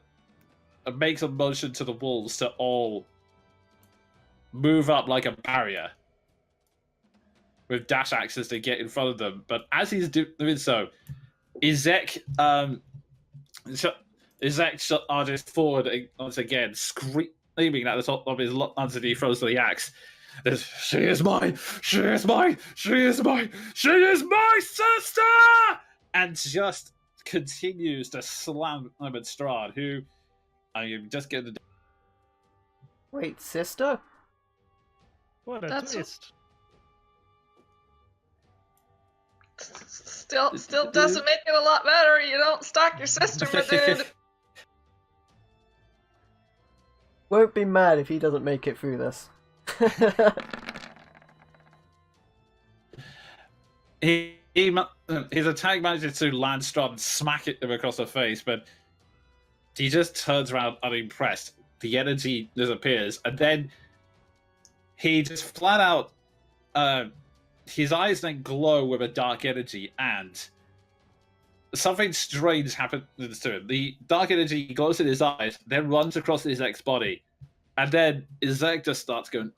makes a motion to the wolves to all move up like a barrier with dash axes to get in front of them. But as he's doing so, Izek charges forward once again, screaming at the top of his lungs as he throws the axe. She is mine! She is mine! She is mine! She is my sister! And just continues to slam at Strahd, who I am just getting the. Wait, sister? What a That's- twist. Still doesn't make it a lot better. You don't stalk your sister, my dude. Won't be mad if he doesn't make it through this. His attack manages to land Strahd and smack him across the face, but he just turns around unimpressed. The energy disappears, and then he just flat out. His eyes then glow with a dark energy, and something strange happens to him. The dark energy glows in his eyes, then runs across his Izek's body, and then Izek just starts going.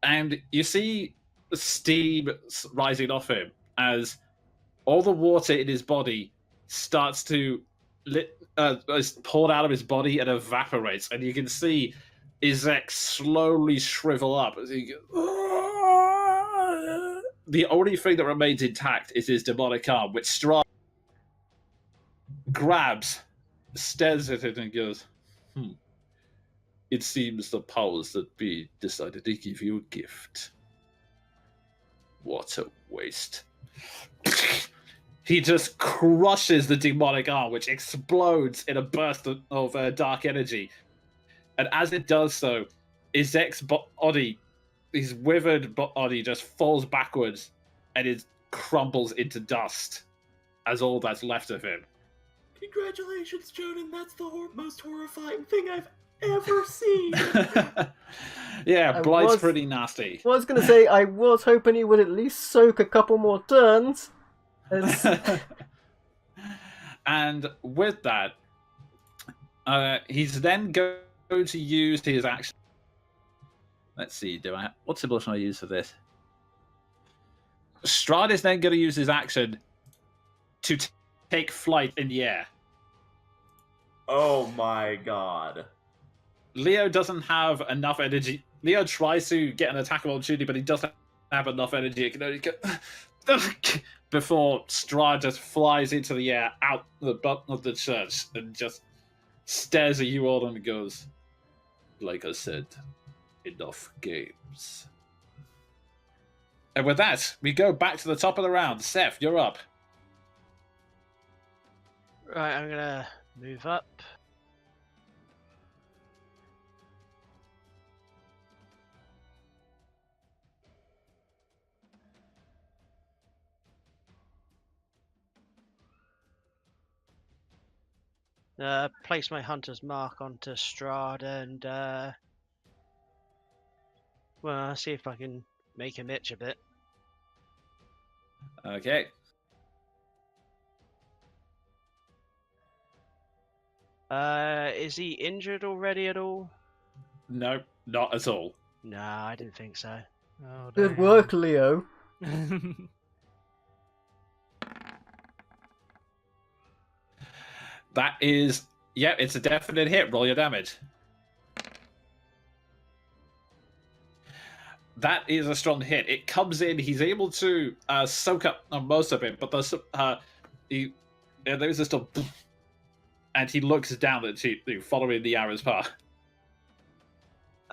And you see steam rising off him as all the water in his body starts to is poured out of his body and evaporates, and you can see Izek slowly shrivel up as he the only thing that remains intact is his demonic arm, which Strahd grabs, stares at it, and goes, It seems the powers that be decided to give you a gift. What a waste. He just crushes the demonic arm, which explodes in a burst of dark energy. And as it does so, Izek's body, his withered body, just falls backwards and it crumbles into dust as all that's left of him. Congratulations, Jonan. That's the most horrifying thing I've ever seen. Yeah, Blight's pretty nasty. I was gonna say, I was hoping he would at least soak a couple more turns. And with that, he's then going to use his action. Let's see, what symbol should I use for this? Strahd is then going to use his action to take flight in the air. Oh my god. Leo doesn't have enough energy. Leo tries to get an attack of opportunity, but he doesn't have enough energy. It can only go before Strahd just flies into the air out the butt of the church and just stares at you all and goes, like I said, enough games. And with that, we go back to the top of the round. Seth, you're up. Right, I'm gonna move up. Place my hunter's mark onto Strahd and well, see if I can make him itch a bit. Okay. Is he injured already at all? No, not at all. No, I didn't think so. Oh, Good damn. work, Leo. That is, yeah, it's a definite hit. Roll your damage. That is a strong hit. It comes in. He's able to soak up most of it, but there's just a, and he looks down at you, following the arrow's path.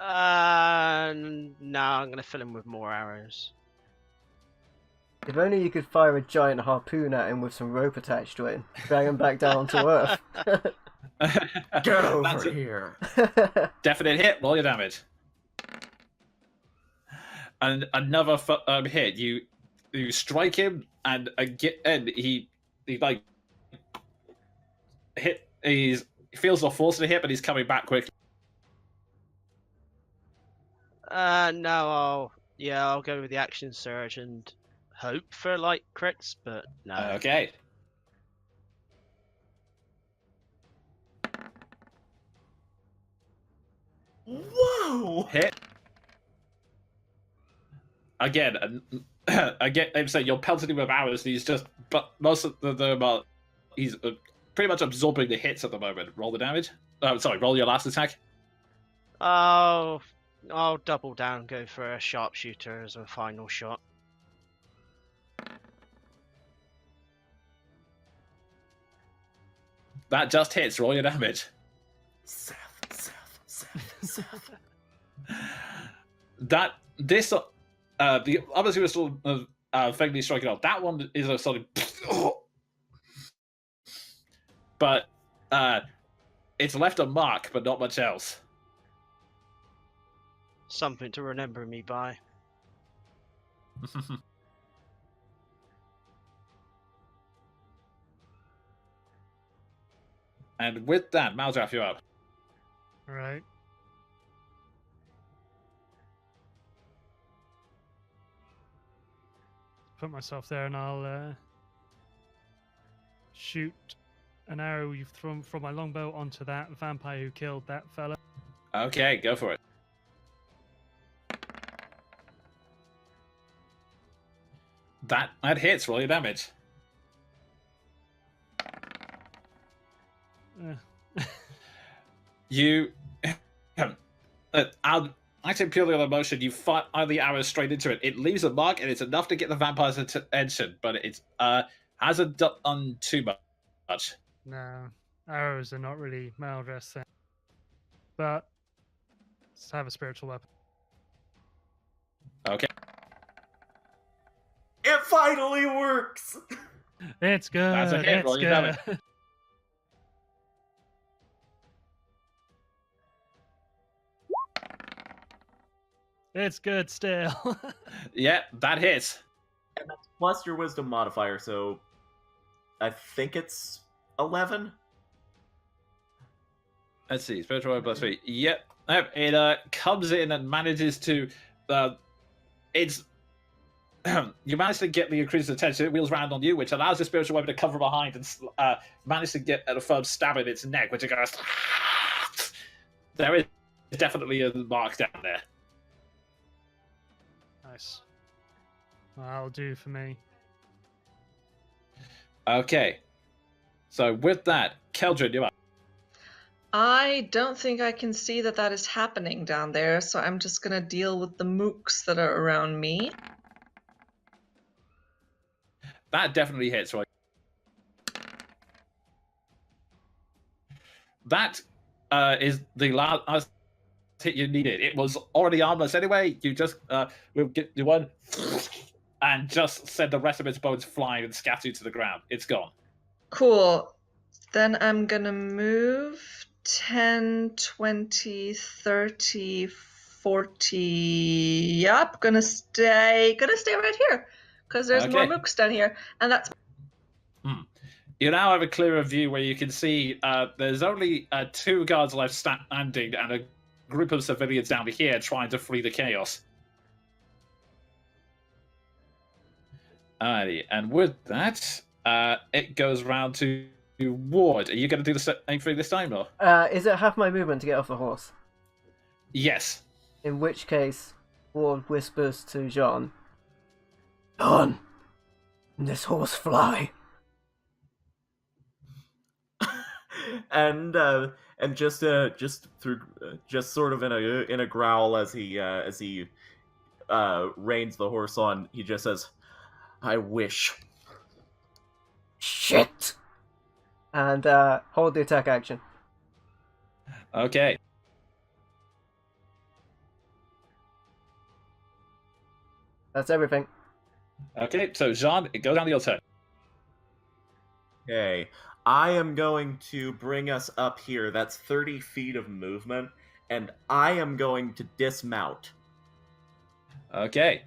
No, I'm going to fill him with more arrows. If only you could fire a giant harpoon at him with some rope attached to it and drag him back down to Earth. Get over That's a here. definite hit. Roll your damage. And another hit. You strike him, and again he like hit. He feels the force of the hit, but he's coming back quickly. No, I'll go with the action surge and hope for like crits, but no. Okay. Whoa! Hit. Again, I'm saying you're pelting him with arrows, and he's just, but most of them are, he's pretty much absorbing the hits at the moment. Roll the damage. Roll your last attack. I'll double down, go for a sharpshooter as a final shot. That just hits. Roll your damage. Seth. The others who are still vaguely striking out. That one is a sort of, but it's left a mark, but not much else. Something to remember me by. And with that, Maldraff, you're up. Right. Put myself there, and I'll shoot an arrow you've thrown from my longbow onto that vampire who killed that fella. Okay, go for it. That hits. Roll your damage. You, acting purely on emotion, you fire the arrow straight into it. It leaves a mark, and it's enough to get the vampire's attention, but it hasn't done too much. No, arrows are not really Maldress thing. But let's have a spiritual weapon. Okay. It finally works! It's good. That's a hit. It's Roll your damage. good. It's good still. Yeah, that hits. And that's plus your wisdom modifier, so I think it's 11? Let's see, spiritual weapon plus 3. Yep, it comes in and manages to. It's you manage to get the increased attention. It wheels around on you, which allows the spiritual weapon to cover behind and manage to get a firm stab in its neck, which it goes. There is definitely a mark down there. Nice. That'll do for me. Okay, so with that, Keldrin, you're up. I don't think I can see that is happening down there, so I'm just gonna deal with the mooks that are around me. That definitely hits, right? That is the last hit you needed. It was already armless anyway. You just will get the one and just send the rest of its bones flying and scatter to the ground. It's gone. Cool. Then I'm gonna move 10, 20, 30, 40. Yep, gonna stay right here. Because there's more Okay. mooks down here. And that's You now have a clearer view where you can see there's only 2 guards left standing and a group of civilians down here trying to flee the chaos. Alrighty, and with that, it goes round to Ward. Are you going to do the same thing this time, or? Is it half my movement to get off the horse? Yes. In which case, Ward whispers to Jean, "On! This horse fly!" and just sort of in a growl as he reins the horse on, he just says, "I wish." Shit! And hold the attack action. Okay. That's everything. Okay, so Jean, it goes down to your turn. Okay. I am going to bring us up here. That's 30 feet of movement. And I am going to dismount. Okay.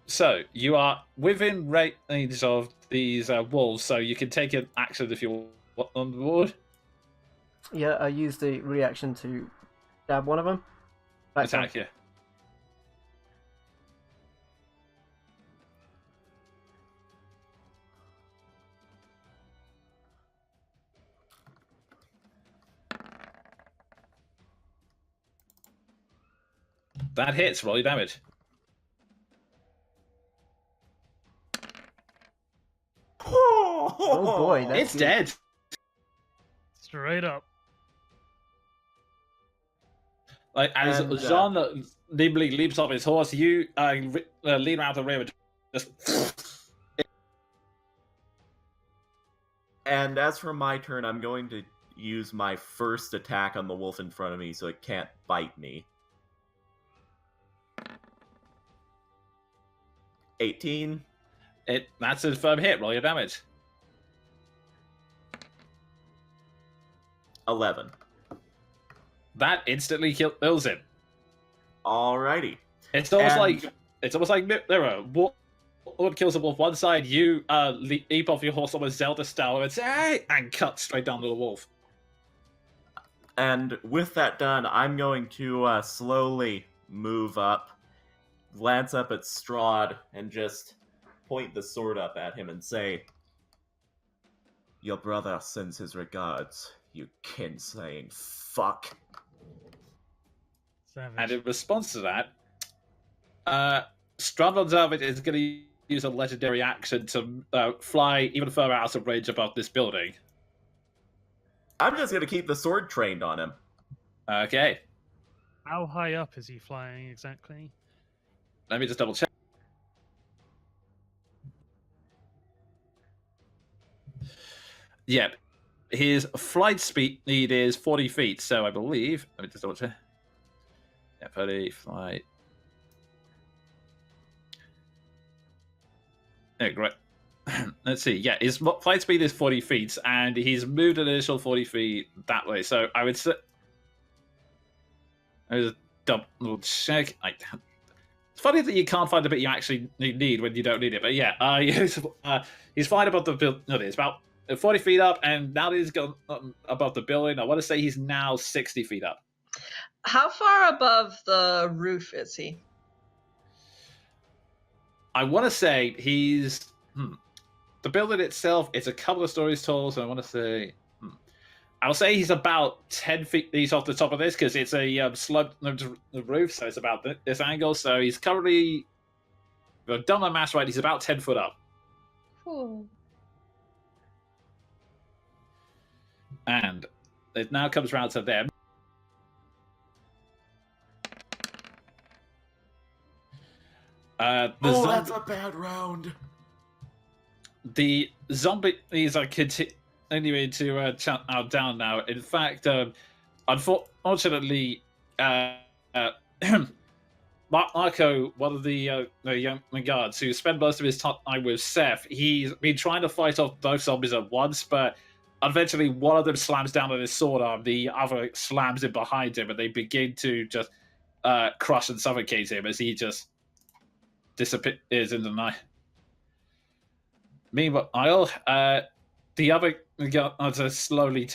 So, you are within range of these wolves, so you can take an action if you want on the board. Yeah, I use the reaction to stab one of them. Back down. Attack, yeah. That hits, roll your damage. Oh boy, that's It's good. dead. Straight up. Like as And, Jean nimbly leaps off his horse, you lean around the rear and just. And as for my turn, I'm going to use my first attack on the wolf in front of me so it can't bite me. 18. That's a firm hit. Roll your damage. 11. That instantly kills him. Alrighty. It's almost And- like Mirror. What kills the wolf? One side, you leap off your horse almost Zelda style and say, and cut straight down to the wolf. And with that done, I'm going to slowly move up, glance up at Strahd, and just point the sword up at him and say, "Your brother sends his regards, you kin-slaying fuck." Savage. And in response to that, Strahd Von is going to use a legendary action to fly even further out of range above this building. I'm just going to keep the sword trained on him. Okay, How high up is he flying exactly? let me just double check. Yep, his flight speed is 40 feet, so I believe. Let me just double check. Yeah, 30 flight. Yeah, great. Let's see. Yeah, his flight speed is 40 feet, and he's moved an additional 40 feet that way. So I would say. I just double check. It's funny that you can't find the bit you actually need when you don't need it. But yeah, he's flying above the building. No, it's about 40 feet up, and now that he's gone above the building, I want to say he's now 60 feet up. How far above the roof is he? I want to say he's the building itself. It's a couple of stories tall, so I want to say I'll say he's about 10 feet east off the top of this because it's a sloped roof, so it's about this angle. So he's currently, if I've done my math right, he's about 10 foot up. Cool. And it now comes round to them. That's a bad round. The zombies are continuing to chant down now. In fact, unfortunately, Marco, one of the young guards who spent most of his time with Seth, he's been trying to fight off both zombies at once, but eventually one of them slams down on his sword arm, the other slams it behind him, and they begin to just crush and suffocate him as he just disappears in the night. Meanwhile, the other guards are slowly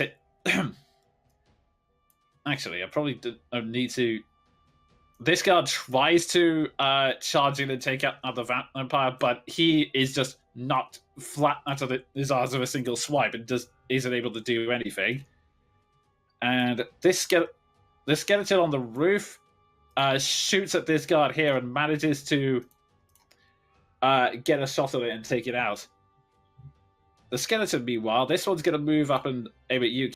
Actually, I probably don't need to. This guard tries to charge in and take out the vampire, but he is just knocked flat out of his arms with a single swipe and just isn't able to do anything. And this skeleton on the roof shoots at this guard here and manages to get a shot at it and take it out. The skeleton, meanwhile, this one's going to move up and aim at you.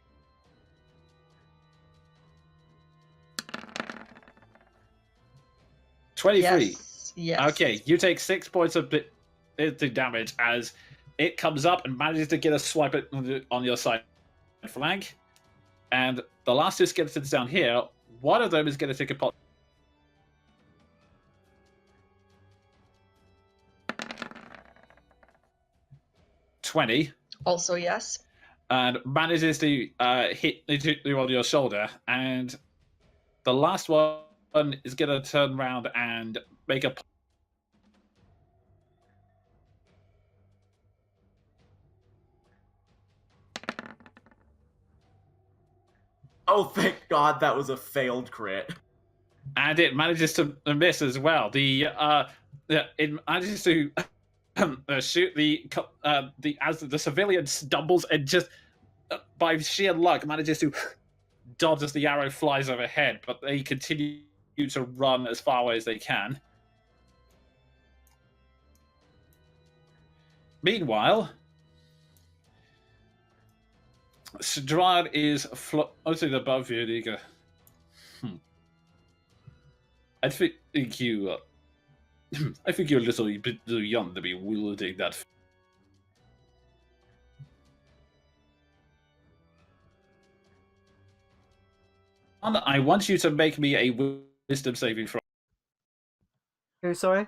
Yes. Okay, you take 6 points of damage as it comes up and manages to get a swipe on your side flank. And the last two skeletons down here, one of them is going to take a pot. 20. Also, yes. And manages to hit you on your shoulder. And the last one is going to turn around and make a... Oh, thank God that was a failed crit. And it manages to miss as well. It manages to shoot as the civilian stumbles and just by sheer luck manages to dodge as the arrow flies overhead, but they continue to run as far away as they can. Meanwhile, Strahd is floating above you, and you go, I think you. I think you're a little bit too young to be wielding that. I want you to make me a wisdom saving throw. Who, sorry?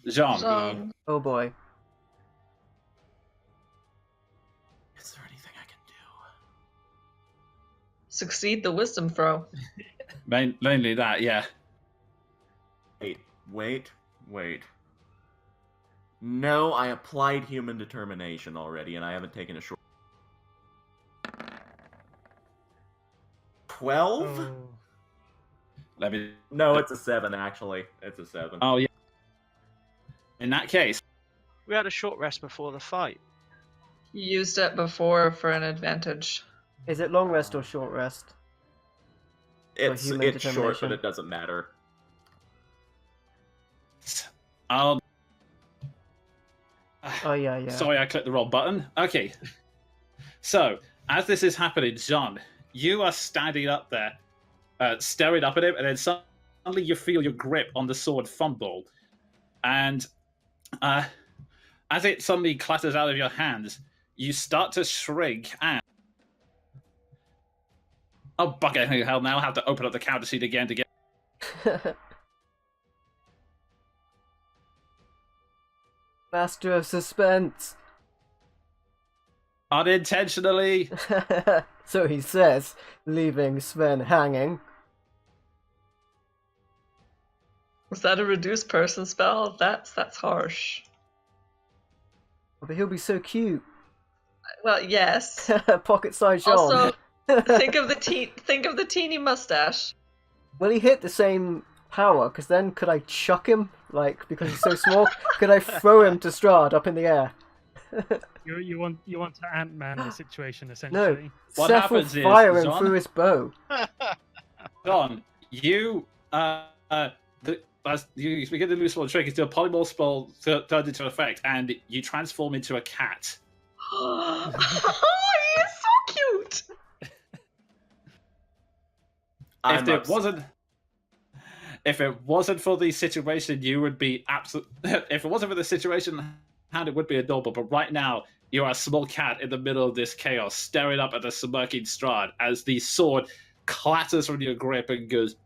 Jean. So, Oh boy. Is there anything I can do? succeed the wisdom throw. Mainly that, yeah. Wait. No, I applied human determination already, and I haven't taken a short. 12? Oh. Let me. No, it's a 7, actually. It's a 7. Oh, yeah. In that case, We had a short rest before the fight. You used it before for an advantage. Is it long rest or short rest? It's human short, determination. but it doesn't matter. I'll. Oh yeah. Sorry, I clicked the wrong button. Okay. So, as this is happening, John, you are standing up there, staring up at him, and then suddenly you feel your grip on the sword fumble. And as it suddenly clatters out of your hands, you start to shrink and... Oh, bugger, hell, now I have to open up the counter sheet again to get... Master of suspense. Unintentionally. So he says, leaving Sven hanging. Was that a reduced person spell? That's harsh. But he'll be so cute. Well, yes. Pocket-sized Jean. Also, think of the teeny mustache. Will he hit the same power? Because then could I chuck him? Like, because he's so small? Could I throw him to Strahd up in the air? You want to Ant-Man the situation No. essentially. What Seth will happens is, fire him John- through his bow. John, you begin to lose one trick until a polymorph spell turns into effect, and you transform into a cat. Oh, he is so cute. If it wasn't for the situation, you would be absolute. If it wasn't for the situation, hand it would be adorable. But right now, you are a small cat in the middle of this chaos, staring up at the smirking Strahd as the sword clatters from your grip and goes,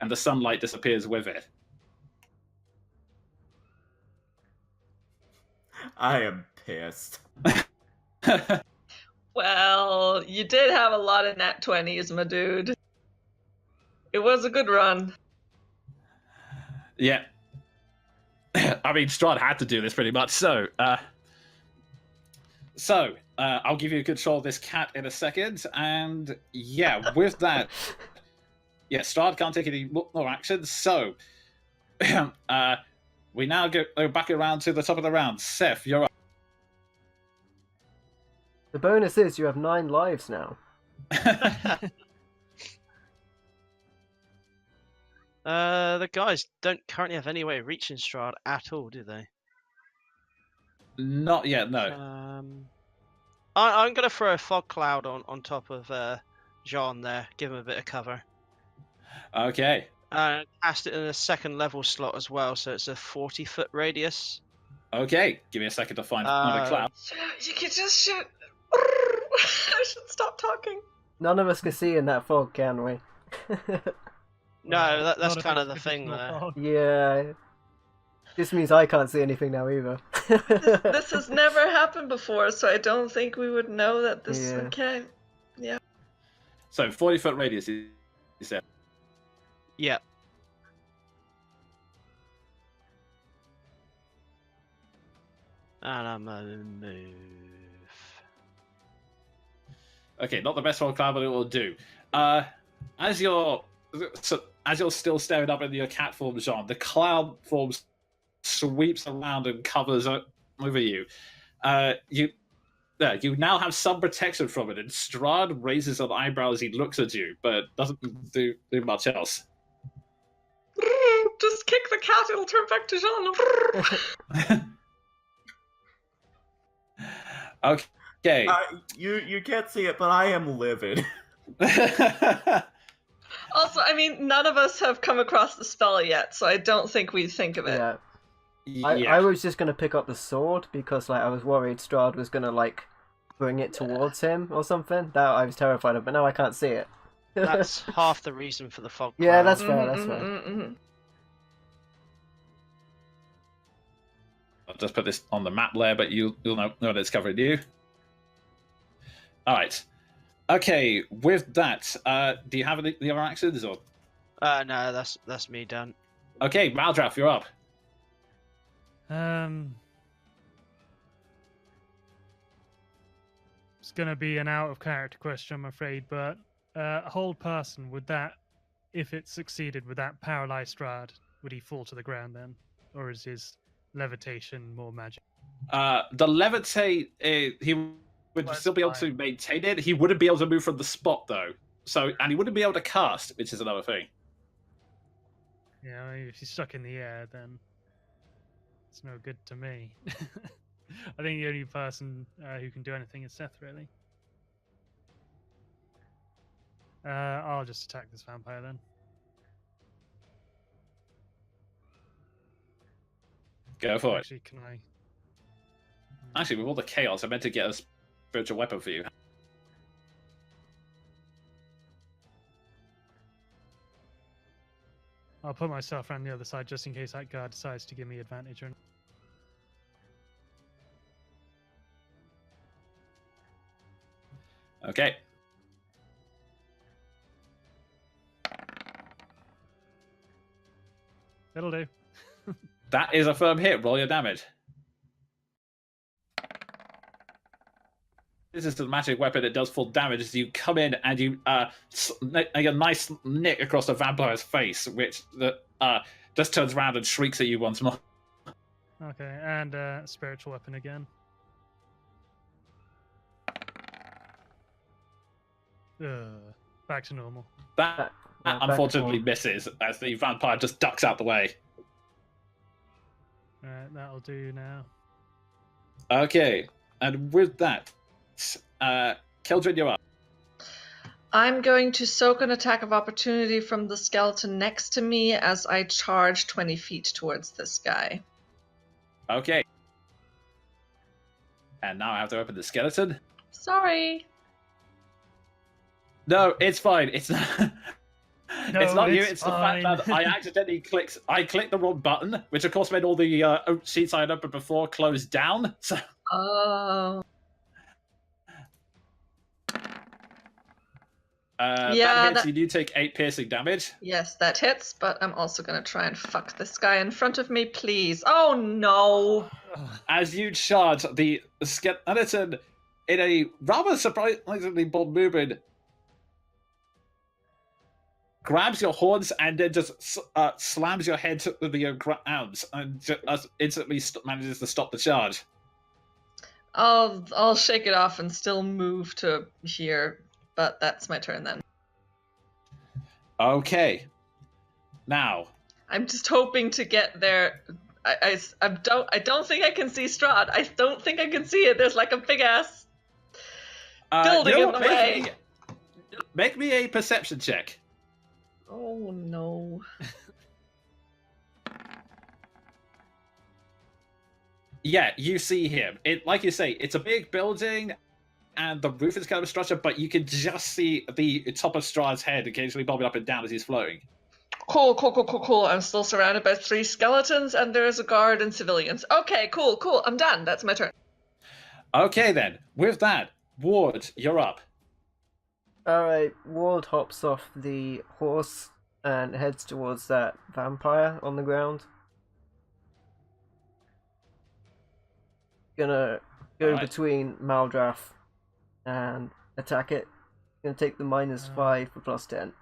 and the sunlight disappears with it. I am pissed. Well, you did have a lot of nat 20s, my dude. It was a good run. Yeah. I mean, Strahd had to do this pretty much. So, I'll give you control of this cat in a second. And yeah, with that, yeah, Strahd can't take any more actions. So, we now go back around to the top of the round. Seth, you're up. The bonus is you have 9 lives now. The guys don't currently have any way of reaching Strahd at all, do they? Not yet, no. I'm going to throw a fog cloud on top of Jean there, give him a bit of cover. Okay. Cast it in a second level slot as well, so it's a 40-foot radius. Okay. Give me a second to find a cloud. Yeah, you can just shoot. I should stop talking. None of us can see in that fog, can we? No, that's Not a kind of the big thing traditional there. fog. Yeah. This means I can't see anything now either. This has never happened before, so I don't think we would know that this. Yeah. Okay. So 40-foot radius, you said. Yeah. And I'm gonna move. Okay, not the best roll cloud, but it will do. As you're still staring up into your cat form, Jean, the cloud form sweeps around and covers over you. You now have some protection from it, and Strahd raises an eyebrow as he looks at you, but doesn't do much else. Just kick the cat, it'll turn back to Jean. Okay. You can't see it, but I am livid. Also, I mean, none of us have come across the spell yet, so I don't think we'd think of it. Yeah. I was just gonna pick up the sword because I was worried Strahd was gonna bring it towards him or something. That I was terrified of, but now I can't see it. That's half the reason for the fog Yeah, cloud. that's fair. That's fair. Mm-hmm. I'll just put this on the map layer, but you'll know that it's covering you. All right. Okay. With that, do you have any the other actions or? No, that's me done. Okay, Maldraff, you're up. It's gonna be an out of character question, I'm afraid, but hold person, would that, if it succeeded, would that paralyze Strahd? Would he fall to the ground then? Or is his levitation more magic? The levitate, he would Well, still be able fine. to maintain it. He wouldn't be able to move from the spot though. And he wouldn't be able to cast, which is another thing. Yeah, I mean, if he's stuck in the air, then it's no good to me. I think the only person who can do anything is Seth, really. I'll just attack this vampire then. Go for it. Actually, can I? Actually, with all the chaos, I meant to get a spiritual weapon for you. I'll put myself around the other side just in case that guard decides to give me advantage. Or... Okay. It'll do. That is a firm hit. Roll your damage. This is the magic weapon that does full damage as you come in and you make a nice nick across the vampire's face, which just turns around and shrieks at you once more. Okay, and spiritual weapon again. Back to normal. That unfortunately misses as the vampire just ducks out the way. Alright, that'll do now. Okay, and with that, Keldrin, you're up. I'm going to soak an attack of opportunity from the skeleton next to me as I charge 20 feet towards this guy. Okay. And now I have to open the skeleton. Sorry. No, it's fine. It's not. No, it's not you. it's It's the fact that fine. I accidentally clicked. I clicked the wrong button, which of course made all the sheets I had opened before close down. So. Oh. That hits. You do take 8 piercing damage. Yes, that hits, but I'm also going to try and fuck this guy in front of me, please. Oh, no. As you charge, the skeleton, in a rather surprisingly bold movement, grabs your horns and then just slams your head to the ground and just, instantly manages to stop the charge. I'll shake it off and still move to here, but that's my turn then. Okay. Now. I'm just hoping to get there. I don't think I can see Strahd. I don't think I can see it. There's like a big ass building in the way. Make me a perception check. Oh no. Yeah, you see him. It, like you say, it's a big building, and the roof is kind of structured, but you can just see the top of Strahd's head occasionally bobbing up and down as he's floating. Cool. I'm still surrounded by 3 skeletons, and there's a guard and civilians. Okay, cool. I'm done. That's my turn. Okay, then. With that, Ward, you're up. Alright, Ward hops off the horse and heads towards that vampire on the ground. Gonna go Alright. between Maldrath and attack it. Gonna take the -5 for +10.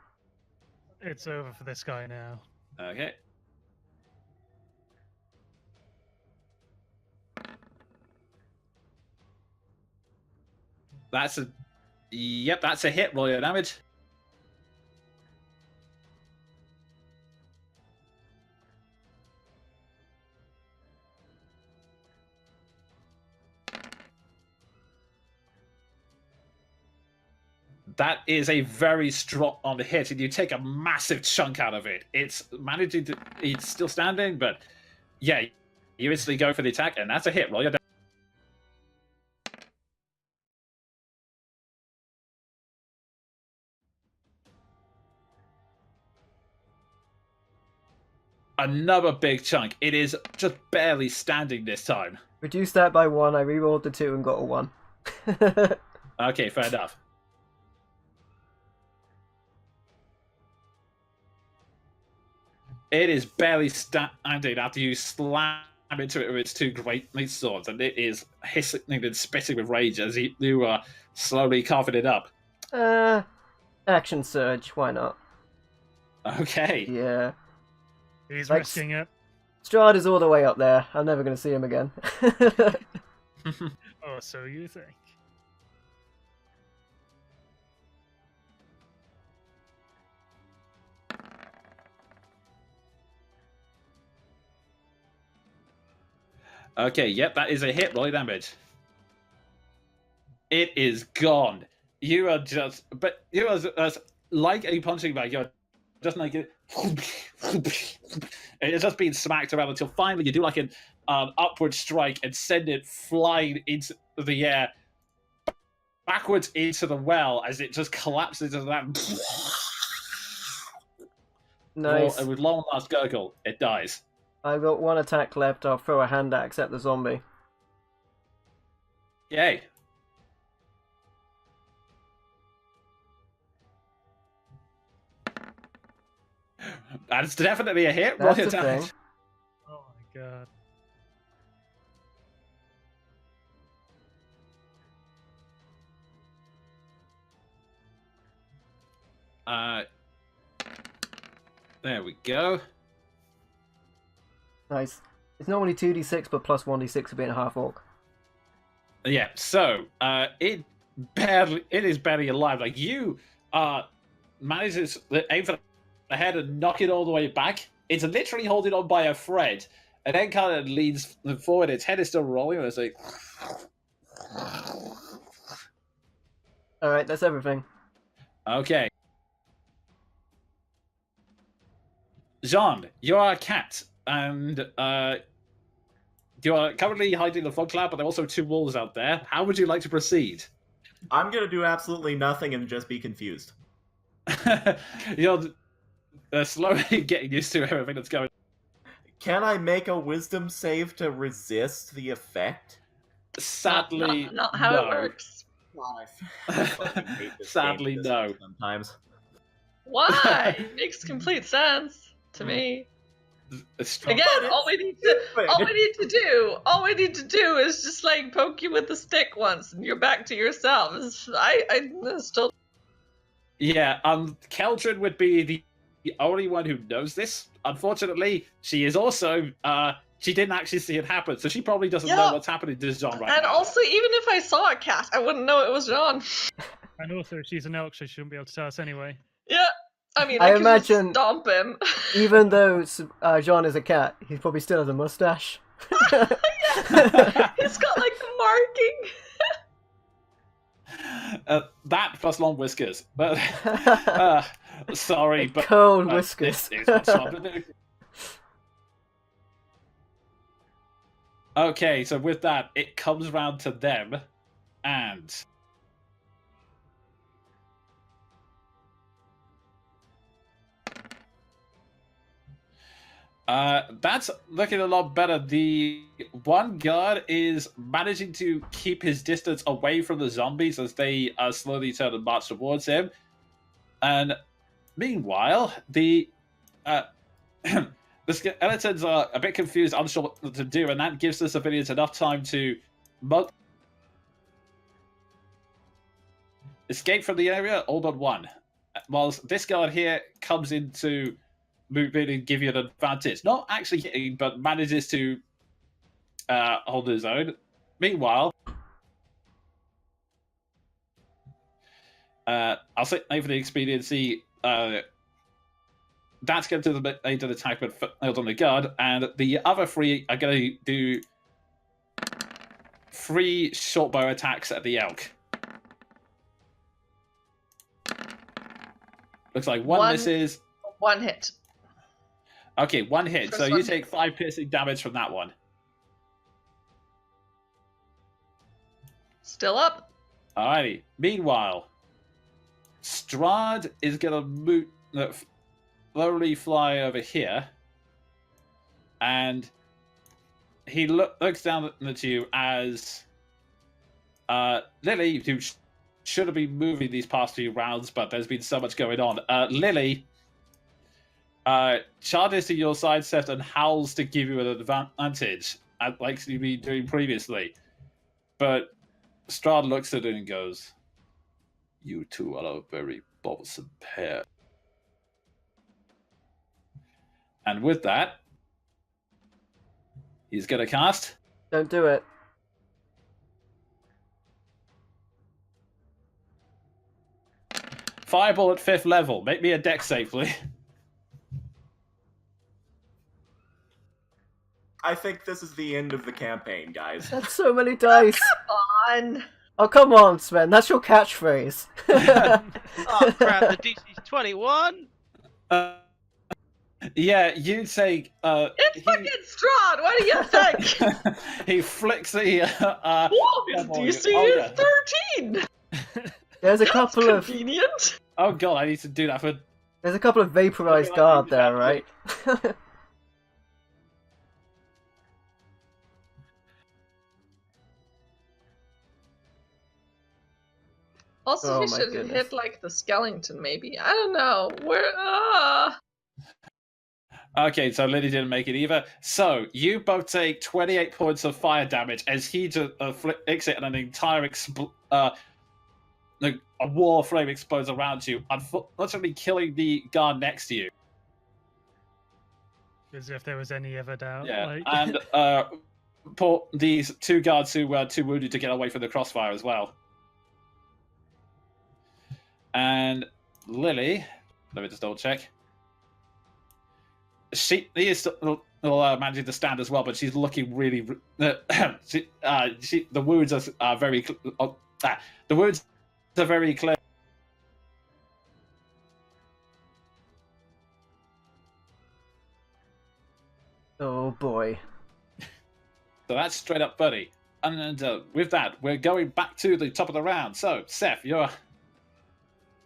It's over for this guy now. Okay. That's a... Yep, that's a hit. Roll your damage. That is a very strong on the hit, and you take a massive chunk out of it. It's managing to... It's still standing, but... Yeah, you instantly go for the attack, and that's a hit. Roll your damage. Another big chunk. It is just barely standing this time. Reduced that by 1, I rerolled the 2 and got a 1. Okay, fair enough. It is barely standing after you slam into it with its 2 great swords, and it is hissing and spitting with rage as you are slowly coughing it up. Action surge, why not? Okay. Yeah. He's Like, risking it. Strahd is all the way up there. I'm never gonna see him again. Oh, so you think? Okay, yep, that is a hit. Roll your damage. It is gone. You are just... But you are just like a punching bag. You're just like it. It's just being smacked around until finally you do like an upward strike and send it flying into the air, backwards into the well as it just collapses into that. Nice. With long last gurgle, it dies. I've got 1 attack left. I'll throw a hand axe at the zombie. Yay. That's definitely a hit. Roll That's your the damage. thing. Oh my god. There we go. Nice. It's normally 2d6, but plus 1d6 for being a half orc. Yeah, so it is barely alive. Like you manages to aim for the head and knock it all the way back. It's literally holding on by a thread, and then kind of leans forward. Its head is still rolling, and it's like. Alright, that's everything. Okay. Jean, you are a cat, and you are currently hiding the fog cloud, but there are also 2 wolves out there. How would you like to proceed? I'm gonna do absolutely nothing and just be confused. You're slowly getting used to everything that's going on. Can I make a wisdom save to resist the effect? Sadly, not how no. it works. I fucking hate this Sadly, game no. sometimes. Why? Makes complete sense to me. Strong. Again, all we need to do is just like poke you with the stick once, and you're back to yourself. I still. Yeah, Keldrin would be the only one who knows this. Unfortunately, she is also she didn't actually see it happen, so she probably doesn't know what's happening to Jean right And now. also, even if I saw a cat, I wouldn't know it was Jean. And also, she's an elk, so she shouldn't be able to tell us anyway. Yeah, I mean, I I could just imagine- stomp him. Even though Jean is a cat, he probably still has a mustache. He's got like marking. That plus long whiskers, but sorry, but Curled whiskers. it's what's happening. Okay, so with that, it comes round to them, and That's looking a lot better. The one guard is managing to keep his distance away from the zombies as they slowly turn and march towards him. And meanwhile, the the skeletons are a bit confused, unsure what to do, and that gives the civilians enough time to escape from the area, all but one. Whilst this guard here comes into movement and give you an advantage. Not actually hitting, but manages to hold his own. Meanwhile, I'll say for the expediency, that's going to the aid of the attack, but failed on the guard, and the other three are going to do 3 short bow attacks at the elk. Looks like one misses. 1 hit. Okay, 1 hit. First So you one take 5 piercing damage from that one. Still up. Alrighty. Meanwhile, Strahd is going to slowly fly over here, and he looks down at you as Lily, who should have been moving these past few rounds, but there's been so much going on. Lily charges to your sidestep and howls to give you an advantage, like you've been doing previously. But Strahd looks at it and goes, "You two are a very bothersome pair." And with that, he's going to cast. Don't do it. Fireball at 5th level. Make me a dex save, please. I think this is the end of the campaign, guys. That's so many dice. On. Oh, come on, Sven. That's your catchphrase. Oh crap! The DC's 21. Yeah, you'd say. It's fucking Strahd. What do you think? He flicks the. Whoa, DC is 13. There's a That's couple of convenient. Oh god, I need to do that for. there's a couple of vaporized Okay, guard I there, need right? Also, Oh he my should goodness. hit like the skeleton, maybe. I don't know. Where? Okay, so Lily didn't make it either. So you both take 28 points of fire damage as he just flicks it, and an entire a wall flame explodes around you, unfortunately killing the guard next to you. As if there was any other doubt. Yeah, Like... and these 2 guards who were too wounded to get away from the crossfire as well. And Lily, let me just double check. He is still managing to stand as well, but she's looking really. The wounds are very. The wounds are very clear. Oh boy. So that's straight up buddy. And with that, we're going back to the top of the round. So, Seth, you're.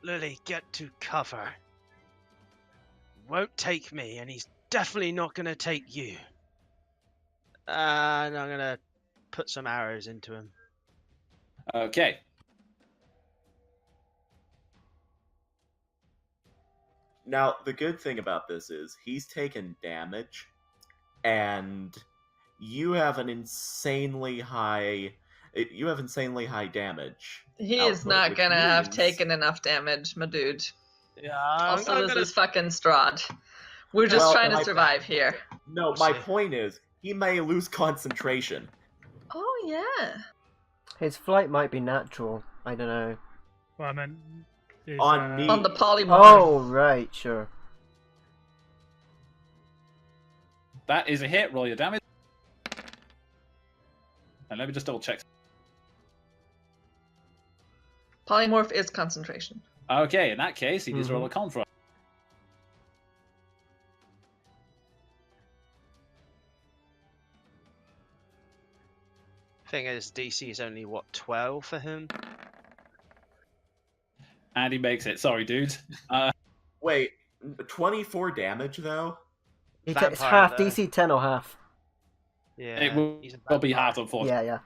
Lily, get to cover. Won't take me, and he's definitely not going to take you. And I'm going to put some arrows into him. Okay. Now, the good thing about this is he's taken damage, and you have an insanely high. You have insanely high damage. He is output, not which gonna have means- taken enough damage, my dude. Yeah, Also, this is fucking Strahd. We're just Well, trying to my- survive here. No, We'll my see. point is he may lose concentration. Oh yeah. His flight might be natural. I don't know. Well, I meant... is, On me. On the polymorph. Oh, right, sure. That is a hit. Roll your damage. And let me just double check. Polymorph is concentration. Okay, in that case, he needs to roll a con for. Thing is, DC is only, what, 12 for him? And he makes it. Sorry, dudes. Wait, 24 damage though? It's vampire, half though. DC 10 or half. Yeah, It will, he's a will be vampire. hard, unfortunately. Yeah.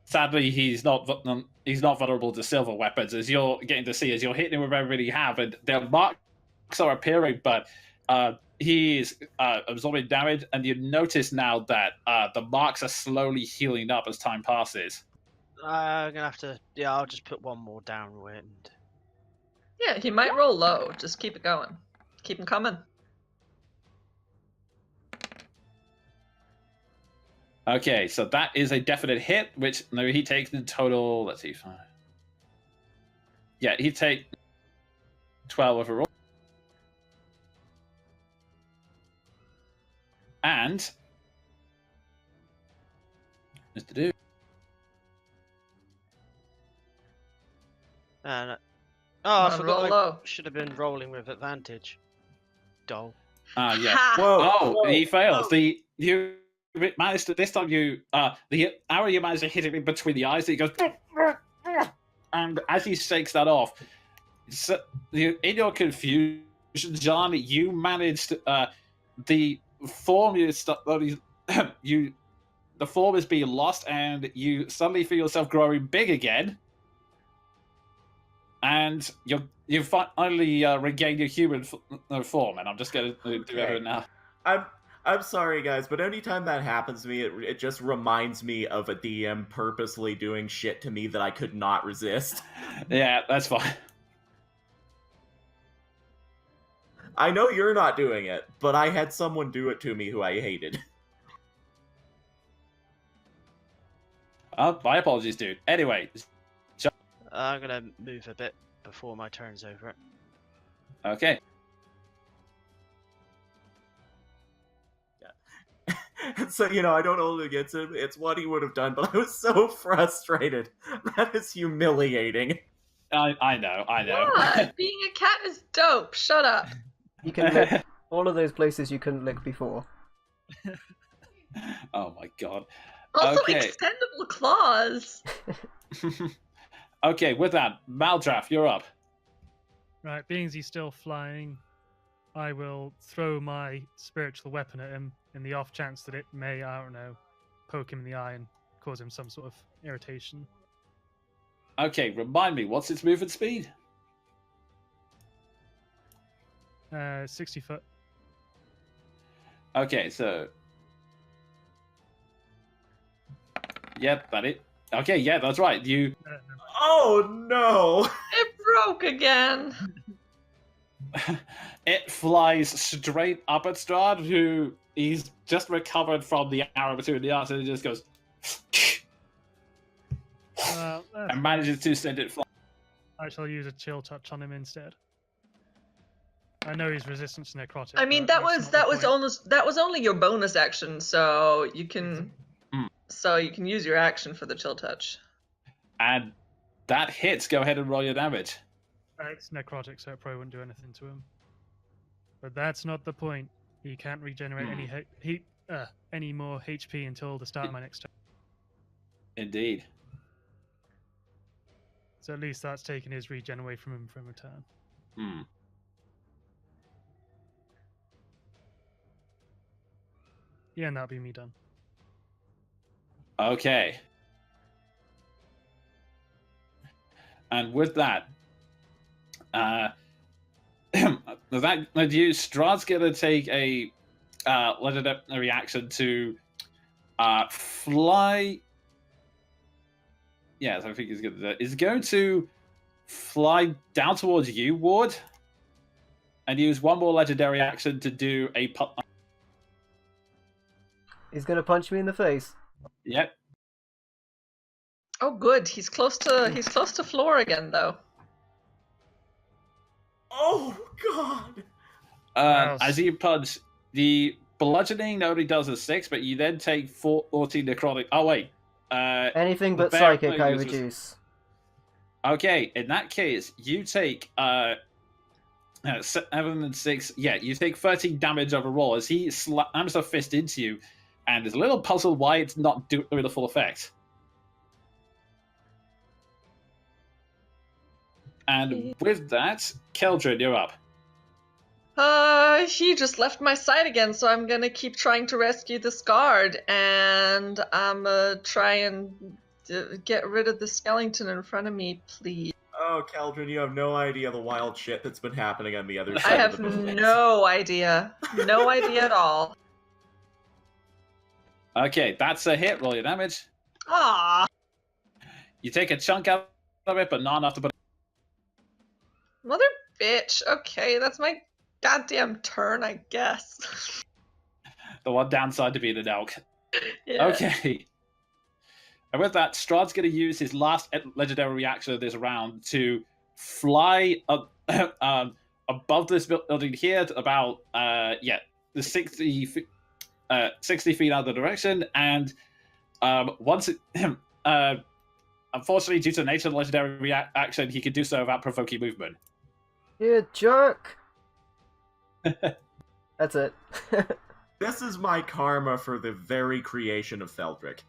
Sadly, he's not vulnerable to silver weapons, as you're getting to see, as you're hitting him with everything you have, and their marks are appearing, but he is absorbing damage, and you notice now that the marks are slowly healing up as time passes. I'm gonna have to. Yeah, I'll just put one more downwind. Yeah, he might roll low. Just keep it going. Keep him coming. Okay, so that is a definite hit, which no, he takes in total. Let's see, 5. Yeah, he takes 12 overall, and Mr. Dude. And I Come on, forgot. roll I low. should have been rolling with advantage. Dull. Yeah. Ha! Whoa. Oh, whoa, he fails. whoa. You managed to this time. The arrow you managed to hit him in between the eyes. He goes, and as he shakes that off, in your confusion, John, you managed the form the form is being lost, and you suddenly feel yourself growing big again, and you finally regain your human form. And I'm just going to do Okay. it now. I'm sorry, guys, but anytime that happens to me, it just reminds me of a DM purposely doing shit to me that I could not resist. Yeah, that's fine. I know you're not doing it, but I had someone do it to me who I hated. My apologies, dude. Anyway, I'm gonna move a bit before my turn's over. okay. So, I don't hold it against him. It's what he would have done, but I was so frustrated. That is humiliating. I know. What? Being a cat is dope. Shut up. You can lick all of those places you couldn't lick before. Oh my god. Also, Okay. extendable claws. Okay, with that, Maldraff, you're up. Right, being he's still flying, I will throw my spiritual weapon at him in the off chance that it may, I don't know, poke him in the eye and cause him some sort of irritation. Okay, remind me, what's its movement speed? 60 foot. Okay, so... Yep, that it. Okay, yeah, that's right. You... Oh, no! It broke again. It flies straight up at Strahd, who he's just recovered from the arrow between the eyes, and it just goes... and manages to send it flying. I shall use a chill touch on him instead. I know he's resistant to necrotic. I mean, but that that's was not the point. that was only your bonus action, so you can use your action for the chill touch. And that hits. Go ahead and roll your damage. It's necrotic, so it probably wouldn't do anything to him. But that's not the point. He can't regenerate any more HP until the start of my next turn. Indeed. So at least that's taken his regen away from him from a turn. Hmm. Yeah, and that'll be me done. Okay. And with that, Strahd's gonna take a legendary action to fly. Yes, I think he's gonna do that. He's going to fly down towards you, Ward, and use one more legendary action to do a He's gonna punch me in the face. Yep. Oh, good. He's close to floor again, though. Oh, God! Wow. As you punch, the bludgeoning only does a 6, but you then take 14 necrotic. Oh wait. Anything but bear psychic I uses- reduce. Okay, in that case, you take 7 and 6. Yeah, you take 13 damage overall as he slams a fist into you, and is a little puzzled why it's not doing the full effect. And with that, Keldrin, you're up. He just left my side again, so I'm gonna keep trying to rescue this guard, and I'm gonna try and get rid of the skeleton in front of me, please. Oh, Caldrin, you have no idea the wild shit that's been happening on the other I side have of the building. no idea. No idea at all. Okay, that's a hit. Roll your damage. Ah, You take a chunk out of it, but not enough to put. mother bitch. Okay, that's my goddamn turn, I guess. The one downside to being an elk. Yeah. Okay. And with that, Strahd's going to use his last legendary reaction of this round to fly up, above this building here, to about the 60 feet out of the direction, and once it, unfortunately, due to the nature of the legendary reaction, he can do so without provoking movement. You jerk! That's it. This is my karma for the very creation of Feldrick.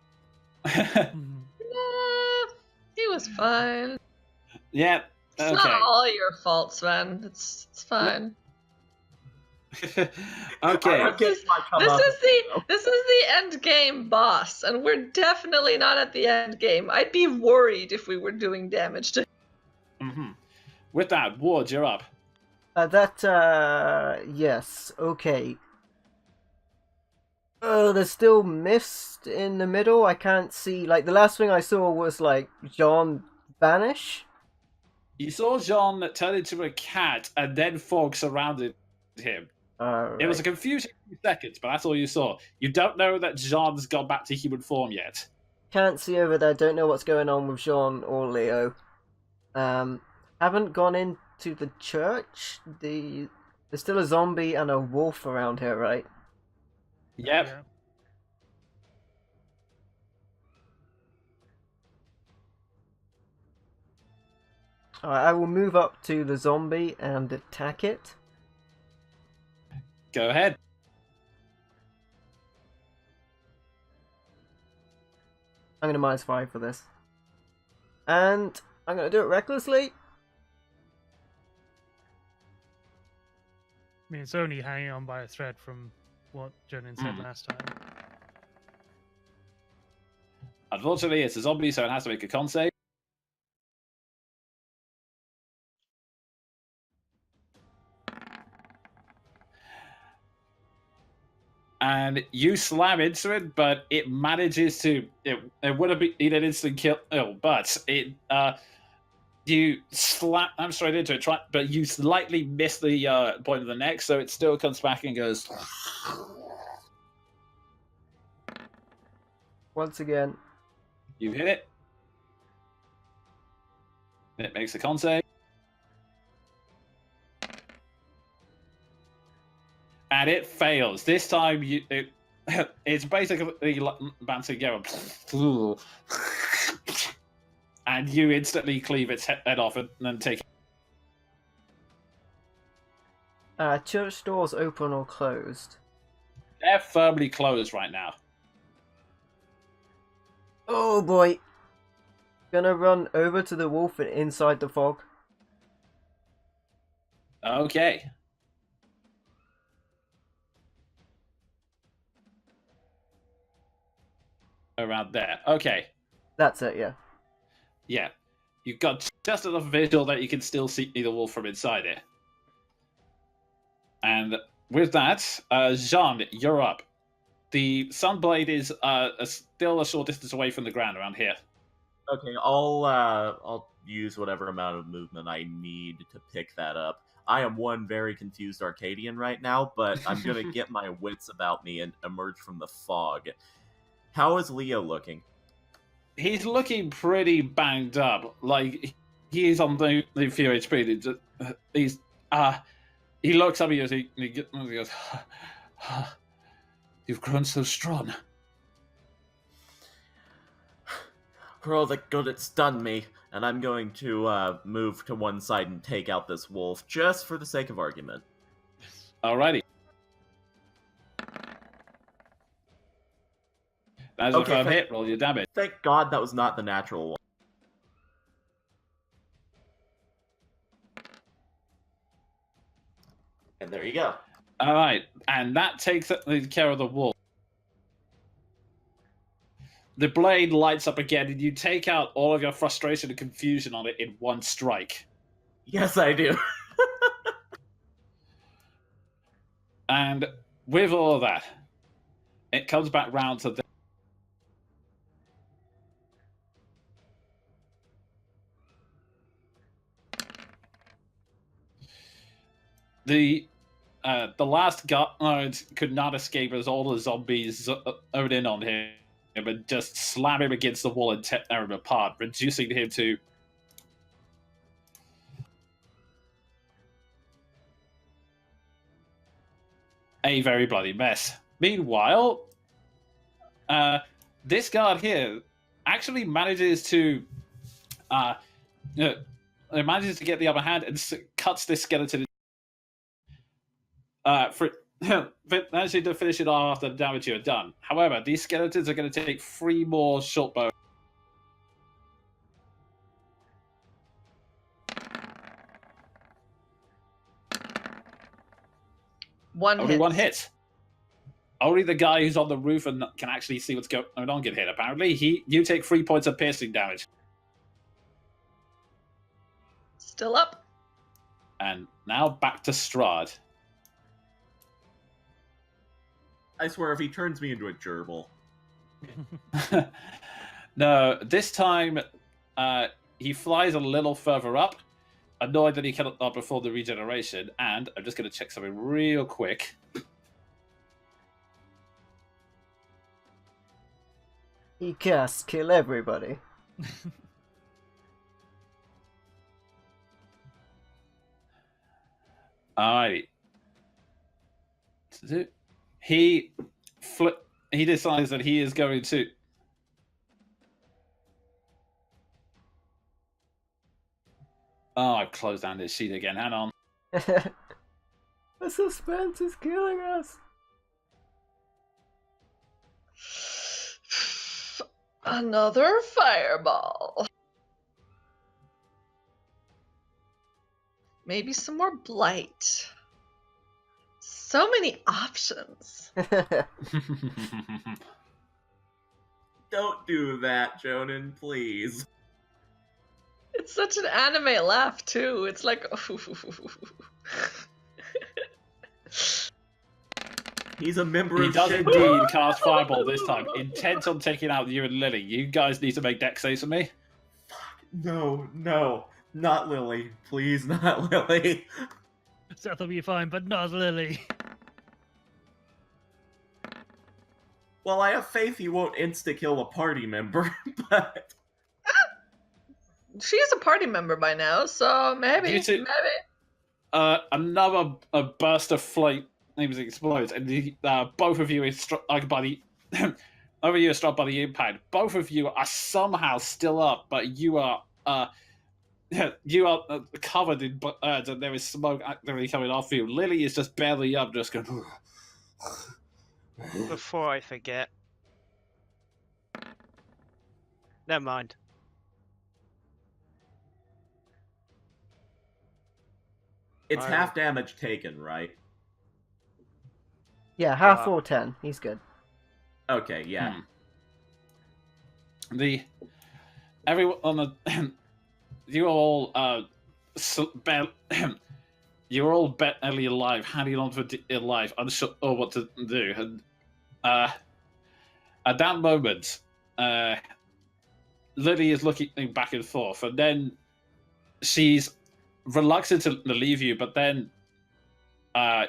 He was fine. Yeah. It's Okay. not all your fault, Sven. It's fine. Okay. This is the end game boss, and we're definitely not at the end game. I'd be worried if we were doing damage to him. Mm-hmm. With that, Ward, you're up. Yes, okay. Oh, there's still mist in the middle. I can't see. Like, the last thing I saw was, like, Jean vanish. You saw Jean turn into a cat, and then fog surrounded him. It was a confusing few seconds, but that's all you saw. You don't know that Jean's gone back to human form yet. Can't see over there. Don't know what's going on with Jean or Leo. Haven't gone into the church. There's still a zombie and a wolf around here, right? Yep. Yeah. Alright, I will move up to the zombie and attack it. Go ahead. I'm gonna -5 for this. And I'm gonna do it recklessly. I mean, it's only hanging on by a thread from what Jonan said last time. Unfortunately, it's a zombie, so it has to make a con save. And you slam into it, but it manages to. It would have been an instant kill. Oh, but it. You slap. I'm straight into it, but you slightly miss the point of the neck, so it still comes back and goes. Once again. You hit it. It makes a con save. And it fails. This time, it's basically bouncing go. And you instantly cleave its head off and then take it. Church doors open or closed? They're firmly closed right now. Oh boy. Gonna run over to the wolf and inside the fog. Okay. Around there. Okay. That's it, yeah. Yeah. You've got just enough visual that you can still see the wolf from inside it. And with that, Jean, you're up. The Sunblade is still a short distance away from the ground around here. Okay, I'll use whatever amount of movement I need to pick that up. I am one very confused Arcadian right now, but I'm gonna get my wits about me and emerge from the fog. How is Leo looking? He's looking pretty banged up. Like, he is on the few HP. He looks up at you and he goes, "You've grown so strong." For all the good it's done me, and I'm going to move to one side and take out this wolf, just for the sake of argument. Alrighty. That's a firm hit. Roll your damage. Thank God that was not the natural one. And there you go. All right, and that takes care of the wall. The blade lights up again, and you take out all of your frustration and confusion on it in one strike. Yes, I do. And with all of that, it comes back round to the last guard could not escape as all the zombies zoned in on him and just slam him against the wall and tear him apart, reducing him to a very bloody mess. Meanwhile, this guard here actually manages to get the upper hand and cuts this skeleton. Managing to finish it off after the damage you had done. However, these skeletons are going to take 3 more short bows. Only one hit. Only the guy who's on the roof and can actually see what's going on get hit. Apparently, you take 3 points of piercing damage. Still up. And now back to Strahd. I swear, if he turns me into a gerbil. No, this time he flies a little further up, annoyed that he cannot perform the regeneration, and I'm just going to check something real quick. He casts kill everybody. Alright. He decides that he is going to. Oh, I've closed down this sheet again. Hang on. The suspense is killing us. Another fireball. Maybe some more blight. So many options. Don't do that, Jonan, please. It's such an anime laugh, too. It's like... He's a member He of does Shin- indeed cast Fireball this time, intent on taking out you and Lily. You guys need to make dex saves for me. No, not Lily. Please, not Lily. Seth will be fine, but not Lily. Well, I have faith he won't insta-kill a party member, but... She's a party member by now, so maybe. Another burst of flame explodes, and both of you are struck by the. Over you are struck by the impact. Both of you are somehow still up, but you are covered in birds, and there is smoke actively coming off you. Lily is just barely up, just going. Before I forget. Never mind. It's half damage taken, right? Yeah, half or 10. He's good. Okay, yeah. Everyone on the you all you're all barely alive, hanging on for dear life, unsure what to do. And at that moment, Lily is looking back and forth, and then she's reluctant to leave you, but then a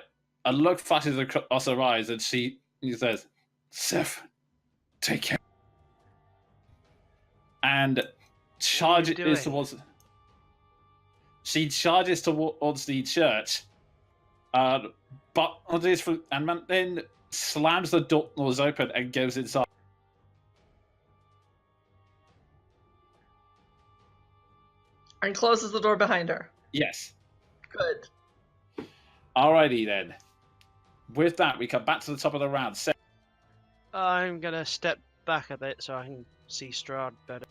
look flashes across her eyes, and she says, "Seth, take care." And charges towards. She charges towards the church, but and then slams the doors open and goes inside. And closes the door behind her. Yes. Good. Alrighty then. With that, we come back to the top of the round. I'm gonna step back a bit so I can see Strahd better.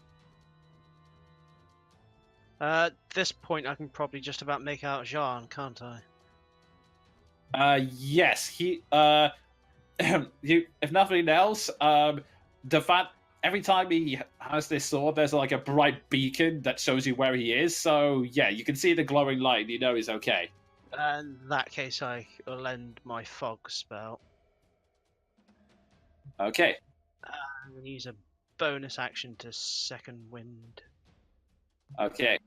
At this point, I can probably just about make out Jean, can't I? Yes, he. You, if nothing else, the fact every time he has this sword, there's like a bright beacon that shows you where he is. So yeah, you can see the glowing light. And you know he's okay. In that case, I will lend my fog spell Okay. and use a bonus action to second wind. Okay.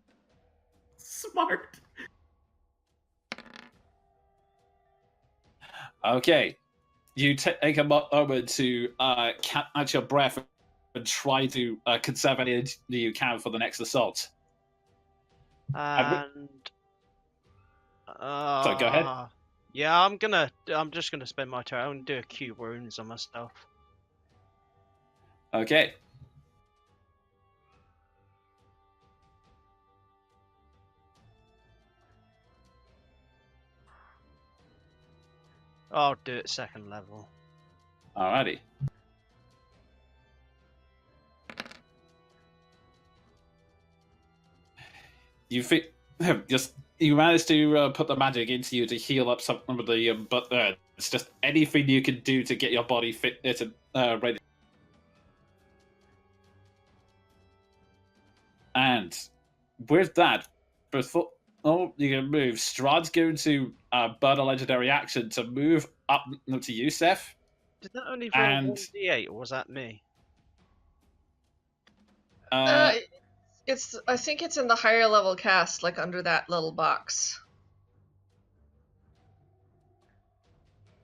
Smart. Okay. You take a moment to catch your breath and try to conserve any energy you can for the next assault. And So go ahead. Yeah, I'm just gonna spend my turn. I'm gonna do a cure wounds on myself. Okay. I'll do it second level. Alrighty. You think just you managed to put the magic into you to heal up some of the, but it's just anything you can do to get your body fit to ready. And with that, before you can move, Strahd's going to burn a legendary action to move up to you, Seth. Did that only roll And 1d8, or was that me? I think it's in the higher level cast, like under that little box.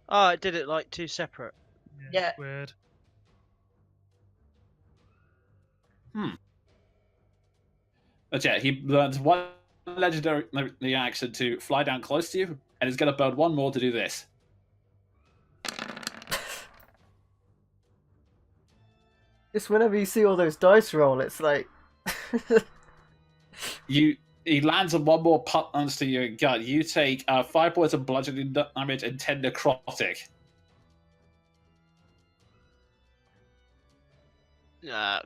Oh, it did it like two separate. Yeah. Weird. But yeah, he learns one legendary action to fly down close to you, and he's going to burn one more to do this. Just whenever you see all those dice roll, it's like. He lands on one more punch to your gut. You take 5 points of bludgeoning damage and 10 necrotic.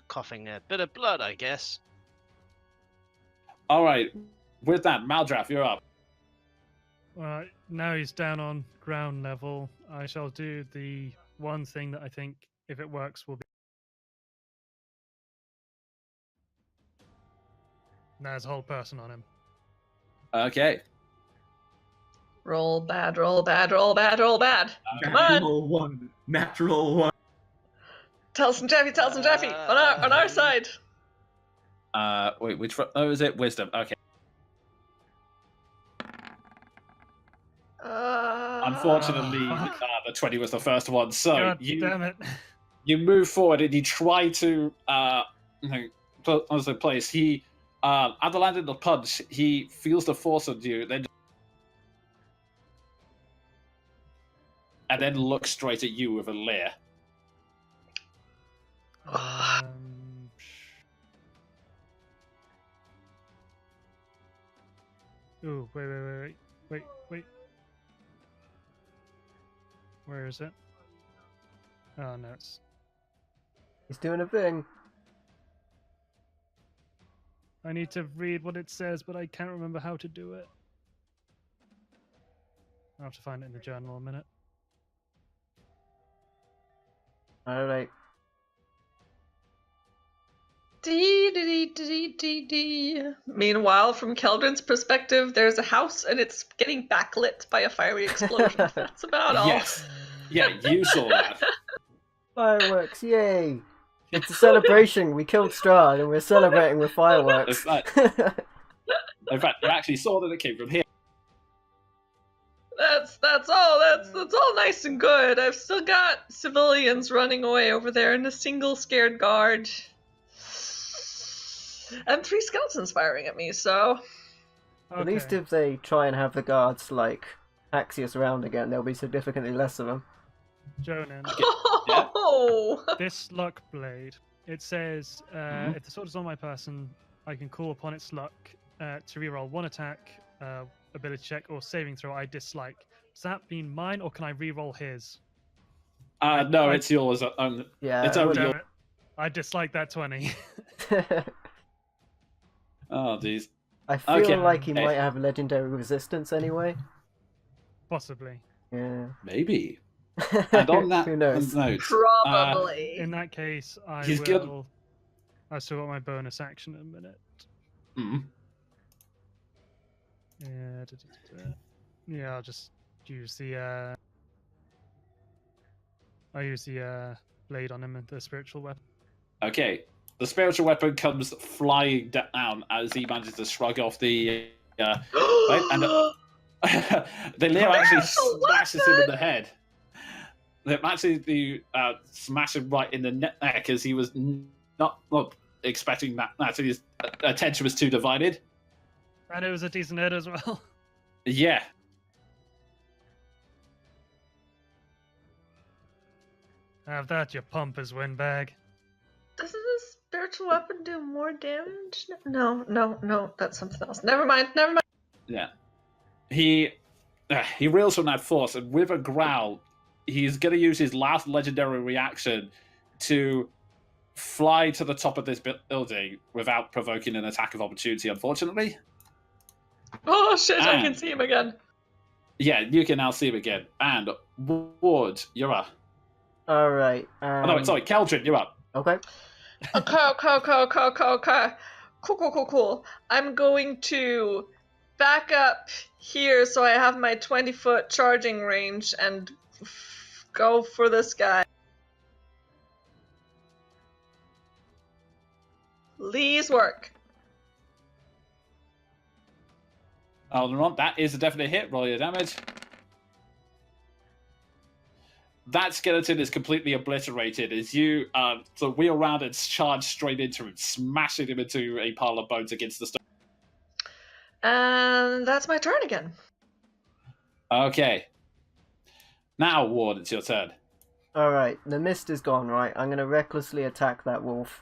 Coughing a bit of blood, I guess. All right, with that, Maldraff, you're up. Now he's down on ground level. I shall do the one thing that I think, if it works, will be. Now there's a whole person on him. Okay. Roll bad, roll bad, roll bad, roll bad. Come on. Natural one. Natural one. Tell some Jeffy, tell some Jeffy. On our side. Wait, which one? Oh, is it Wisdom? Okay. Unfortunately, the 20 was the first one. So God damn it. You move forward and you try to place. He at the landing of the punch, he feels the force of you, and then looks straight at you with a leer. Ooh, wait. Where is it? Oh no, it's. He's doing a thing. I need to read what it says, but I can't remember how to do it. I'll have to find it in the journal in a minute. Alright. Meanwhile, from Keldrin's perspective, there's a house and it's getting backlit by a fiery explosion. That's about all. Yes. Yeah, you saw that. Fireworks, yay! It's a celebration. We killed Strahd and we're celebrating with fireworks. In fact, you actually saw that it came from here. That's all nice and good. I've still got civilians running away over there and a single scared guard. And 3 skeletons firing at me, so... At least if they try and have the guards, like, taxi us around again, there'll be significantly less of them. Jonan, Oh! this luck blade, it says, if the sword is on my person, I can call upon its luck to reroll one attack, ability check, or saving throw I dislike. Does that mean mine, or can I reroll his? No, it's yours. Yeah. It's only Damn yours. it. I dislike that 20. Oh, jeez. I feel like he might have legendary resistance anyway. Possibly. Yeah. Maybe. And on that Who knows? note, Probably. In that case, I He's will. good. I still got my bonus action in a minute. mm, Yeah. Yeah, I'll just use the. I'll use the blade on him and the spiritual weapon. okay, the spiritual weapon comes flying down as he manages to shrug off the. Right, and the Leo actually Spiritual smashes him in weapon? the head. They actually smash him right in the neck as he was not expecting that. So his attention was too divided. And it was a decent hit as well. Yeah. Have that, you pompous windbag. Doesn't this spiritual weapon do more damage? No, that's something else. Never mind. Yeah. He reels from that force, and with a growl, he's going to use his last legendary reaction to fly to the top of this building without provoking an attack of opportunity, unfortunately. Oh shit, I can And- see him again. Yeah, you can now see him again. And Ward, you're up. All right. Oh, no, sorry, Keldrin, you're up. Okay. Okay. Cool. I'm going to back up here so I have my 20-foot charging range and go for this guy. Please work. Alderaan, that is a definite hit. Roll your damage. That skeleton is completely obliterated as you sort of wheel around and charge straight into him, smashing him into a pile of bones against the stone. And that's my turn again. Okay. Now, Ward, it's your turn. All right. The mist is gone. Right. I'm gonna recklessly attack that wolf.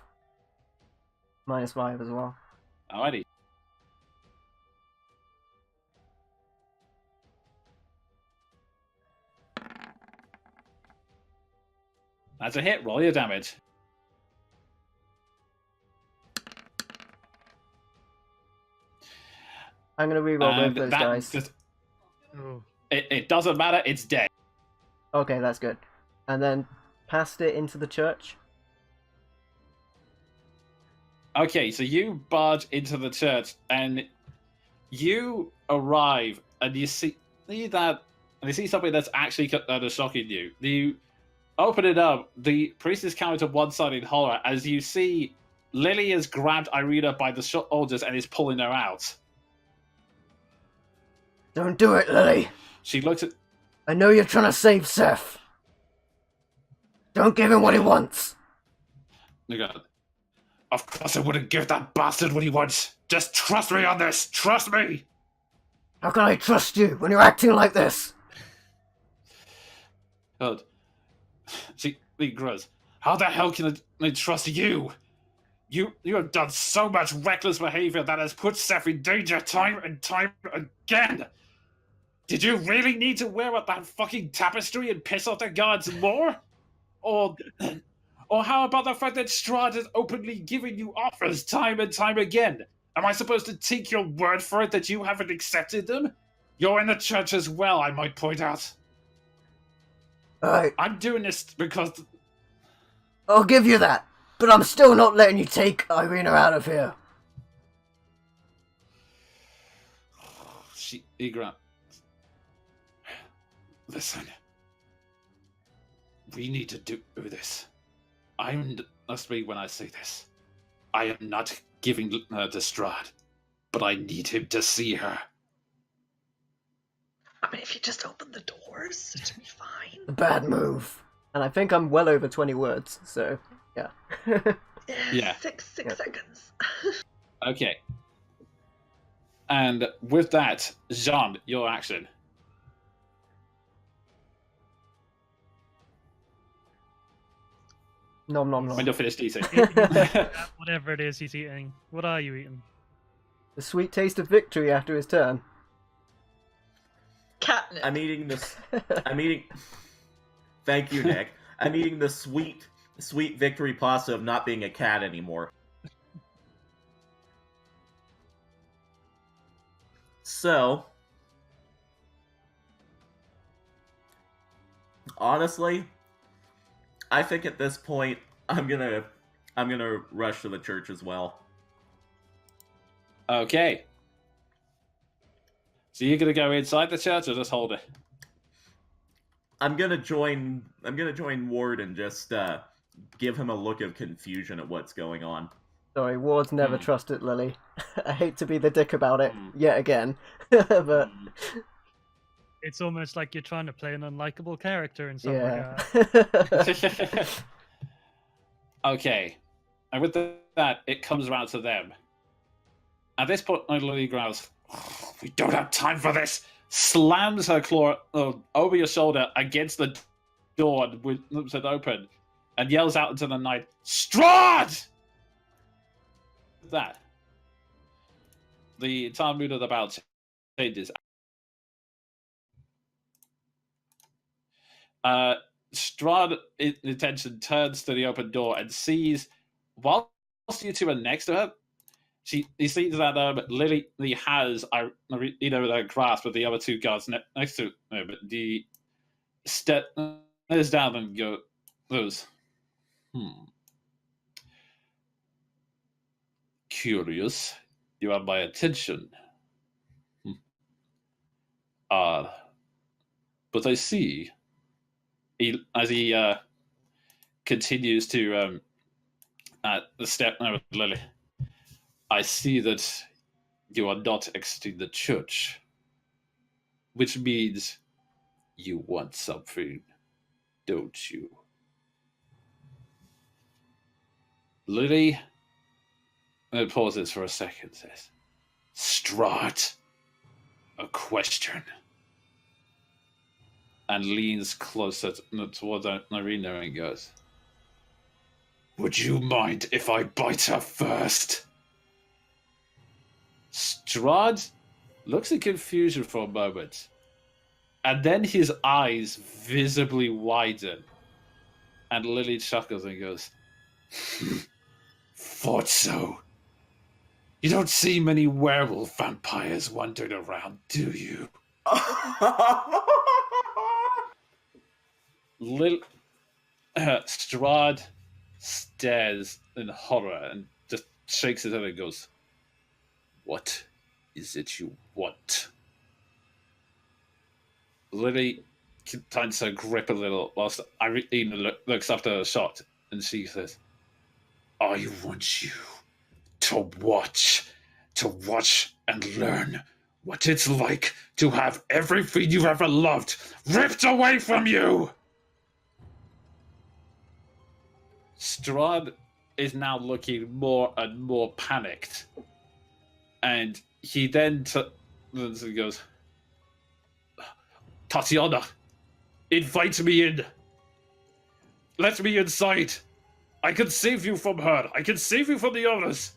-5 as well. Alrighty. That's a hit. Roll your damage. I'm gonna reroll both And those that dice. just- Oh. it doesn't matter. It's dead. Okay, that's good. And then passed it into the church. Okay, so you barge into the church and you arrive and you see that, and you see something that's actually kind of shocking you. You open it up, the priest is counted to one side in horror as you see Lily has grabbed Irina by the shoulders and is pulling her out. Don't do it, Lily. She looks at. I know you're trying to save Seth. Don't give him what he wants. Of course I wouldn't give that bastard what he wants. Just trust me on this. Trust me. How can I trust you when you're acting like this? God. She grows. How the hell can I trust you? You have done so much reckless behavior that has put Seth in danger time and time again. Did you really need to wear out that fucking tapestry and piss off the guards more? Or how about the fact that Strahd has openly given you offers time and time again? Am I supposed to take your word for it that you haven't accepted them? You're in the church as well, I might point out. Alright, I'm doing this because... I'll give you that. But I'm still not letting you take Irina out of here. Igra. Listen. We need to do this. Trust me when I say this. I am not giving her to Strahd, but I need him to see her. I mean, if you just open the doors, it should be fine. A bad move. And I think I'm well over 20 words, so yeah. Yeah. Six seconds. Okay. And with that, Jean, your action. Nom nom When nom. you're finished eating. Whatever it is he's eating. What are you eating? The sweet taste of victory after his turn. Catnip. I'm eating this. I'm eating. Thank you, Nick. I'm eating the sweet victory pasta of not being a cat anymore. So, Honestly, I think at this point I'm gonna rush to the church as well. Okay. So you're gonna go inside the church or just hold it? I'm gonna join Ward and just give him a look of confusion at what's going on. Sorry, Ward's never Hmm. trusted Lily. I hate to be the dick about it Hmm. yet again, but It's almost like you're trying to play an unlikable character in some yeah. regard. Okay. And with that, it comes around to them. At this point, Lily growls, "We don't have time for this!" Slams her claw over your shoulder against the door and whips it open and yells out into the night, "Strahd!" That. The entire mood of the battle changes. Strahd, attention, turns to the open door and sees, whilst you two are next to her, he sees that Lily has her grasp with the other two guards next to her, but the stares down and goes, Curious, you have my attention. But I see, as he continues to step over Lily, I see that you are not exiting the church, which means you want something, don't you? Lily pauses for a second, says, Strahd, a question. And leans closer towards Irina and goes, Would you mind if I bite her first? Strahd looks in confusion for a moment, and then his eyes visibly widen, and Lily chuckles and goes, Thought so. You don't see many werewolf vampires wandering around, do you? Strahd stares in horror and just shakes his head and goes, What is it you want? Lily tightens her grip a little whilst Irina looks after her shot, and she says, I want you to watch and learn what it's like to have everything you've ever loved ripped away from you. Strahd is now looking more and more panicked, and he then goes, Tatiana, invite me in. Let me inside. I can save you from her. I can save you from the others.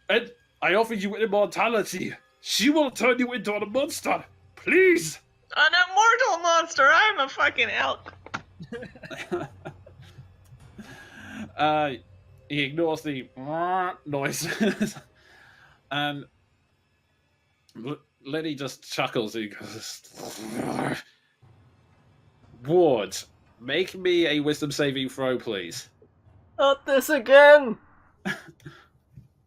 And I offer you immortality. She will turn you into a monster. Please. An immortal monster. I'm a fucking elk. He ignores the noise. And Lenny just chuckles and goes, Ward, make me a wisdom saving throw, please. Not this again!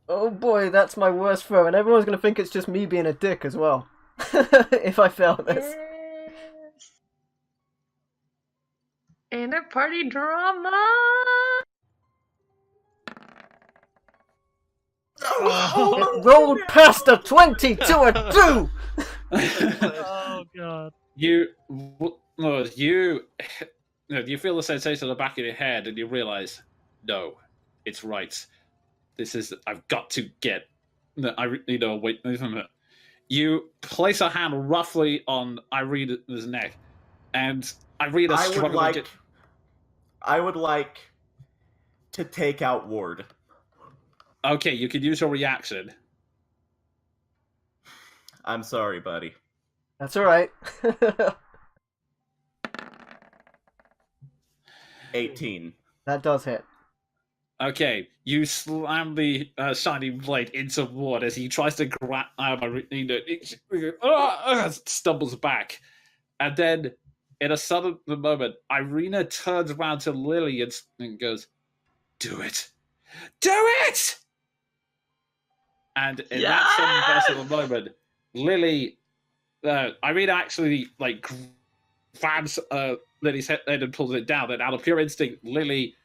Oh boy, that's my worst throw, and everyone's gonna think it's just me being a dick as well. If I fail this. Inner party drama. Rolled past a 20 to a 2! Oh god. You feel the sensation at the back of your head, and you realize, no, it's right. I've got to get. Wait a minute. You place a hand roughly on Irina's neck, and Irina struggling. I would like to take out Ward. Okay, you can use your reaction. I'm sorry, buddy. That's alright. 18. That does hit. Okay, you slam the shining blade into Ward as he tries to grab Irina. Stumbles back, And then, in a sudden moment, Irina turns around to Lily and goes, "Do it! Do it!" And in that sudden burst of a moment, Lily, Irina actually like grabs Lily's head and pulls it down. And out of pure instinct, Lily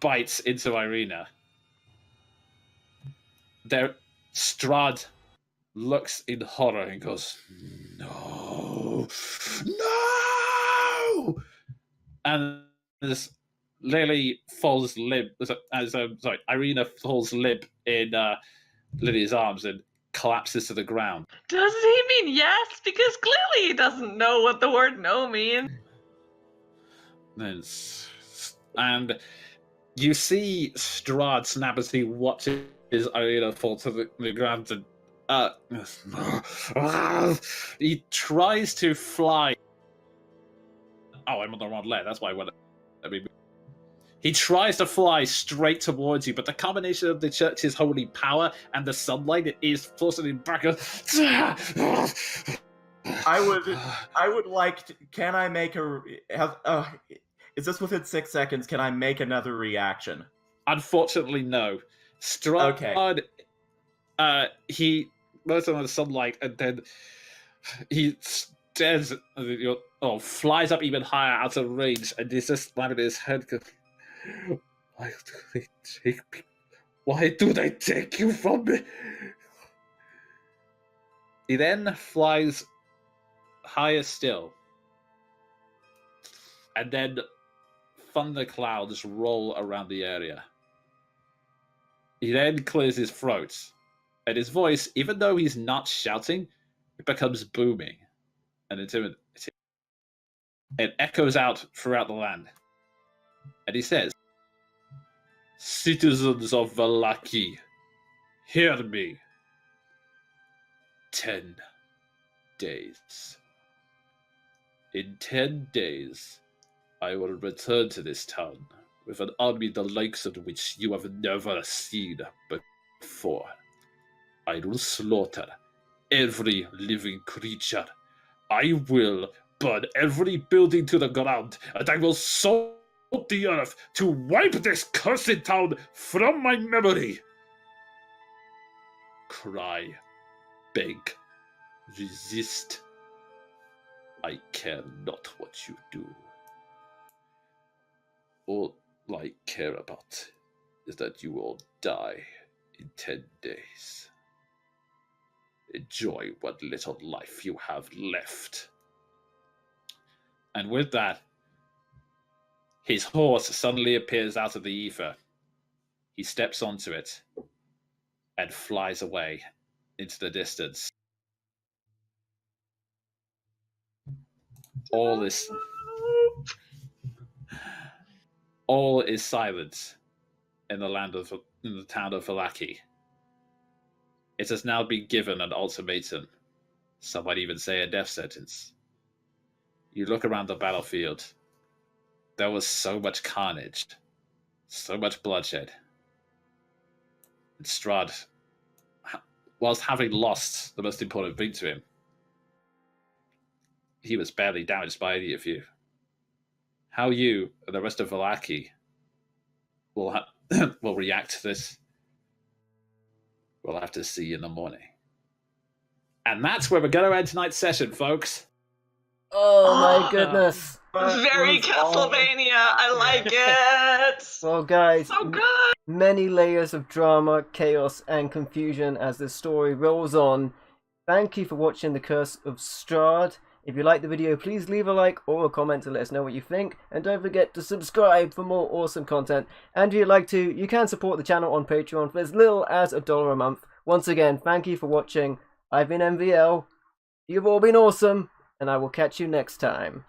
bites into Irina. There, Strahd looks in horror and goes, "No, no!" And as Lily falls limp, Irina falls limp in Lily's arms and collapses to the ground. Does he mean yes? Because clearly he doesn't know what the word no means. And you see Strahd snap as he watches Irina fall to the ground and he tries to fly. Oh, I'm on the wrong leg. That's why he tries to fly straight towards you, but the combination of the church's holy power and the sunlight is forcing him back. I would like to, can I make is this within 6 seconds? Can I make another reaction? Unfortunately, no. Strahd, he moves on the sunlight, and then he stares, flies up even higher out of range, and he's just slamming his head. Why do they take me? Why do they take you from me? He then flies higher still, and then thunderclouds roll around the area. He then clears his throat, and his voice, even though he's not shouting, it becomes booming, and it echoes out throughout the land. And he says, "Citizens of Vallaki, hear me. 10 days. In 10 days, I will return to this town with an army the likes of which you have never seen before. I will slaughter every living creature. I will burn every building to the ground, and I will salt the earth to wipe this cursed town from my memory. Cry, beg, resist. I care not what you do. All I care about is that you all die in 10 days. Enjoy what little life you have left." And with that, his horse suddenly appears out of the ether. He steps onto it and flies away into the distance. All is silent in the town of Vallaki. It has now been given an ultimatum. Some might even say a death sentence. You look around the battlefield. There was so much carnage, so much bloodshed. And Strahd, whilst having lost the most important thing to him, he was badly damaged by any of you. How you and the rest of Vallaki will react to this, we'll have to see in the morning. And that's where we're going to end tonight's session, folks. Oh my goodness. Very Castlevania. I like it. Well, guys, So good. many layers of drama, chaos, and confusion as this story rolls on. Thank you for watching The Curse of Strahd. If you liked the video, please leave a like or a comment to let us know what you think. And don't forget to subscribe for more awesome content. And if you'd like to, you can support the channel on Patreon for as little as $1 a month. Once again, thank you for watching. I've been MVL. You've all been awesome. And I will catch you next time.